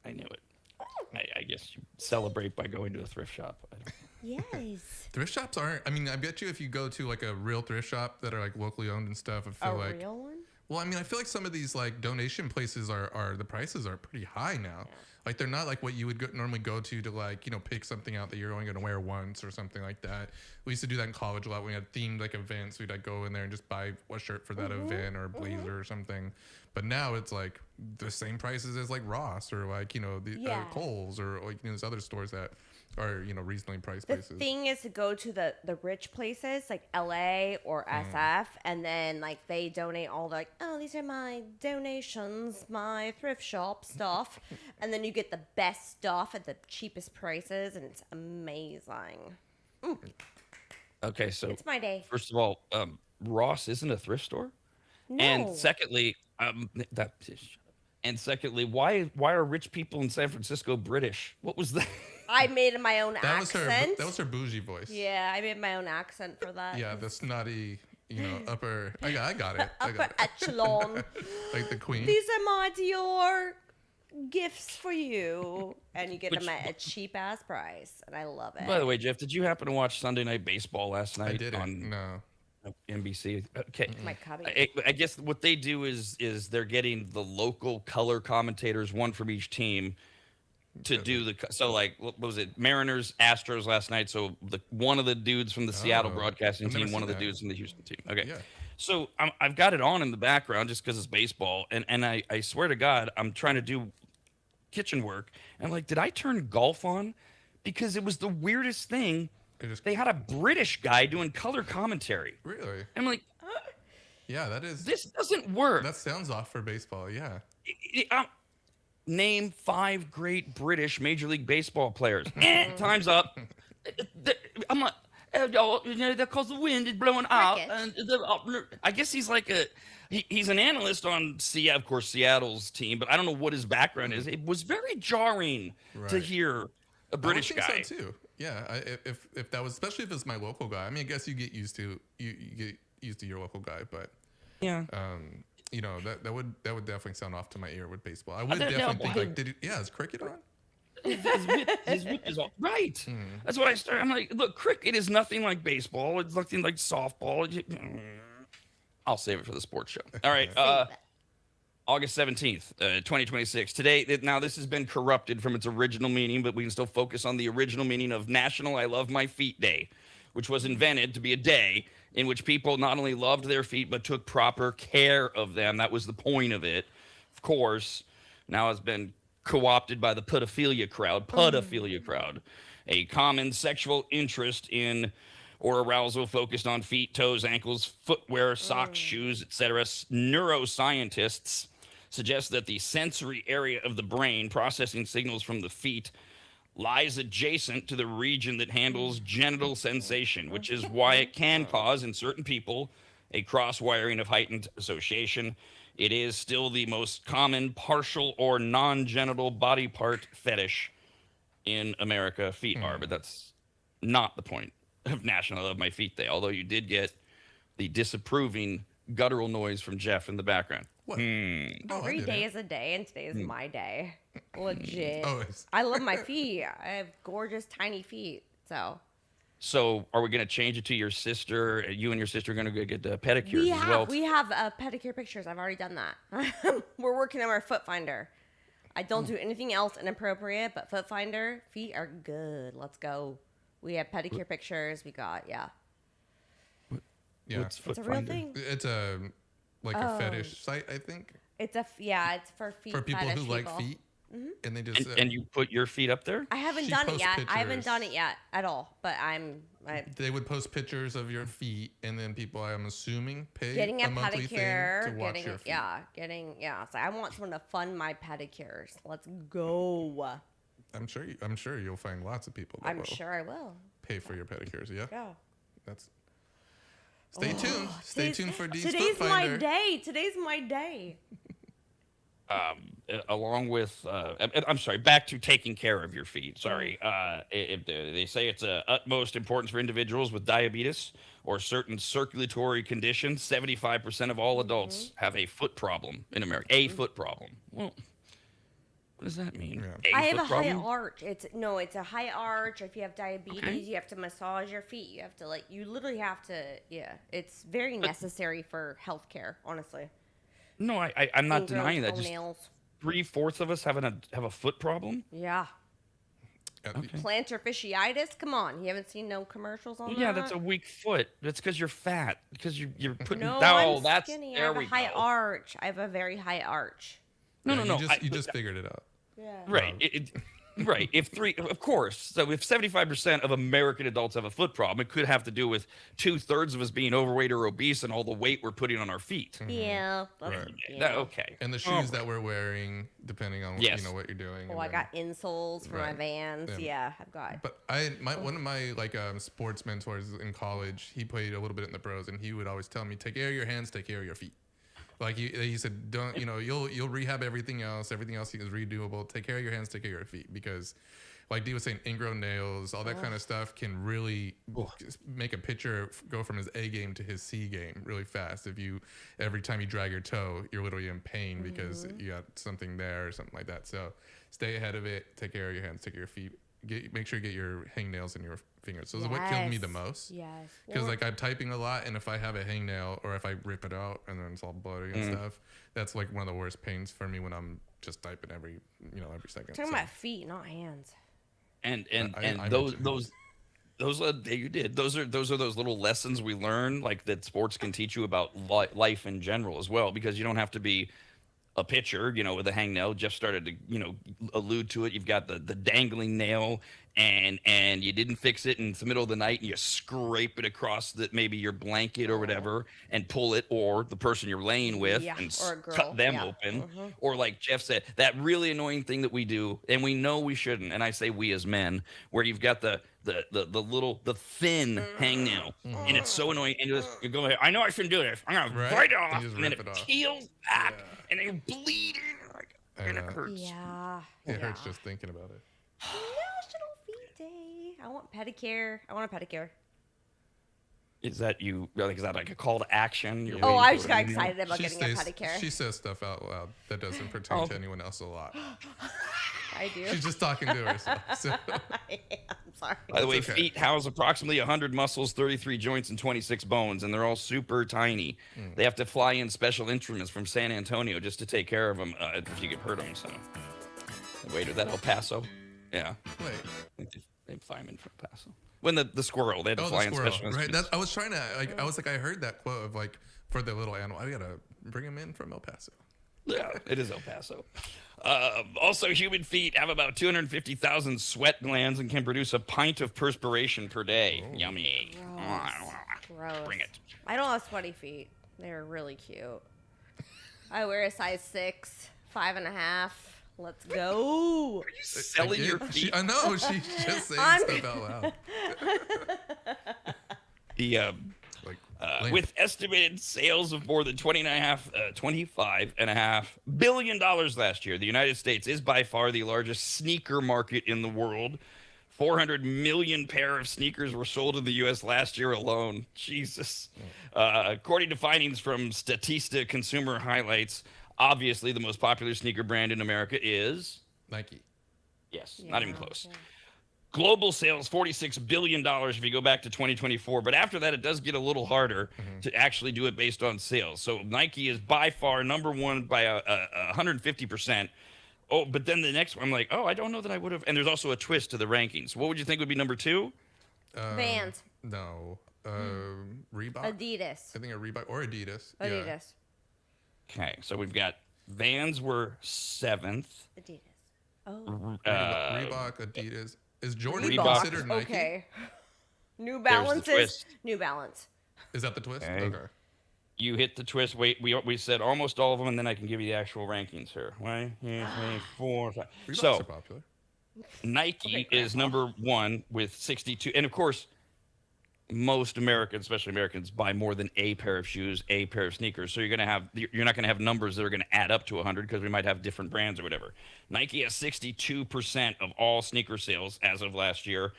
I knew it. I guess you celebrate by going to a thrift shop. Yes. Thrift shops aren't. I mean, I bet you if you go to like a real thrift shop that are like locally owned and stuff, I A feel like. real one? Well, I mean, I feel like some of these like donation places are the prices are pretty high now. Like they're not like what you would normally go to like, you know, pick something out that you're only going to wear once or something like that. We used to do that in college a lot. We had themed like events. We'd like go in there and just buy a shirt for that event or a blazer or something. But now it's like the same prices as like Ross or like, you know, the Yeah. Kohl's or like, you know, there's other stores that are, you know, reasonably priced The places. thing is to go to the rich places like LA or SF, and then like they donate all like, oh, these are my donations, my thrift shop stuff, and then you get the best stuff at the cheapest prices, and it's amazing. Okay, so It's my day. first of all, Ross isn't a thrift store. No. And secondly, why are rich people in San Francisco British? What was that? I made my own That was accent. her. That was her bougie voice. Yeah, I made my own accent for that. Yeah, the snotty, you know, upper. I got it. I Upper got it. echelon. Like the queen. These are my Dior gifts for you, and you get Which- them at a cheap ass price, and I love it. By the way, Jeff, did you happen to watch Sunday Night Baseball last night I didn't. on No. NBC? Okay. My cubby. I guess what they do is they're getting the local color commentators, one from each team, to do so like what was it, Mariners Astros last night, so one of the dudes from the Seattle Oh, broadcasting I've never team, one of seen the that. dudes from the Houston team. Okay. Yeah. So I've got it on in the background just because it's baseball, and I swear to God, I'm trying to do kitchen work, and like, did I turn golf on? Because it was the weirdest thing. It just- They had a British guy doing color commentary. Really? I'm like, Yeah, that is. this doesn't work. That sounds off for baseball. Yeah. Name 5 great British Major League Baseball players. Time's up. I'm like, because the wind is blowing out. And I guess he's like he's an analyst on of course, Seattle's team, but I don't know what his background is. It was very jarring to hear a British guy. I would think so too. Yeah, if that was, especially if it's my local guy. I mean, I guess you get used to your local guy, but yeah, that would definitely sound off to my ear with baseball. I would definitely think like, is cricket on? His whip is all right. That's what I started. I'm like, look, cricket is nothing like baseball. It's nothing like softball. I'll save it for the sports show. All right. August 17th, 2026. Today, now this has been corrupted from its original meaning, but we can still focus on the original meaning of National I Love My Feet Day, which was invented to be a day in which people not only loved their feet, but took proper care of them. That was the point of it. Of course, now it's been co-opted by the pedophilia crowd, a common sexual interest in or arousal focused on feet, toes, ankles, footwear, socks, shoes, etc. Neuroscientists suggest that the sensory area of the brain processing signals from the feet lies adjacent to the region that handles genital sensation, which is why it can cause in certain people a cross-wiring of heightened association. It is still the most common partial or non-genital body part fetish in America. Feet are, but that's not the point of National I Love My Feet Day, although you did get the disapproving guttural noise from Jeff in the background. What? Every day is a day, and today is my day. Legit. Oh, I love my feet. I have gorgeous, tiny feet. So are we going to change it to your sister? You and your sister are going to go get the pedicures as well? We have pedicure pictures. I've already done that. We're working on our foot finder. I don't do anything else inappropriate, but foot finder, feet are good. Let's go. We have pedicure pictures. We got, Yeah. What's it's a real thing. It's a fetish site, I think. It's for feet. For people who like feet. And they just and you put your feet up there? I haven't done it yet. I haven't done it yet at all. But they would post pictures of your feet, and then people, I'm assuming, pay getting a monthly pedicure, thing to watch your feet. So I want someone to fund my pedicures. Let's go. I'm sure you'll find lots of people. I'm sure I will Pay for your pedicures. Yeah. Yeah. That's. Stay tuned. Stay tuned for Dee's Today's Foot Finder. my day. Today's my day. Along with, I'm sorry, back to taking care of your feet. Sorry. They say it's utmost importance for individuals with diabetes or certain circulatory conditions. 75% of all adults have a foot problem in America. A foot problem. Well, what does that mean? Yeah. I have a high arch. It's a high arch. If you have diabetes, you have to massage your feet. You have to you literally have to. Yeah, it's very necessary for healthcare. Honestly. No, I'm not denying that. Just nails. 3/4 of us have a foot problem. Yeah. Plantar fasciitis. Come on, you haven't seen no commercials on that? Yeah, that's a weak foot. That's because you're fat. Because you're putting. No, I'm that's skinny. I have a high arch. I have a very high arch. No. You just figured it out. Yeah. Right. Right. Of course. So if 75% of American adults have a foot problem, it could have to do with 2/3 of us being overweight or obese and all the weight we're putting on our feet. Yeah. Right. Okay. And the shoes that we're wearing, depending on what you're doing. Oh, I got insoles for my Vans. Yeah, I've got. But one of my sports mentors in college, he played a little bit in the pros, and he would always tell me, take care of your hands, take care of your feet. Like he said, don't you'll rehab everything else. Everything else is redoable. Take care of your hands. Take care of your feet, because, like Dee was saying, ingrown nails, all that kind of stuff can really make a pitcher go from his A game to his C game really fast. If every time you drag your toe, you're literally in pain because you got something there or something like that. So stay ahead of it. Take care of your hands. Take care of your feet. Make sure you get your hangnails in your fingers. So it's what killed me the most. Yes. Because I'm typing a lot, and if I have a hangnail or if I rip it out and then it's all bloody and stuff, that's one of the worst pains for me when I'm just typing every second. Talking about feet, not hands. And those you did. Those are those little lessons we learn, that sports can teach you about life in general as well, because you don't have to be a pitcher, with a hangnail. Jeff started to, allude to it. You've got the dangling nail, and you didn't fix it and it's the middle of the night and you scrape it across maybe your blanket or whatever and pull it, or the person you're laying with and or a girl. cut them open. Or like Jeff said, that really annoying thing that we do, and we know we shouldn't, and I say we as men, where you've got the thin hangnail, and it's so annoying, and you go, I know I shouldn't do this, I'm gonna bite it off, and then it peels back, and then you're bleeding, and it hurts. Yeah. It hurts just thinking about it. National Feet Day. I want pedicure. I want a pedicure. Is that like a call to action? You're Oh, waiting I for just it got in there? excited about getting a pedicure. She says stuff out loud that doesn't pertain to anyone else a lot. I do. She's just talking to herself. So. I'm sorry. By the way, okay. feet house approximately 100 muscles, 33 joints, and 26 bones, and they're all super tiny. They have to fly in special instruments from San Antonio just to take care of them if you get hurt them. So, wait, is that El Paso? Yeah. Wait. They fly them in from El Paso. When the squirrel, they had to fly in special right? instruments. I was trying to, I was like, I heard that quote of like, for the little animal, I gotta bring him in from El Paso. Yeah, it is El Paso. Also, human feet have about 250,000 sweat glands and can produce a pint of perspiration per day. Yummy. Gross. Bring it. I don't have sweaty feet. They're really cute. I wear a size 6, 5.5. Let's go. Are you selling your feet? I know, she's just saying stuff out loud. The with estimated sales of more than $25.5 billion last year, the United States is by far the largest sneaker market in the world. 400 million pair of sneakers were sold in the U.S. last year alone. Jesus. According to findings from Statista Consumer Highlights, obviously the most popular sneaker brand in America is Nike. Yes, not even close. Global sales, $46 billion if you go back to 2024. But after that, it does get a little harder to actually do it based on sales. So Nike is by far number one by 150%. Oh, but then the next one, I'm like, I don't know that I would have. And there's also a twist to the rankings. What would you think would be number 2? Vans. No. Reebok? Adidas. I think a Reebok or Adidas. Adidas. Okay, so we've got Vans were 7th. Adidas. Oh. Reebok, Adidas. Is Jordan Reebok. considered Nike? Okay. New There's the Balance is twist. New Balance. Is that the twist? Okay. You hit the twist. Wait, we said almost all of them, and then I can give you the actual rankings here. 1, 2, 3, 4, 5. Reeboks So are popular. Nike is number 1 with 62, and of course, most Americans, especially Americans, buy more than a pair of shoes, a pair of sneakers. So you're not gonna have numbers that are gonna add up to 100 because we might have different brands or whatever. Nike has 62% of all sneaker sales as of last year.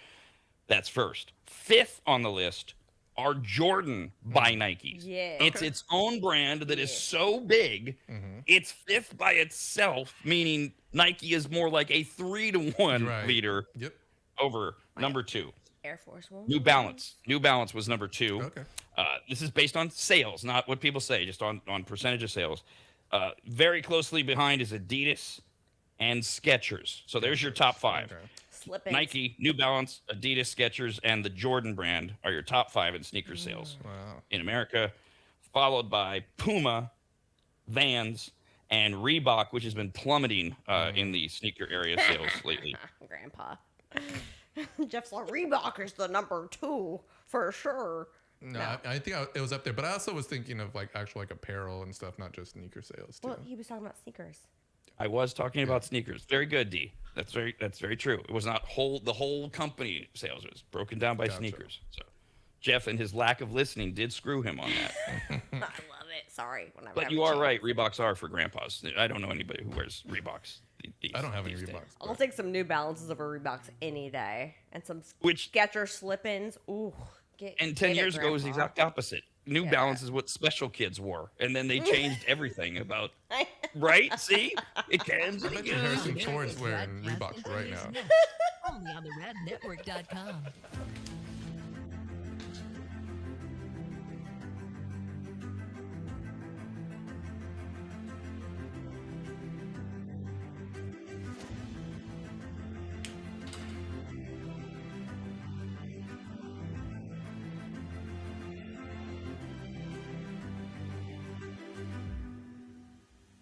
That's first. 5th on the list are Jordan by Nikes. Yeah. It's its own brand that is so big. It's 5th by itself, meaning Nike is more like a 3-to-1 leader over number 2. Air Force One. New Balance. New Balance was number 2. Okay. This is based on sales, not what people say, just on percentage of sales. Very closely behind is Adidas and Skechers. So there's your top 5. Okay. Slip-ins. Nike, New Balance, Adidas, Skechers, and the Jordan brand are your top 5 in sneaker sales Wow. in America, followed by Puma, Vans, and Reebok, which has been plummeting in the sneaker area sales lately. Grandpa. Jeff's like, Reebok is the number 2 for sure. No, I think it was up there, but I also was thinking of like actual like apparel and stuff, not just sneaker sales too. Well, he was talking about sneakers. I was talking about sneakers. Very good, D. That's very true. It was not the whole company sales. It was broken down by sneakers. So Jeff and his lack of listening did screw him on that. I love it. Sorry. Whenever I But have you a are chance. right. Reeboks are for grandpas. I don't know anybody who wears Reeboks. I don't have any these days. Reeboks. I'll take some New Balances over Reeboks any day. And some Which- Skechers slip-ins. Ooh. And 10 years ago was the Grandpa. exact opposite. New Balance is what special kids wore. And then they changed everything about, right? See? It can. I bet you Harrison Ford's wearing Reeboks right now. Only on the radnetwork.com.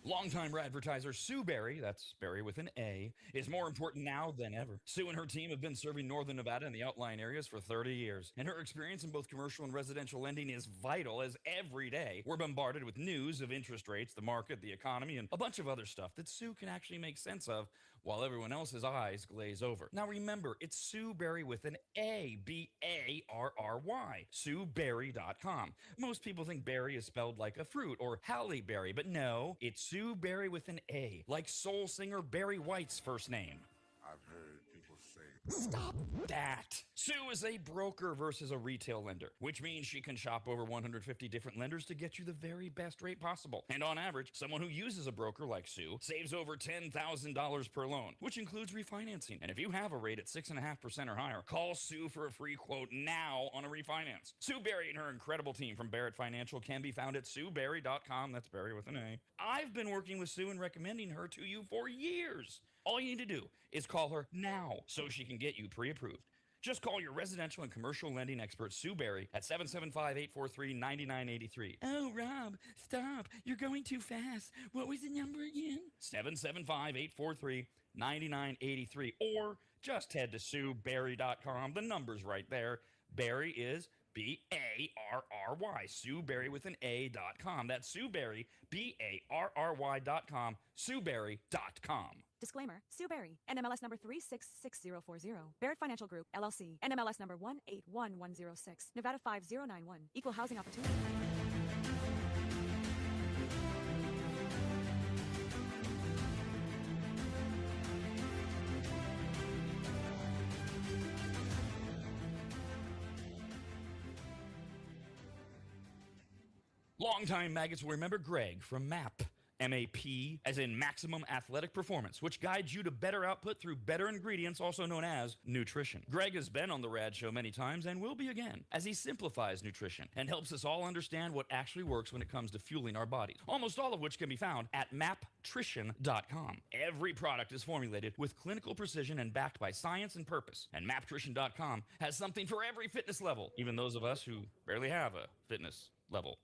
Longtime advertiser Sue Berry, that's Berry with an A, is more important now than ever. Sue and her team have been serving Northern Nevada and the outlying areas for 30 years, and her experience in both commercial and residential lending is vital, as every day we're bombarded with news of interest rates, the market, the economy, and a bunch of other stuff that Sue can actually make sense of while everyone else's eyes glaze over. Now remember, it's Sue Berry with an A, B-A-R-R-Y, SueBerry.com. Most people think berry is spelled like a fruit or Halle Berry, but no, it's Sue Berry with an A, like soul singer Barry White's first name. I've heard people say Stop that. Sue is a broker versus a retail lender, which means she can shop over 150 different lenders to get you the very best rate possible. And on average, someone who uses a broker like Sue saves over $10,000 per loan, which includes refinancing. And if you have a rate at 6.5% or higher, call Sue for a free quote now on a refinance. Sue Berry and her incredible team from Barrett Financial can be found at SueBerry.com. That's Berry with an A. I've been working with Sue and recommending her to you for years. All you need to do is call her now so she can get you pre-approved. Just call your residential and commercial lending expert, Sue Berry, at 775-843-9983. Oh, Rob, stop. You're going too fast. What was the number again? 775-843-9983. Or just head to SueBerry.com. The number's right there. Berry is B-A-R-R-Y. Sue Berry with an A.com. That's Sue Berry, B-A-R-R-Y.com, SueBerry.com. Disclaimer, Sue Berry, NMLS number 366040, Barrett Financial Group, LLC, NMLS number 181106, Nevada 5091, Equal Housing Opportunity. Longtime maggots will remember Greg from MAP. M-A-P, as in Maximum Athletic Performance, which guides you to better output through better ingredients, also known as nutrition. Greg has been on the RAD show many times and will be again, as he simplifies nutrition and helps us all understand what actually works when it comes to fueling our bodies, almost all of which can be found at maptrition.com. Every product is formulated with clinical precision and backed by science and purpose, and maptrition.com has something for every fitness level, even those of us who barely have a fitness level.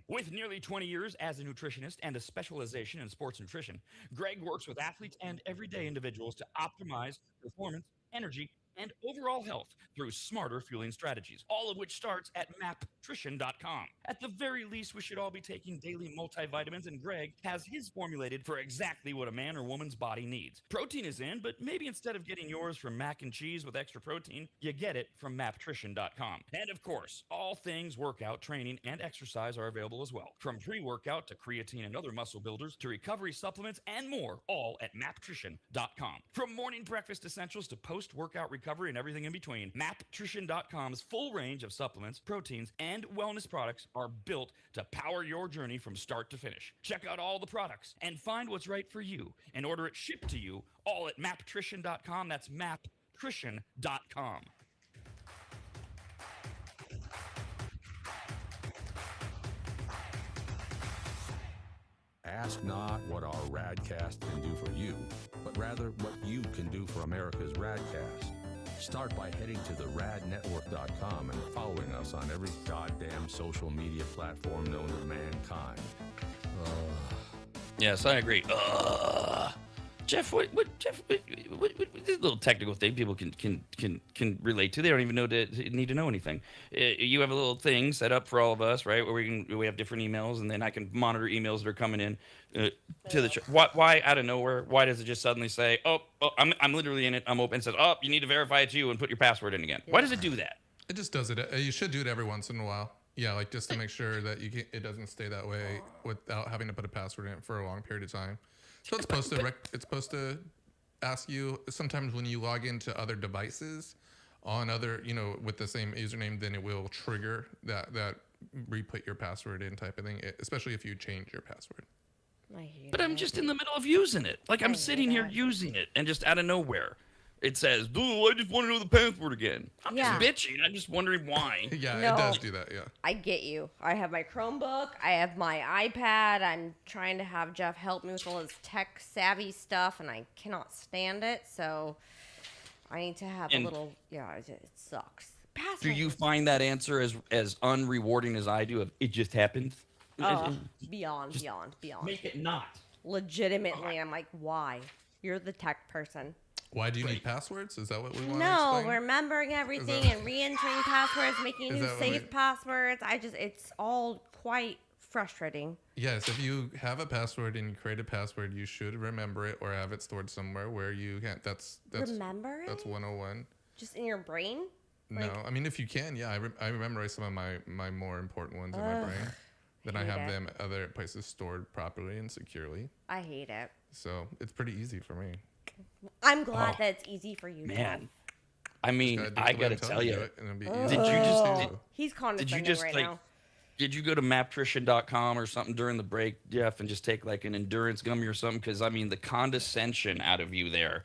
With nearly 20 years as a nutritionist and a specialization in sports nutrition, Greg works with athletes and everyday individuals to optimize performance, energy, and overall health through smarter fueling strategies, all of which starts at maptrition.com. At the very least, we should all be taking daily multivitamins, and Greg has his formulated for exactly what a man or woman's body needs. Protein is in, but maybe instead of getting yours from mac and cheese with extra protein, you get it from maptrition.com. And of course, all things workout, training, and exercise are available as well. From pre-workout to creatine and other muscle builders to recovery supplements and more, all at maptrition.com. From morning breakfast essentials to post-workout recovery and everything in between, maptrition.com's full range of supplements, proteins, and wellness products are built to power your journey from start to finish. Check out all the products and find what's right for you and order it shipped to you all at maptrition.com. That's maptrition.com. Ask not what our RADcast can do for you, but rather what you can do for America's RADcast. Start by heading to the radnetwork.com and following us on every goddamn social media platform known to mankind. Yes, I agree. Jeff, what this is a little technical thing people can relate to. They don't even need to know anything. You have a little thing set up for all of us, right? Where we have different emails, and then I can monitor emails that are coming in to the show. Why out of nowhere? Why does it just suddenly say, I'm literally in it. I'm open. It says, you need to verify it's you and put your password in again. Yeah. Why does it do that? It just does it. You should do it every once in a while. Yeah, like just to make sure that it doesn't stay that way without having to put a password in it for a long period of time. So it's supposed to ask you sometimes when you log into other devices on other, with the same username, then it will trigger that re-put your password in type of thing, especially if you change your password. But I'm just in the middle of using it. Like I'm sitting here using it, and just out of nowhere, it says, I just want to know the password again. I'm just bitching. I'm just wondering why. Yeah, it does do that, yeah. I get you. I have my Chromebook. I have my iPad. I'm trying to have Jeff help me with all his tech-savvy stuff, and I cannot stand it, so I need to have a little... Yeah, it sucks. Password. Do you find that answer as unrewarding as I do of it just happens? Beyond. Make it not. legitimately, I'm like, why? You're the tech person. Why do you need passwords? Is that what we want to No, explain? remembering everything that- and re-entering passwords, making Is new that what we- safe passwords. It's all quite frustrating. Yes, if you have a password and you create a password, you should remember it or have it stored somewhere where you can't. That's Remember That's it? 101. Just in your brain? No, I mean if you can, yeah, I memorize some of my more important ones in my brain. Then I hate have it. them other places stored properly and securely. I hate it. So it's pretty easy for me. I'm glad that it's easy for you. Man, Jeff. I mean, Gotta do it I the way I'm gotta telling tell to you, do it, and it'll be did easy you for just too. did, He's condescending just right like now. did you go to maptrition.com or something during the break, Jeff, and just take like an endurance gummy or something? Because I mean, the condescension out of you there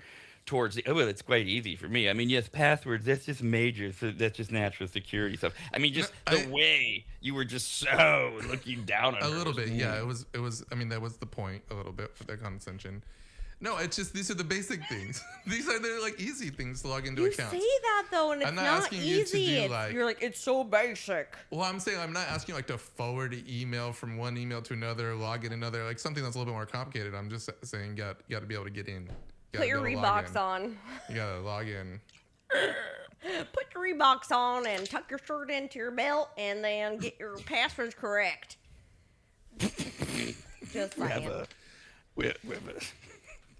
towards the well, it's quite easy for me. I mean, yes, passwords, that's just major, so that's just natural security stuff. I mean, just the way you were just so looking down on A her little was bit, yeah. It was. I mean, that was the point. A little bit for that condescension. No, it's just these are the basic things. They're like easy things to log into You accounts. say that though, and it's I'm not not asking you to easy. do, It's- like- you're like, it's so basic. Well, I'm saying I'm not asking you like to forward an email from one email to another, log in another, like something that's a little bit more complicated. I'm just saying you got to be able to get in. You gotta Put your be able to log Reeboks in. on. You gotta log in. Put your Reeboks on and tuck your shirt into your belt, and then get your passwords correct. Just We have saying. we have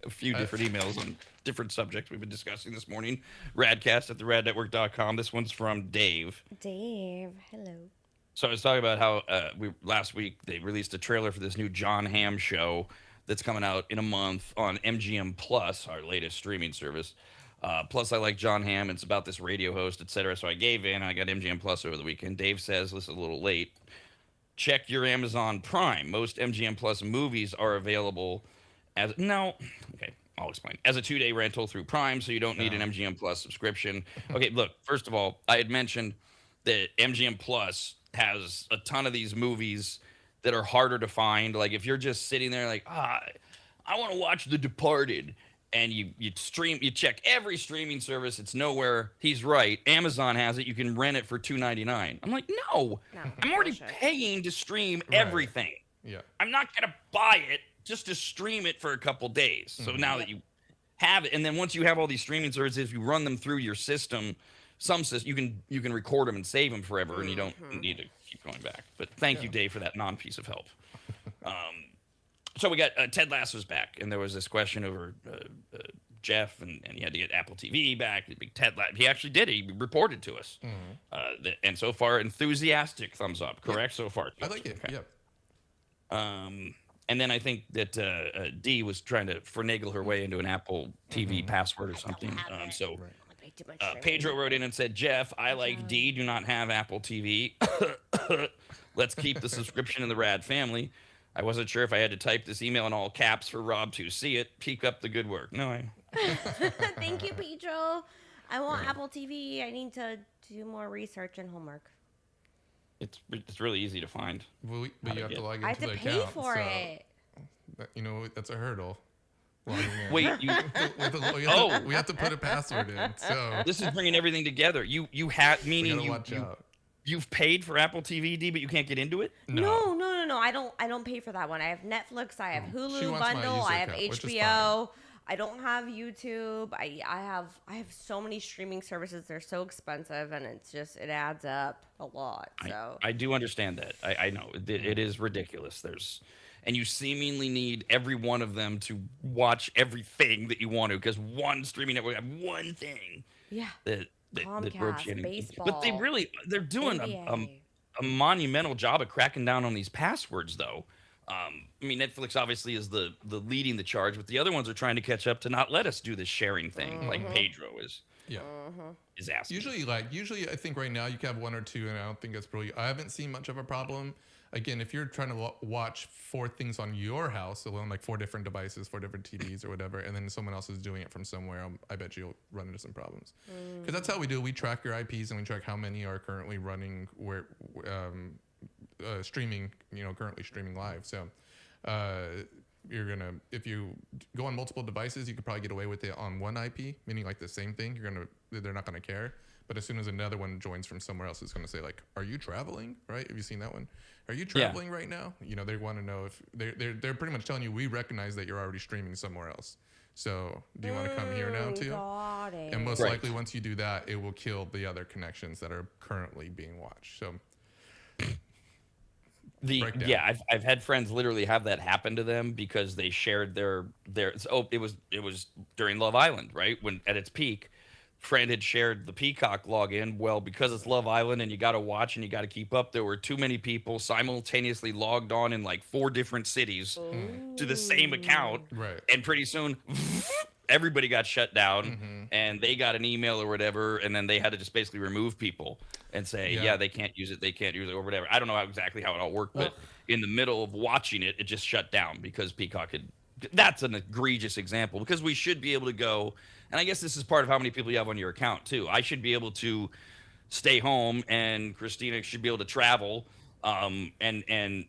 a few different emails on different subjects we've been discussing this morning. Radcast at theradnetwork.com. This one's from Dave. Dave, hello. So I was talking about how last week they released a trailer for this new John Hamm show that's coming out in a month on MGM Plus, our latest streaming service. Plus, I like John Hamm. It's about this radio host, etc. So I gave in. I got MGM Plus over the weekend. Dave says, listen, a little late. Check your Amazon Prime. Most MGM Plus movies are available as okay, I'll explain. As a 2-day rental through Prime, so you don't need an MGM Plus subscription. Okay, look, first of all, I had mentioned that MGM Plus has a ton of these movies that are harder to find. Like if you're just sitting there like, I want to watch The Departed, and you check every streaming service, it's nowhere. He's right. Amazon has it. You can rent it for $2.99. I'm like, no, I'm already bullshit. paying to stream Right. everything. Yeah. I'm not gonna buy it just to stream it for a couple days. So now that you have it, and then once you have all these streaming services, if you run them through your system, you can record them and save them forever, and you don't need to keep going back. But thank you, Dave, for that non-piece of help. So we got Ted Lasso's back, and there was this question over Jeff, and he had to get Apple TV back. He actually did it. He reported to us, and so far, enthusiastic thumbs up. Correct so far. I like it. Okay. Yep. And then I think that Dee was trying to finagle her way into an Apple TV password or something. So Pedro wrote in and said, Jeff, I like Dee, do not have Apple TV. Let's keep the subscription in the Rad family. I wasn't sure if I had to type this email in all caps for Rob to see it. Keep up the good work. No, Thank you, Pedro. I want Apple TV. I need to do more research and homework. it's really easy to find. But you have to log I have into to the pay account. for so it. that's a hurdle. Logging in. Wait, you, we have to put a password in. So this is bringing everything together. You had we meaning gotta watch out. you've paid for Apple TV, Dee, but you can't get into it. No. I don't pay for that one. I have Netflix. I have She Hulu wants my bundle. user I have account, which is HBO. I don't have YouTube. I have so many streaming services. They're so expensive, and it adds up a lot. So I do understand that. I know it is ridiculous. And you seemingly need every one of them to watch everything that you want to, because one streaming network have one thing yeah, that Comcast, ropes you in. baseball, But they're doing NBA. a monumental job of cracking down on these passwords, though. I mean, Netflix obviously is the leading the charge, but the other ones are trying to catch up to not let us do this sharing thing, like Pedro is asking. Usually, I think right now you can have one or two, and I don't think that's really. I haven't seen much of a problem. Again, if you're trying to watch 4 things on your house alone, like 4 different devices, 4 different TVs or whatever, and then someone else is doing it from somewhere, I bet you'll run into some problems. Because that's how we do. We track your IPs and we track how many are currently running streaming. Currently streaming live. So. If you go on multiple devices, you could probably get away with it on one IP, meaning like the same thing. They're not gonna care. But as soon as another one joins from somewhere else, it's going to say like, "Are you traveling?" Right? Have you seen that one? Are you traveling right now? You know, they want to know if they're pretty much telling you, we recognize that you're already streaming somewhere else. So do you want to come here now too? Got it. And most Right. likely, once you do that, it will kill the other connections that are currently being watched. So breakdown. Yeah, I've had friends literally have that happen to them because they shared their it was during Love Island, right? When at its peak, friend had shared the Peacock login. Well, because it's Love Island and you got to watch and you got to keep up, there were too many people simultaneously logged on in like 4 different cities to the same account, Right. and pretty soon everybody got shut down and they got an email or whatever, and then they had to just basically remove people and say, Yeah. yeah, they can't use it or whatever. I don't know exactly how it all worked, but in the middle of watching it, it just shut down because Peacock had. That's an egregious example because we should be able to go, and I guess this is part of how many people you have on your account too. I should be able to stay home, and Christina should be able to travel, and in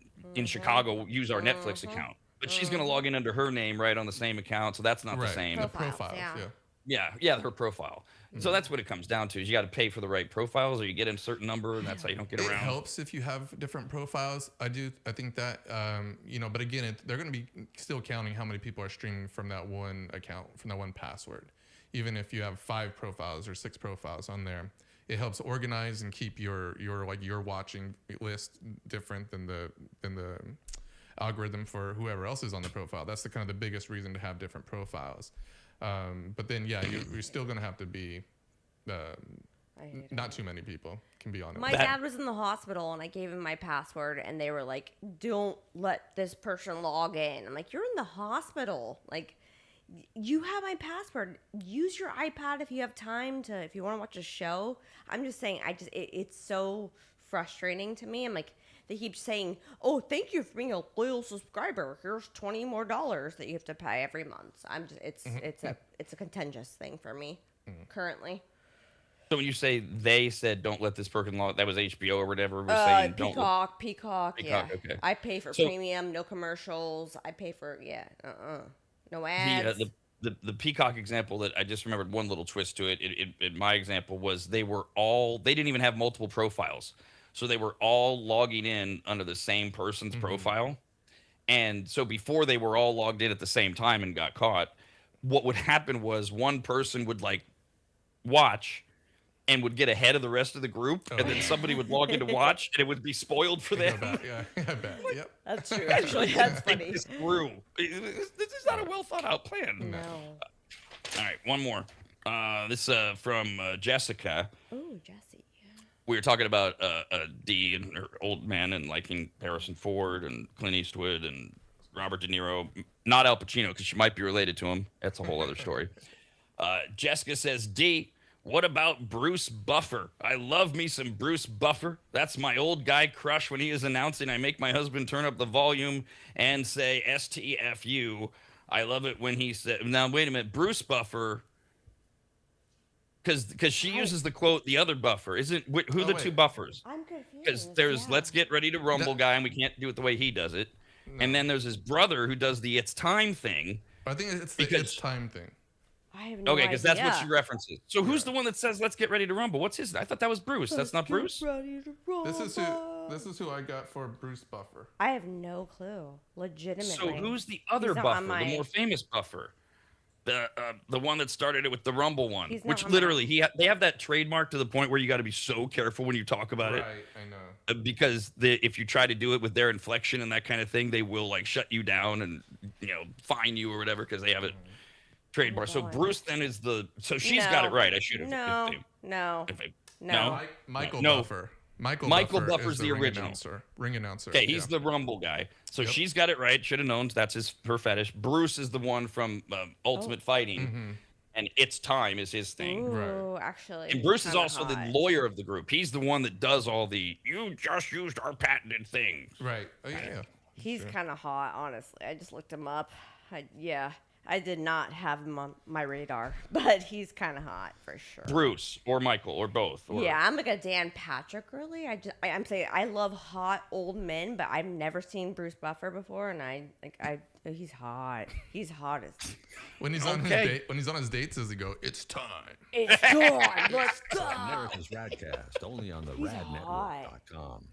Chicago use our Netflix account. But she's going to log in under her name right on the same account, so that's not the Right. same. The Profiles, profiles. yeah. Yeah, her profile. So that's what it comes down to. Is you got to pay for the right profiles, or you get a certain number, and that's how you don't get It around. helps if you have different profiles. I think that, you know, but again, they're going to be still counting how many people are streaming from that one account, from that one password. Even if you have 5 profiles or 6 profiles on there, it helps organize and keep your watching list different than the algorithm for whoever else is on the profile. That's the kind of the biggest reason to have different profiles. But then, yeah, you're still going to have to be not too many people can be on it. My dad was in the hospital and I gave him my password and they were like, "Don't let this person log in." I'm like, "You're in the hospital. Like, you have my password. Use your iPad if you have time to, if you want to watch a show." I'm just saying, it's so frustrating to me. I'm like, they keep saying, "Oh, thank you for being a loyal subscriber. Here's $20 more that you have to pay every month." It's a contentious thing for me currently. So when you say they said don't let this person log, that was HBO or whatever was saying don't. Peacock, yeah. Okay. I pay for So- premium, no commercials. I pay for no ads. The Peacock example that I just remembered one little twist to it. In my example was they didn't even have multiple profiles. So they were all logging in under the same person's profile. And so before they were all logged in at the same time and got caught, what would happen was one person would like watch and would get ahead of the rest of the group, and then somebody would log in to watch, and it would be spoiled for them. Yeah, I bet. Yep. That's true. Actually, that's funny. This through. This is not a well thought out plan. No. All right, one more. This from Jessica. Ooh, Jesse. We were talking about D and her old men and liking Harrison Ford and Clint Eastwood and Robert De Niro. Not Al Pacino, because she might be related to him. That's a whole other story. Jessica says, D, what about Bruce Buffer? I love me some Bruce Buffer. That's my old guy crush. When he is announcing, I make my husband turn up the volume and say STFU. I love it when he said, now, wait a minute, Bruce Buffer, because she uses the quote, the other buffer. Who the two buffers? I'm confused. Because there's Let's Get Ready to Rumble guy, and we can't do it the way he does it. No. And then there's his brother who does the It's Time thing. I think it's the It's Time thing. I have no idea. Okay, because that's what she references. So who's the one that says Let's Get Ready to Rumble? What's his? I thought that was Bruce. That's not Bruce. This is who I got for Bruce Buffer. I have no clue. Legitimately. So who's the other buffer? The more famous buffer? The one that started it with the Rumble one, which literally they have that trademark to the point where you got to be so careful when you talk about it. Right, I know. Because if you try to do it with their inflection and that kind of thing, they will like shut you down and fine you or whatever because they have it trademark. So Bruce then is so she's got it right. I should have. No. Michael Buffer. Michael Buffer's the original ring announcer. Okay, he's the Rumble guy. So she's got it right. Should have known. That's her fetish. Bruce is the one from Ultimate Fighting, and It's Time is his thing. Ooh, actually. And Bruce is also the lawyer of the group. He's the one that does all the "you just used our patented thing." Right. Oh, yeah. He's kind of hot, honestly. I just looked him up. I did not have him on my radar, but he's kind of hot for sure. Bruce or Michael or both. Or... Yeah, I'm like a Dan Patrick really. I'm saying I love hot old men, but I've never seen Bruce Buffer before, and he's hot. He's hot as. When he's on his date, when he's on his dates, does he go, "It's time"? It's time. Let's go. America's Radcast, only on the radnetwork.com.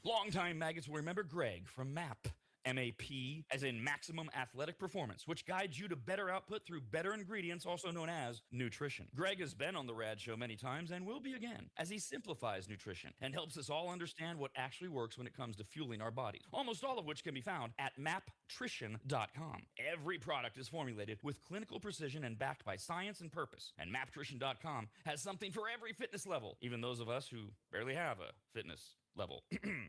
Longtime maggots will remember Greg from MAP. MAP, as in Maximum Athletic Performance, which guides you to better output through better ingredients, also known as nutrition. Greg has been on the RAD show many times and will be again, as he simplifies nutrition and helps us all understand what actually works when it comes to fueling our bodies, almost all of which can be found at maptrition.com. Every product is formulated with clinical precision and backed by science and purpose, and maptrition.com has something for every fitness level, even those of us who barely have a fitness level.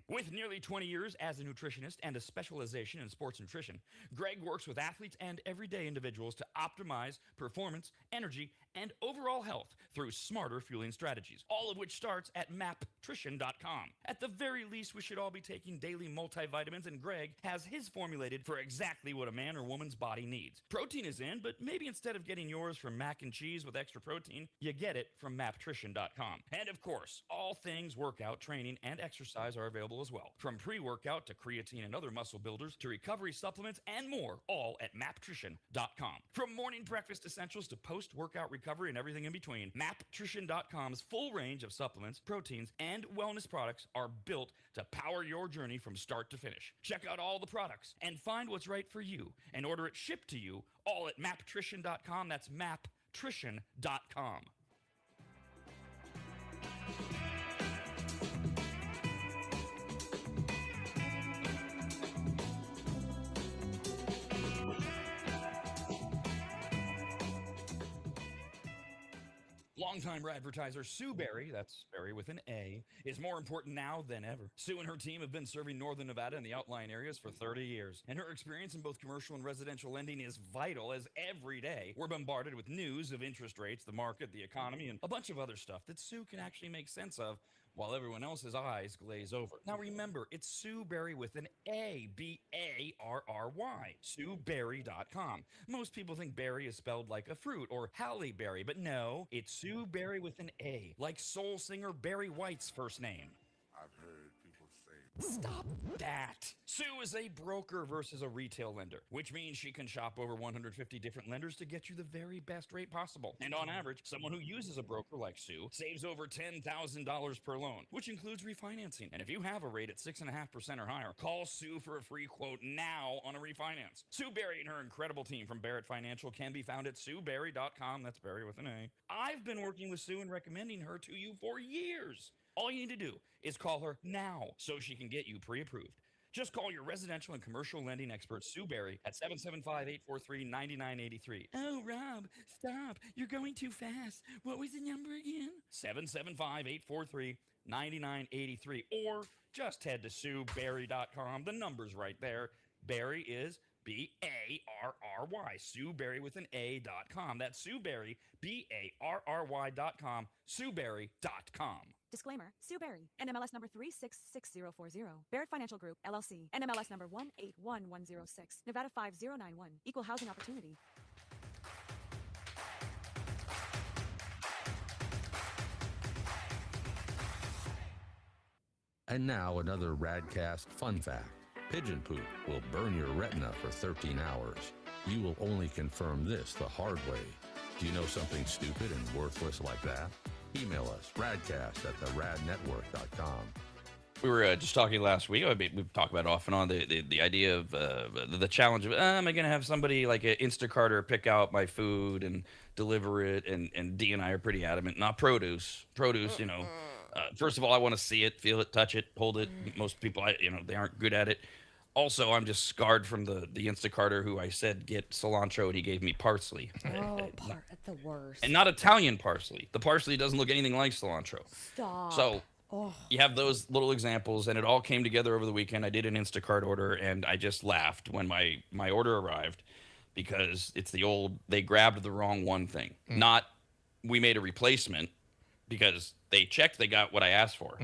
With nearly 20 years as a nutritionist and a specialization in sports nutrition, Greg works with athletes and everyday individuals to optimize performance, energy, and overall health through smarter fueling strategies, all of which starts at maptrition.com. At the very least, we should all be taking daily multivitamins, and Greg has his formulated for exactly what a man or woman's body needs. Protein is in, but maybe instead of getting yours from mac and cheese with extra protein, you get it from maptrition.com. And of course, all things workout, training, and exercise are available as well. From pre-workout to creatine and other muscle builders to recovery supplements and more, all at maptrition.com. From morning breakfast essentials to post-workout recovery and everything in between, maptrition.com's full range of supplements, proteins, and wellness products are built to power your journey from start to finish. Check out all the products and find what's right for you and order it shipped to you all at maptrition.com. That's maptrition.com. Longtime advertiser Sue Berry, that's Berry with an A, is more important now than ever. Sue and her team have been serving Northern Nevada and the outlying areas for 30 years, and her experience in both commercial and residential lending is vital, as every day we're bombarded with news of interest rates, the market, the economy, and a bunch of other stuff that Sue can actually make sense of while everyone else's eyes glaze over. Now remember, it's Sue Berry with an A, B-A-R-R-Y, SueBerry.com. Most people think berry is spelled like a fruit or Halle Berry, but no, it's Sue Berry with an A, like soul singer Barry White's first name. I've heard people say. Stop that. Sue is a broker versus a retail lender, which means she can shop over 150 different lenders to get you the very best rate possible. And on average, someone who uses a broker like Sue saves over $10,000 per loan, which includes refinancing. And if you have a rate at 6.5% or higher, call Sue for a free quote now on a refinance. Sue Berry and her incredible team from Barrett Financial can be found at SueBerry.com. That's Berry with an A. I've been working with Sue and recommending her to you for years. All you need to do is call her now so she can get you pre-approved. Just call your residential and commercial lending expert, Sue Berry, at 775-843-9983. Oh, Rob, stop. You're going too fast. What was the number again? 775-843-9983. Or just head to SueBerry.com. The number's right there. Berry is B-A-R-R-Y. Sue Berry with an A.com. That's Sue Berry, B-A-R-R-Y.com. SueBerry.com. Disclaimer, Sue Berry, NMLS number 366040, Barrett Financial Group, LLC, NMLS number 181106, Nevada 5091, Equal Housing Opportunity. And now another Radcast fun fact. Pigeon poop will burn your retina for 13 hours. You will only confirm this the hard way. Do you know something stupid and worthless like that? Email us, radcast@theradnetwork.com. We were just talking last week. We've talked about off and on the idea of the challenge of, am I going to have somebody like an Instacarter pick out my food and deliver it? And Dee and I are pretty adamant, not produce. Produce, you know. First of all, I want to see it, feel it, touch it, hold it. Most people, they aren't good at it. Also, I'm just scarred from the Instacarter who I said get cilantro and he gave me parsley. Oh, the worst. And not Italian parsley. The parsley doesn't look anything like cilantro. Stop. So You have those little examples, and it all came together over the weekend. I did an Instacart order, and I just laughed when my order arrived because it's the old they grabbed the wrong one thing. Not we made a replacement because they checked they got what I asked for.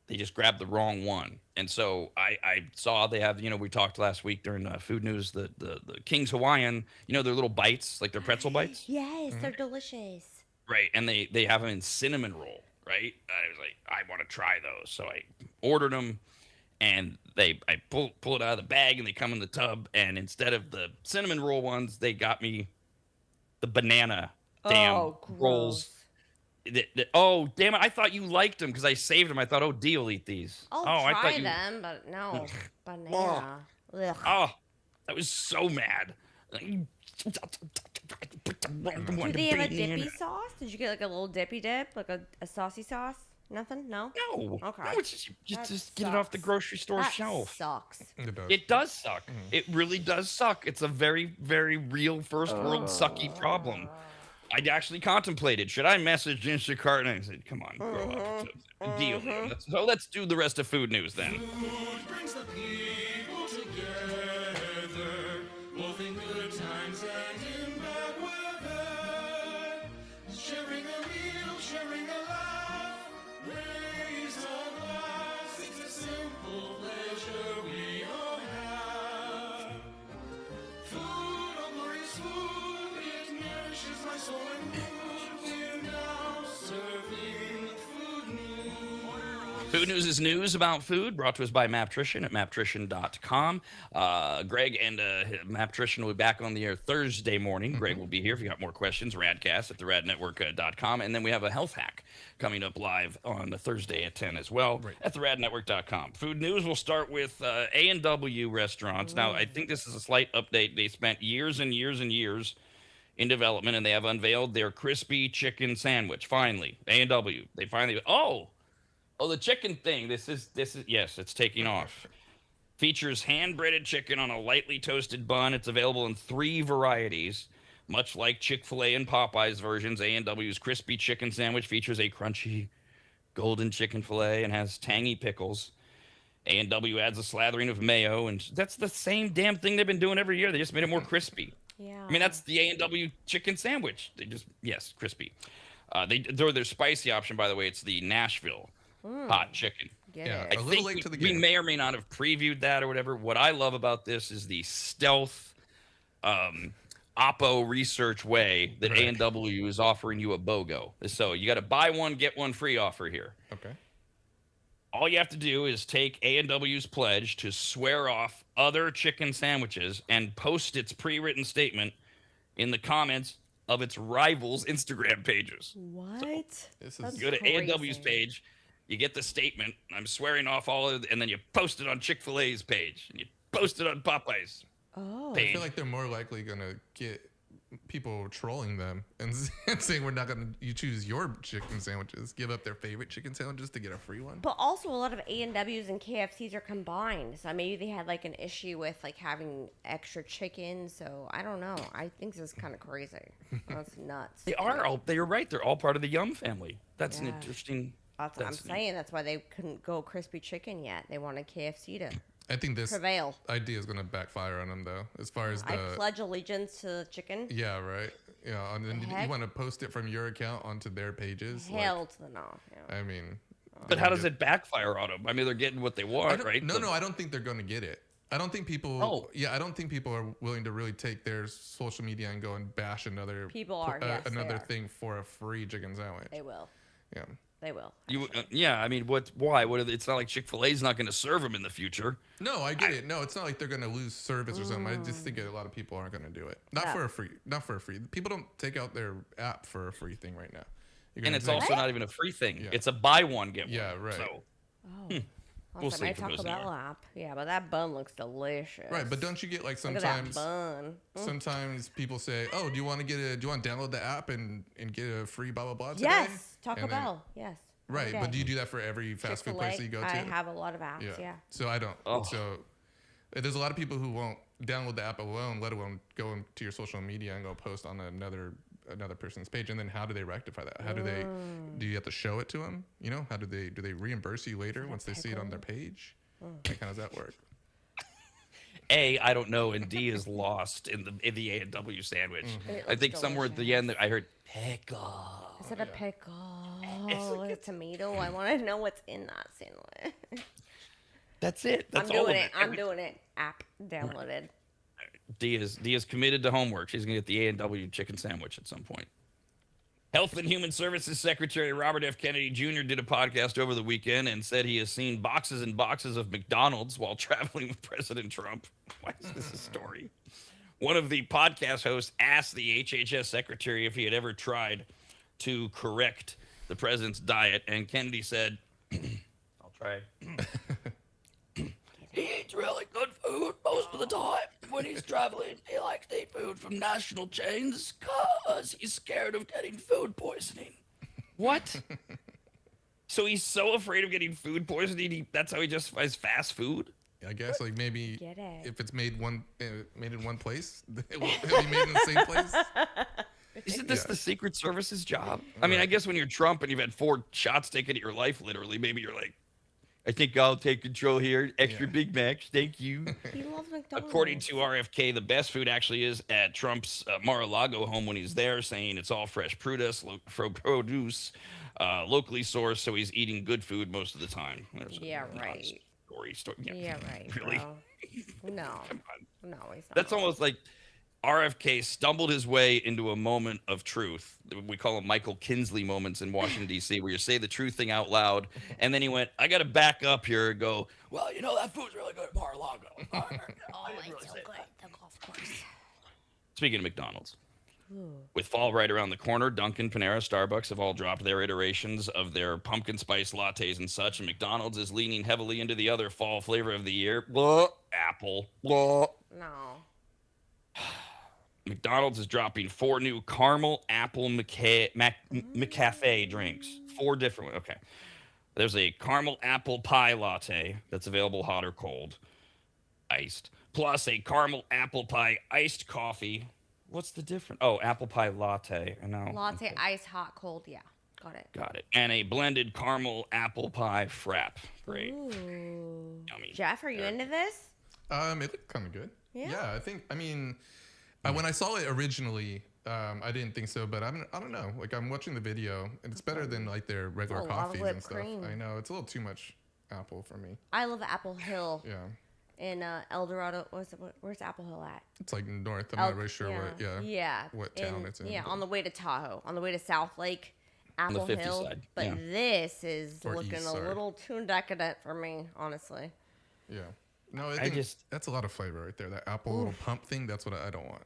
They just grabbed the wrong one. And so I saw they have, we talked last week during food news, the King's Hawaiian, their little bites, like their pretzel bites. Yes, they're delicious. Right. And they have them in cinnamon roll, right? I was like, I want to try those. So I ordered them, and I pull it out of the bag, and they come in the tub. And instead of the cinnamon roll ones, they got me the banana rolls. Oh, damn it. I thought you liked them because I saved them. I thought, D will eat these. I'll I try thought them, but no. Banana. Ugh. Oh, I was so mad. Do they have a dippy sauce? Did you get like a little dippy dip? Like a saucy sauce? Nothing? No? No. Okay. No, it's just get it off the grocery store That shelf. sucks. It does. It does suck. It really does suck. It's a very, very real first world sucky problem. I actually contemplated, should I message Instacart? And I said, come on, grow up. It's a deal here. Let's do the rest of food news then. Food brings the people together, both in good times and in bad weather. Sharing a meal, sharing a laugh, raise a glass. It's a simple pleasure we all have. Food, oh glorious food, it nourishes my soul and mood. We're now serving food news. Food news is news about food, brought to us by Maptrition at maptrition.com. Greg and Maptrition will be back on the air Thursday morning. Greg will be here if you got more questions. Radcast at theradnetwork.com. And then we have a health hack coming up live on the Thursday at 10 as well at theradnetwork.com. Food news, we'll start with A&W restaurants. Now, I think this is a slight update. They spent years and years and years in development, and they have unveiled their crispy chicken sandwich. Finally, A&W. They finally, the chicken thing. This is yes, it's taking off. Features hand-breaded chicken on a lightly toasted bun. It's available in 3 varieties. Much like Chick-fil-A and Popeye's versions, A&W's crispy chicken sandwich features a crunchy golden chicken fillet and has tangy pickles. A&W adds a slathering of mayo, and that's the same damn thing they've been doing every year. They just made it more crispy. Yeah. I mean, that's the A&W chicken sandwich. Crispy. They throw their spicy option, by the way. It's the Nashville hot chicken. Get Yeah. it. A I little think late to the we game. may or may not have previewed that or whatever. What I love about this is the stealth Oppo research way that Right. A&W is offering you a BOGO. So you got a buy one, get one free offer here. Okay. All you have to do is take A&W's pledge to swear off other chicken sandwiches and post its pre-written statement in the comments of its rivals' Instagram pages. What? This That's is You go to A&W's crazy. page, you get the statement, I'm swearing off all of it, and then you post it on Chick-fil-A's page, and you post it on Popeye's Oh. I page. feel like they're more likely gonna get people trolling them and saying we're not gonna. You choose your chicken sandwiches, give up their favorite chicken sandwiches to get a free one. But also, a lot of A&Ws and KFCs are combined, so maybe they had like an issue with like having extra chicken. So I don't know. I think this is kind of crazy. That's nuts. You're right, they're all part of the Yum family. That's an Yeah. interesting. That's what I'm saying. That's why they couldn't go crispy chicken yet. They wanted KFC to I think this prevail. idea is gonna backfire on them though, as far as I the. pledge allegiance to the chicken. Yeah, right. Yeah, and then you Heck? want to post it from your account onto their pages. Hell to the no. Yeah. I mean, But how does it backfire on them? I mean, they're getting what they I want, don't- right? No, I don't think they're going to get it. I don't think people. Oh. Yeah, I don't think people are willing to really take their social media and go and bash another. People are, yes, they another are. thing for a free chicken sandwich. They will. Yeah. They will. I mean, why? It's not like Chick-fil-A's not going to serve them in the future. No, I get it. No, it's not like they're going to lose service or something. I just think a lot of people aren't going to do it. Not Yeah. for a free. Not for a free. People don't take out their app for a free thing right now. You're And gonna it's take- also not even a free thing. Yeah. It's a buy one, get one. Yeah, right. So Oh. We'll That's see my if it Taco goes Bell anywhere. app. Yeah, but that bun looks delicious. right, but don't you get like Look at that sometimes? bun. Sometimes people say, "Oh, do you want to download the app and get a free blah blah blah today?" Yes, Taco And then- Bell. Yes. every Right, but day. do you do that for every fast food place that you go to? I have a lot of apps. Yeah. So I don't. Oh. So there's a lot of people who won't download the app alone, let alone go into your social media and go post on another another person's page, and then how do they rectify that? How do they? Do you have to show it to them? You know, how do they reimburse you later once they see it on their page? Like, how does that work? A, I don't know, and D is lost in the A&W sandwich. It I looks think somewhere at the end that I heard pickle. Is it a pickle? A tomato? I want to know what's in that sandwich. That's it. That's I'm all doing of it. it. I'm doing it. App downloaded. D is committed to homework. She's gonna get the A&W chicken sandwich at some point. Health and Human Services Secretary Robert F. Kennedy Jr. did a podcast over the weekend and said he has seen boxes and boxes of McDonald's while traveling with President Trump. Why is this a story? One of the podcast hosts asked the HHS secretary if he had ever tried to correct the president's diet, and Kennedy said, I'll try. He eats really good food most of the time. When he's traveling, he likes to eat food from national chains because he's scared of getting food poisoning. What? So he's so afraid of getting food poisoning, that's how he justifies fast food? I guess like maybe Get it. if it's made in one place, it will be made in the same place. Isn't this the Secret Service's job? I mean, I guess when you're Trump and you've had 4 shots taken at your life, literally, maybe you're like, I think I'll take control here. Extra Big Macs, thank you. He loves McDonald's. According to RFK, the best food actually is at Trump's Mar-a-Lago home when he's there, saying it's all fresh produce, locally sourced, so he's eating good food most of the time. There's right. Story. Yeah, right. Really? Bro. No. No, he's not. That's almost like RFK stumbled his way into a moment of truth. We call them Michael Kinsley moments in Washington, D.C., where you say the true thing out loud. And then he went, I got to back up here and go, well, you know, that food's really good at Mar-a-Lago. Oh, it's so good. The golf course. Speaking of McDonald's, with fall right around the corner, Dunkin', Panera, Starbucks have all dropped their iterations of their pumpkin spice lattes and such, and McDonald's is leaning heavily into the other fall flavor of the year, apple. No. McDonald's is dropping 4 new caramel apple McCafe drinks. 4 different ones. Okay. There's a caramel apple pie latte that's available hot or cold, iced, plus a caramel apple pie iced coffee. What's the difference? Oh, apple pie latte. I know. Latte, ice, hot, cold. Yeah. Got it. And a blended caramel apple pie frap. Great. Ooh. Yummy. Jeff, are you into this? It looked kind of good. Yeah. I mean, when I saw it originally, I didn't think so, but I don't know. Like, I'm watching the video, and it's better than like their regular a lot of coffees whipped and stuff. cream. I know it's a little too much apple for me. I love Apple Hill Yeah, in El Dorado. Where's Apple Hill at? it's like north. I'm not really sure what. Yeah. what town it's in. Yeah, on the way to Tahoe, on the way to South Lake, the Apple 50 Hill. side, But yeah. this is Or looking east, a sorry. little too decadent for me, honestly. Yeah. No, I think just- that's a lot of flavor right there. That apple little pump thing. That's what I don't want.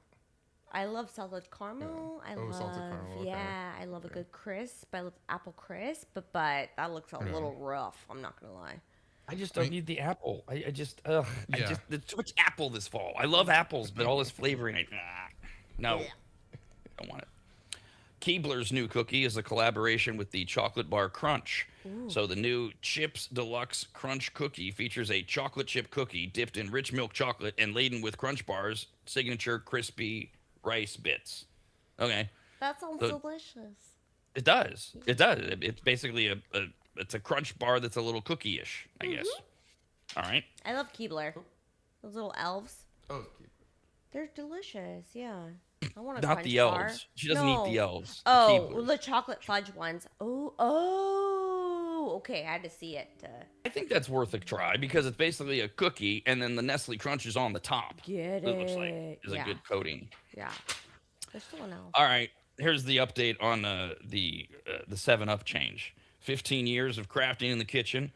I love salted caramel. I love, salted caramel, okay. yeah, I love a good crisp. I love apple crisp, but that looks a little rough. I'm not gonna lie. I just don't need the apple. I just, ugh. Yeah. There's too much apple this fall. I love apples, but all this flavoring, no. Don't want it. Keebler's new cookie is a collaboration with the Chocolate Bar Crunch. So the new Chips Deluxe Crunch cookie features a chocolate chip cookie dipped in rich milk chocolate and laden with Crunch Bar's signature crispy rice bits. Okay. That sounds So- delicious. It does. It does. It's basically it's a Crunch Bar that's a little cookie-ish, I guess. All right. I love Keebler. Those little elves. Oh, They're delicious. Yeah. I want a Not Crunch the bar. elves. She doesn't eat the elves. The Oh, Keeblers. the chocolate fudge ones. Oh. Okay, I had to see it. I think that's worth a try because it's basically a cookie and then the Nestle Crunch is on the top. Get It looks like it. is a good coating. Yeah. There's still an elf. All right, here's the update on the 7-Up change. 15 years of crafting in the kitchen.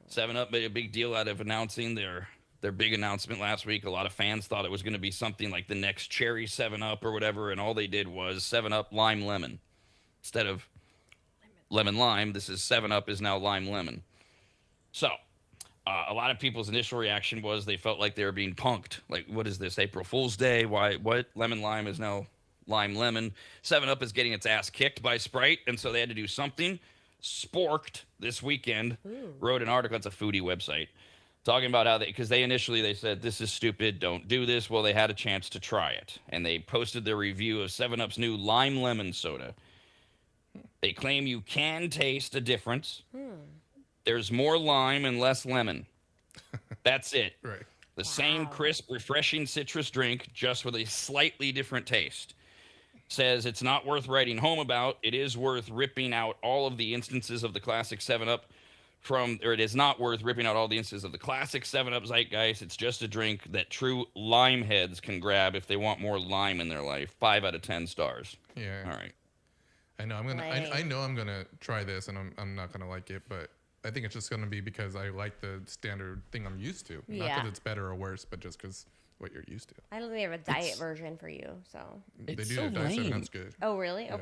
7-Up made a big deal out of announcing their big announcement last week. A lot of fans thought it was going to be something like the next cherry 7-Up or whatever, and all they did was 7-Up lime lemon instead of lemon lime. This is 7-Up is now lime lemon. So a lot of people's initial reaction was they felt like they were being punked. Like, what is this, April Fool's Day? Why? What? Lemon lime is now lime lemon. 7-Up is getting its ass kicked by Sprite, and so they had to do something. Sporked this weekend wrote an article. It's a foodie website. talking about how because they initially said this is stupid, don't do this. Well, they had a chance to try it, and they posted their review of 7-Up's new lime lemon soda. They claim you can taste a difference. There's more lime and less lemon. That's it. Right. The same crisp, refreshing citrus drink, just with a slightly different taste. Says it's not worth writing home about. It is worth ripping out all of the instances of the classic 7-Up it is not worth ripping out all the instances of the classic 7-Up zeitgeist. It's just a drink that true lime heads can grab if they want more lime in their life. 5 out of 10 stars. Yeah. All right. I know I know I'm gonna try this, and I'm not gonna like it, but I think it's just gonna be because I like the standard thing I'm used to. Not Yeah. because it's better or worse, but just because what you're used to. I don't think they have a diet version for you, so. They It's do. so Diet 7 lame. Up's good. Oh, really? Yeah.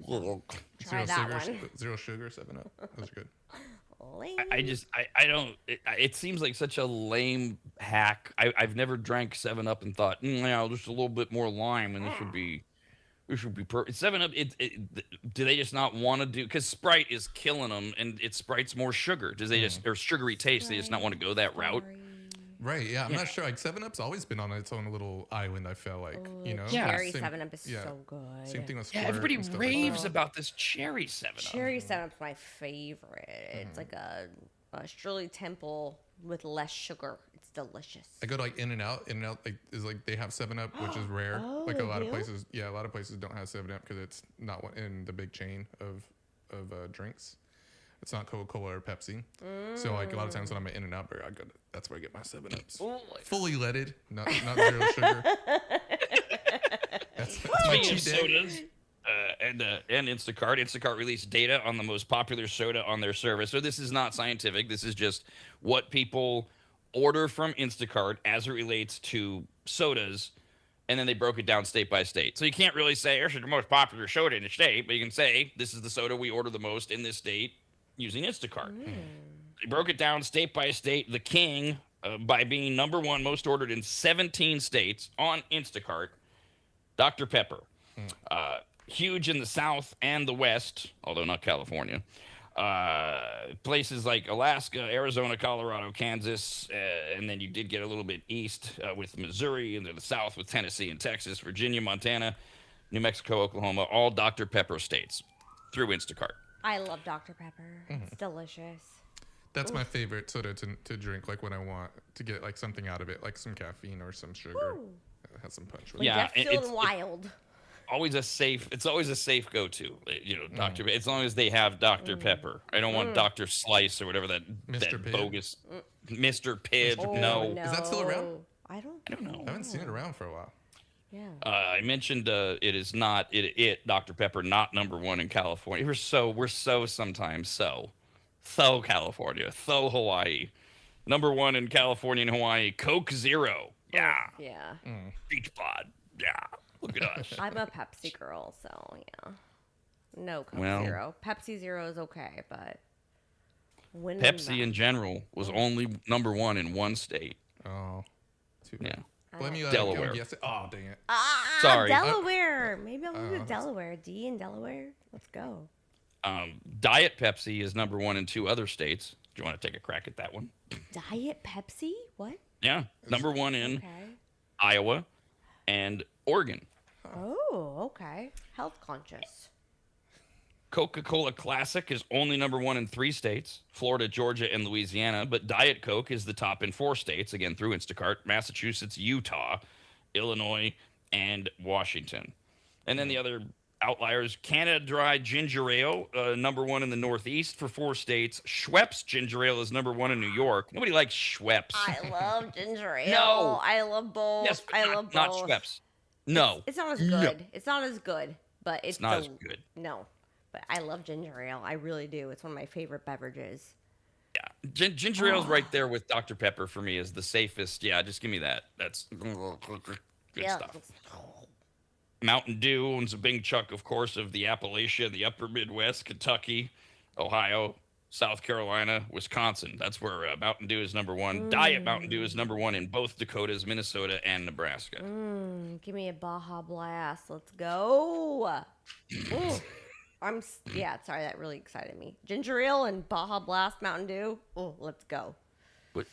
Okay. Try that sugar, one. zero sugar 7 Up. Those are good. Lame. I don't. It seems like such a lame hack. I've never drank 7-Up and thought, yeah, just a little bit more lime, and this would be perfect. 7-Up. Do they just not want to do? Because Sprite is killing them, and Sprite's more sugar. Does they just or sugary taste? They just not want to go that route. Right. Yeah. I'm not sure. Like 7-Up's always been on its own little island. I feel like you know. Cherry Same- 7-Up is yeah. so good. Same thing with Yeah, Squirt everybody and stuff raves like that. about this cherry 7-Up. Cherry 7-Up's my favorite. It's like a Shirley Temple with less sugar. It's delicious. I go to like In-N-Out. In-N-Out like is like they have 7-Up, which is rare. Oh, like a they lot of do? places. Yeah, a lot of places don't have 7-Up because it's not in the big chain of drinks. It's not Coca-Cola or Pepsi. So like a lot of times when I'm at In-N-Out Burger, that's where I get my 7-Ups. Fully leaded, not zero sugar. That's my Speaking of cheat day. sodas and Instacart, Instacart released data on the most popular soda on their service. So this is not scientific. This is just what people order from Instacart as it relates to sodas. And then they broke it down state by state. So you can't really say, this is the most popular soda in the state, but you can say, this is the soda we order the most in this state using Instacart. They broke it down state by state. The king, by being number one most ordered in 17 states on Instacart, Dr. Pepper. Huge in the South and the West, although not California. Places like Alaska, Arizona, Colorado, Kansas, and then you did get a little bit east with Missouri, and then the South with Tennessee and Texas, Virginia, Montana, New Mexico, Oklahoma, all Dr. Pepper states through Instacart. I love Dr. Pepper. It's delicious. That's my favorite soda to drink. Like when I want to get like something out of it, like some caffeine or some sugar. Woo. It has some punch. When Yeah, Jeff's feeling wild. It's always a safe go-to, Dr. As long as they have Dr. Pepper. I don't want Dr. Slice or whatever that Mr. Pibb. bogus Mr. Pibb. Mr. Pibb. No. Is that still around? I don't know. I haven't seen it around for a while. Yeah. I mentioned it is not Dr. Pepper not number one in California. We're so sometimes so California, so Hawaii. Number one in California and Hawaii, Coke Zero. Yeah. Yeah. Beach Pod. Yeah. Look at us. I'm a Pepsi girl, so yeah. No Coke Well- Zero. Pepsi Zero is okay, but when Pepsi in general was only number one in one state. Oh, too Yeah. Blame you. Delaware. Yes. Oh, dang it. Sorry. Delaware. Maybe I'll move to Delaware. D in Delaware. Let's go. Diet Pepsi is number one in 2 other states. Do you want to take a crack at that one? Diet Pepsi? What? Yeah. Number one in Okay. Iowa and Oregon. Oh, okay. Health conscious. Coca-Cola Classic is only number one in 3 states, Florida, Georgia, and Louisiana. But Diet Coke is the top in 4 states, again, through Instacart, Massachusetts, Utah, Illinois, and Washington. And then the other outliers, Canada Dry Ginger Ale, number one in the Northeast for 4 states. Schweppes Ginger Ale is number one in New York. Nobody likes Schweppes. I love ginger ale. No. I love both. Yes, but I not, love both. not Schweppes. No. It's not as good. It's not as good, but it's not as good. No, but I love ginger ale. I really do. It's one of my favorite beverages. Yeah. Ginger ale's right there with Dr. Pepper for me as the safest. Yeah, just give me that. That's good stuff. Mountain Dew owns a big chunk, of course, of the Appalachia, the upper Midwest, Kentucky, Ohio, South Carolina, Wisconsin. That's where Mountain Dew is number one. Diet Mountain Dew is number one in both Dakotas, Minnesota, and Nebraska. Give me a Baja Blast. Let's go. Ooh. Sorry, that really excited me. Ginger ale and Baja Blast Mountain Dew. Oh, let's go. But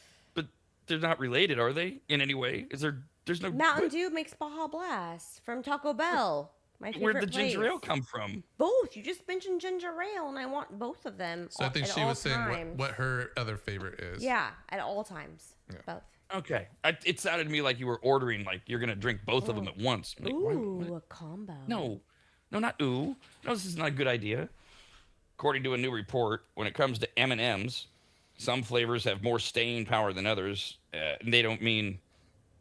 they're not related, are they? In any way? Is there? There's no Mountain what? Dew makes Baja Blast from Taco Bell. My favorite Where'd the ginger ale place. come from? Both. You just mentioned ginger ale, and I want both of them. So I think at she all was saying times. what her other favorite is. Yeah, at all times. Yeah. Both. Okay, it sounded to me like you were ordering, like you're gonna drink both of them at once. I'm like, Ooh, a combo. no, not ooh. No, this is not a good idea. According to a new report, when it comes to M&Ms, some flavors have more staying power than others. And they don't mean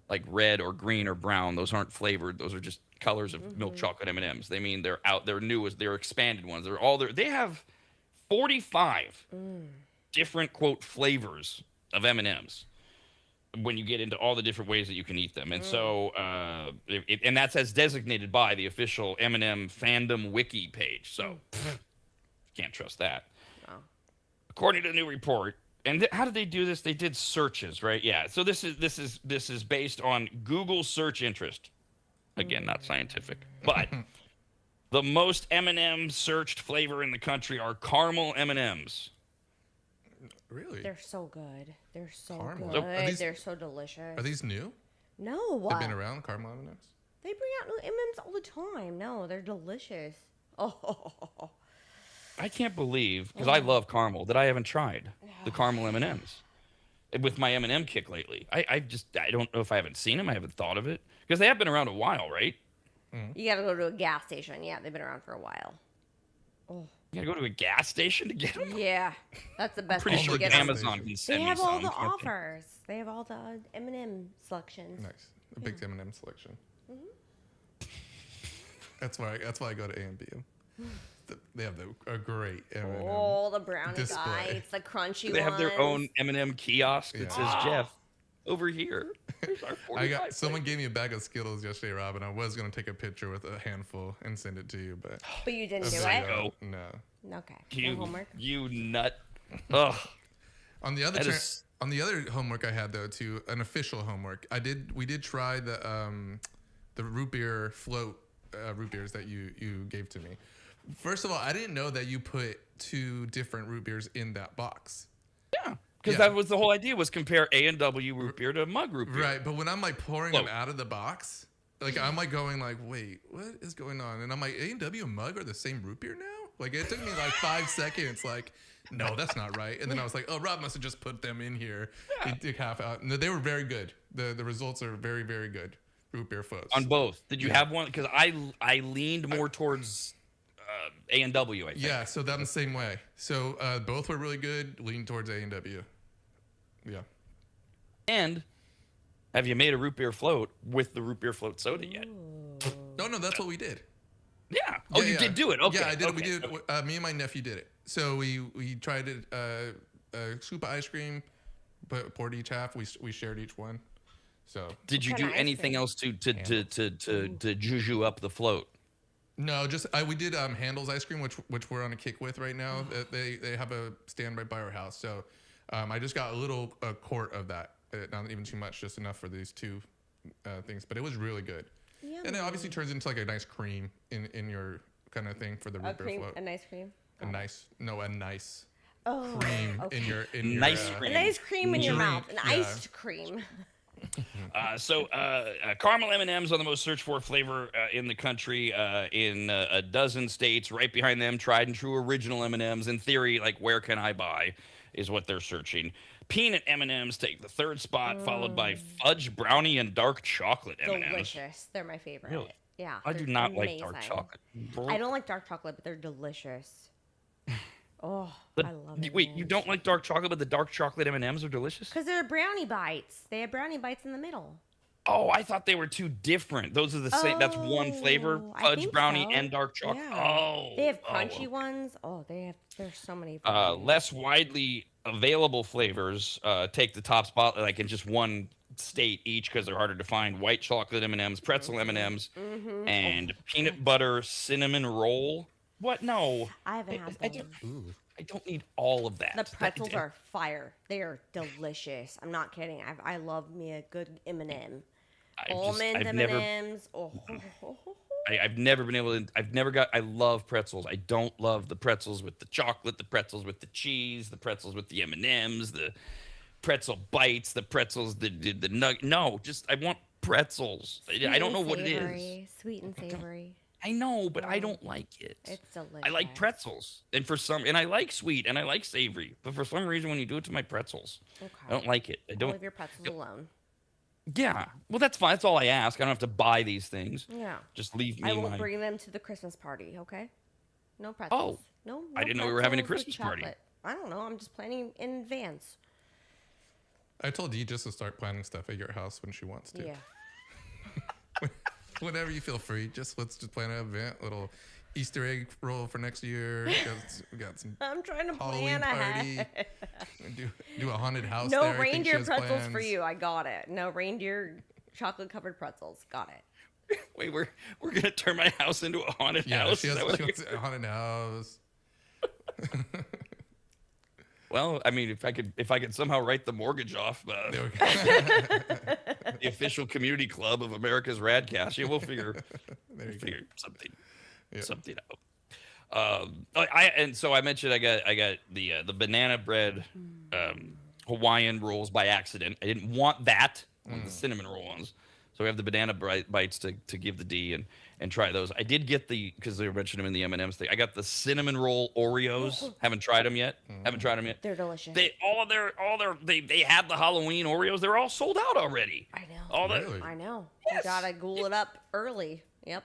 like red or green or brown. Those aren't flavored. Those are just colors of milk chocolate M&Ms. They mean they're newest, they're expanded ones. They're all there. They have 45 different quote flavors of M&Ms when you get into all the different ways that you can eat them. And so, and that's as designated by the official M&M fandom wiki page. So can't trust that. No. According to the new report, and how did they do this? They did searches, right? Yeah. So this is based on Google search interest. Again, not scientific, but the most M&M searched flavor in the country are caramel M&Ms. Really? They're so good. They're so Caramel. good. So are these- They're so delicious. Are these new? No. They've been around, caramel M&Ms? They bring out new M&Ms all the time. No, they're delicious. Oh. I can't believe, because I love caramel, that I haven't tried the caramel M&Ms with my M&M kick lately. I don't know if I haven't seen them. I haven't thought of it because they have been around a while, right? You gotta go to a gas station. Yeah, they've been around for a while. You gotta go to a gas station to get them. Yeah, that's the best. Pretty way to sure get them. Amazon can send They me have all some. the can't they? offers. They have all the M&M selections. Nice. A big M&M selection. That's why I go to A&B. They have a great M&M. Oh, the brownie display. bites, the crunchy They have their ones. own M&M kiosk that says Yeah. Jeff over here. Here's our 45 Someone gave me a bag of Skittles yesterday, Rob, and I was gonna take a picture with a handful and send it to you, but But you didn't do There you it. go. no. Okay. No homework. You nut. Ugh. On the other That is- on the other homework I had though too, an official homework. We did try the root beer float root beers that you gave to me. First of all, I didn't know that you put 2 different root beers in that box. Yeah. Because Yeah. that was the whole idea, was compare A&W root beer to mug root beer. Right, but when I'm like pouring Float. them out of the box, like I'm like going like, wait, what is going on? And I'm like, A&W and mug are the same root beer now? Like it took me like 5 seconds. Like, no, that's not right. And then I was like, oh, Rob must have just put them in here. Yeah. He took half out. No, they were very good. The results are very, very good. Root beer floats. On both. Did you have one? Because I leaned more towards A&W, I think. Yeah, so I'm the same way. So both were really good. Lean towards A&W. Yeah. And have you made a root beer float with the root beer float soda yet? No, that's what we did. Yeah. Oh, Yeah, you yeah. did do it. Okay. Yeah, I did. Okay. We did. Me and my nephew did it. So we tried it. A scoop of ice cream, but poured each half. We shared each one. So Did you What do kind of ice anything cream? else to juju up the float? no, just we did Handel's ice cream, which we're on a kick with right now. They have a stand right by our house. So I just got a quart of that. Not even too much, just enough for these 2 things. But it was really good. And it obviously turns into like a nice cream in your kind of thing for the A root beer cream, float. a nice cream. A nice Oh, cream okay. in your Nice A cream. nice cream in your Drink, mouth. An yeah. iced cream. Caramel M&Ms are the most searched for flavor in the country, in a dozen states. Right behind them, tried and true original M&Ms. In theory, like where can I buy, is what they're searching. Peanut M&Ms take the 3rd spot, followed by fudge brownie and dark chocolate M&Ms. Delicious. They're my favorite. Really? Yeah. I do they're not like dark amazing. chocolate. I don't like dark chocolate, but they're delicious. Oh, But I love it. wait, you don't like dark chocolate, but the dark chocolate M&Ms are delicious? Because they're brownie bites. They have brownie bites in the middle. Oh, I thought they were 2 different. Those are the same. That's one flavor, Oh, I fudge think brownie so. and dark chocolate. Yeah. Oh, They have oh, crunchy okay. ones. Oh, there's so many. Less widely available flavors take the top spot, like in just one state each, because they're harder to find. White chocolate M&Ms, pretzel M&Ms, and peanut butter cinnamon roll. What? No, I haven't had I those. I don't need all of that. The pretzels are fire. They are delicious. I'm not kidding. I love me a good M&M. Almond I've never, M&Ms. Oh, I've never been able to. I love pretzels. I don't love the pretzels with the chocolate, the pretzels with the cheese, the pretzels with the M&Ms. pretzel bites, the pretzels, the nug. No, just I want pretzels. I don't know what it is. Sweet and savory. I know, but I don't like it. It's delicious. I like pretzels, and I like sweet, and I like savory. But for some reason, when you do it to my pretzels, I don't like it. I don't. Leave your pretzels alone. Yeah, well, that's fine. That's all I ask. I don't have to buy these things. Yeah. Just leave me. I won't bring them to the Christmas party. Okay. No pretzels. No. I didn't know we were having a pretzels with Christmas party. chocolate. I don't know. I'm just planning in advance. I told Dee just to start planning stuff at your house when she wants to. Yeah. Whenever you feel free, let's just plan an event, little Easter egg roll for next year. We got some I'm trying to Halloween plan party. ahead. Do a haunted house. No there. I think she reindeer has pretzels for plans. you. I got it. No reindeer chocolate covered pretzels. Got it. Wait, we're gonna turn my house into a haunted Yeah, house. she Is that what wants a haunted house. Well, I mean, if I could somehow write the mortgage off, There we go. the official community club of America's Rad Cast, yeah, we'll figure something out. And so I mentioned I got the banana bread Hawaiian rolls by accident. I didn't want that. I wanted the cinnamon roll ones. So we have the banana bites to give the D and try those. I did get because they were mentioning them in the M&M's thing. I got the cinnamon roll Oreos. Haven't tried them yet. They're delicious. They had the Halloween Oreos. They're all sold out already. I know. Really? I know. Yes. You gotta ghoul it up early. Yep.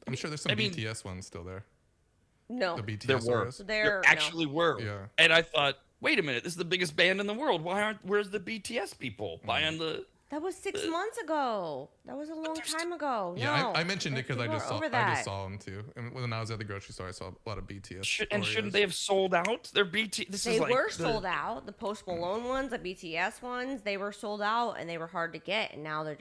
I'm sure there's some BTS ones still there. No. The BTS There were. Oreos. There actually were. Yeah. And I thought, wait a minute, this is the biggest band in the world. Where's the BTS people buying the? That was 6 months ago. That was a long time ago. Yeah, No. I mentioned it because I People just are saw over I that. just saw them too. And when I was at the grocery store, I saw a lot of BTS. Shouldn't Oreos. they have sold out? Their BT. They were sold out. The Post Malone ones, the BTS ones, they were sold out and they were hard to get. And now they had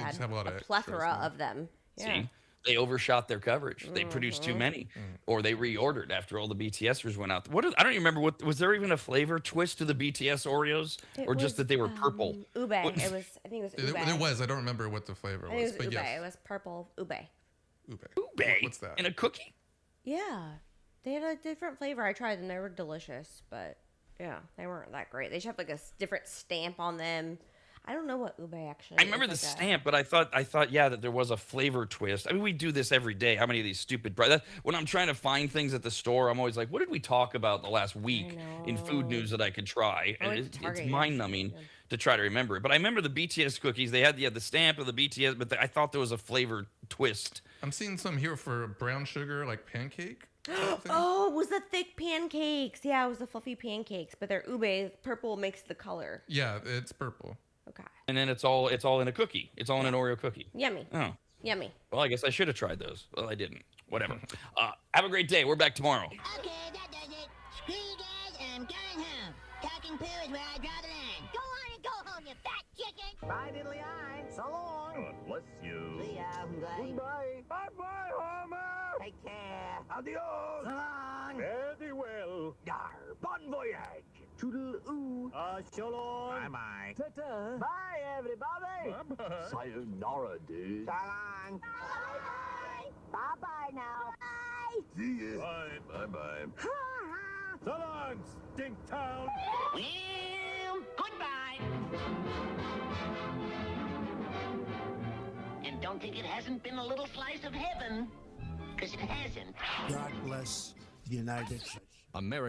just have a lot of a extras plethora now. of them. Yeah. See, they overshot their coverage. They produced too many, or they reordered after all the BTSers went out. I don't even remember was there even a flavor twist to the BTS Oreos, or just that they were purple? Ube. I think it was ube. There was. I don't remember what the flavor I think was, it was but ube. yes. It was purple ube. Ube. Ube. What's that? In a cookie? Yeah. They had a different flavor. I tried them. They were delicious, but yeah, they weren't that great. They should have like a different stamp on them. I don't know what ube actually I remember is the like stamp, but I thought, yeah, that there was a flavor twist. I mean, we do this every day. How many of these stupid when I'm trying to find things at the store, I'm always like, what did we talk about the last week in food news that I could try? And it's mind-numbing to try to remember it. But I remember the BTS cookies. They had the stamp of the BTS, but I thought there was a flavor twist. I'm seeing some here for brown sugar, like pancake. Oh, it was the thick pancakes. Yeah, it was the fluffy pancakes, but they're ube. Purple makes the color. Yeah, it's purple. Okay. And then it's all in a cookie. It's all in an Oreo cookie. Yummy. Oh. Yummy. Well, I guess I should have tried those. Well, I didn't. Whatever. Have a great day. We're back tomorrow. Okay, that does it. Screw you guys, I'm going home. Talking poo is where I draw the line. Go on and go home, you fat chicken. Bye, diddly eye. So long. God bless you. See ya. Goodbye. Bye-bye, Homer. Take care. Adios. So long. Very well. Yar. Bon voyage. Toodle-oo. So long. Bye-bye. Ta-ta. Bye, everybody. Bye-bye. Sayonara, dude. So long. Bye-bye. Bye-bye now. Bye. See ya. Bye. Bye-bye. So long, Stink Town. Well, goodbye. And don't think it hasn't been a little slice of heaven, because it hasn't. God bless the United States. America.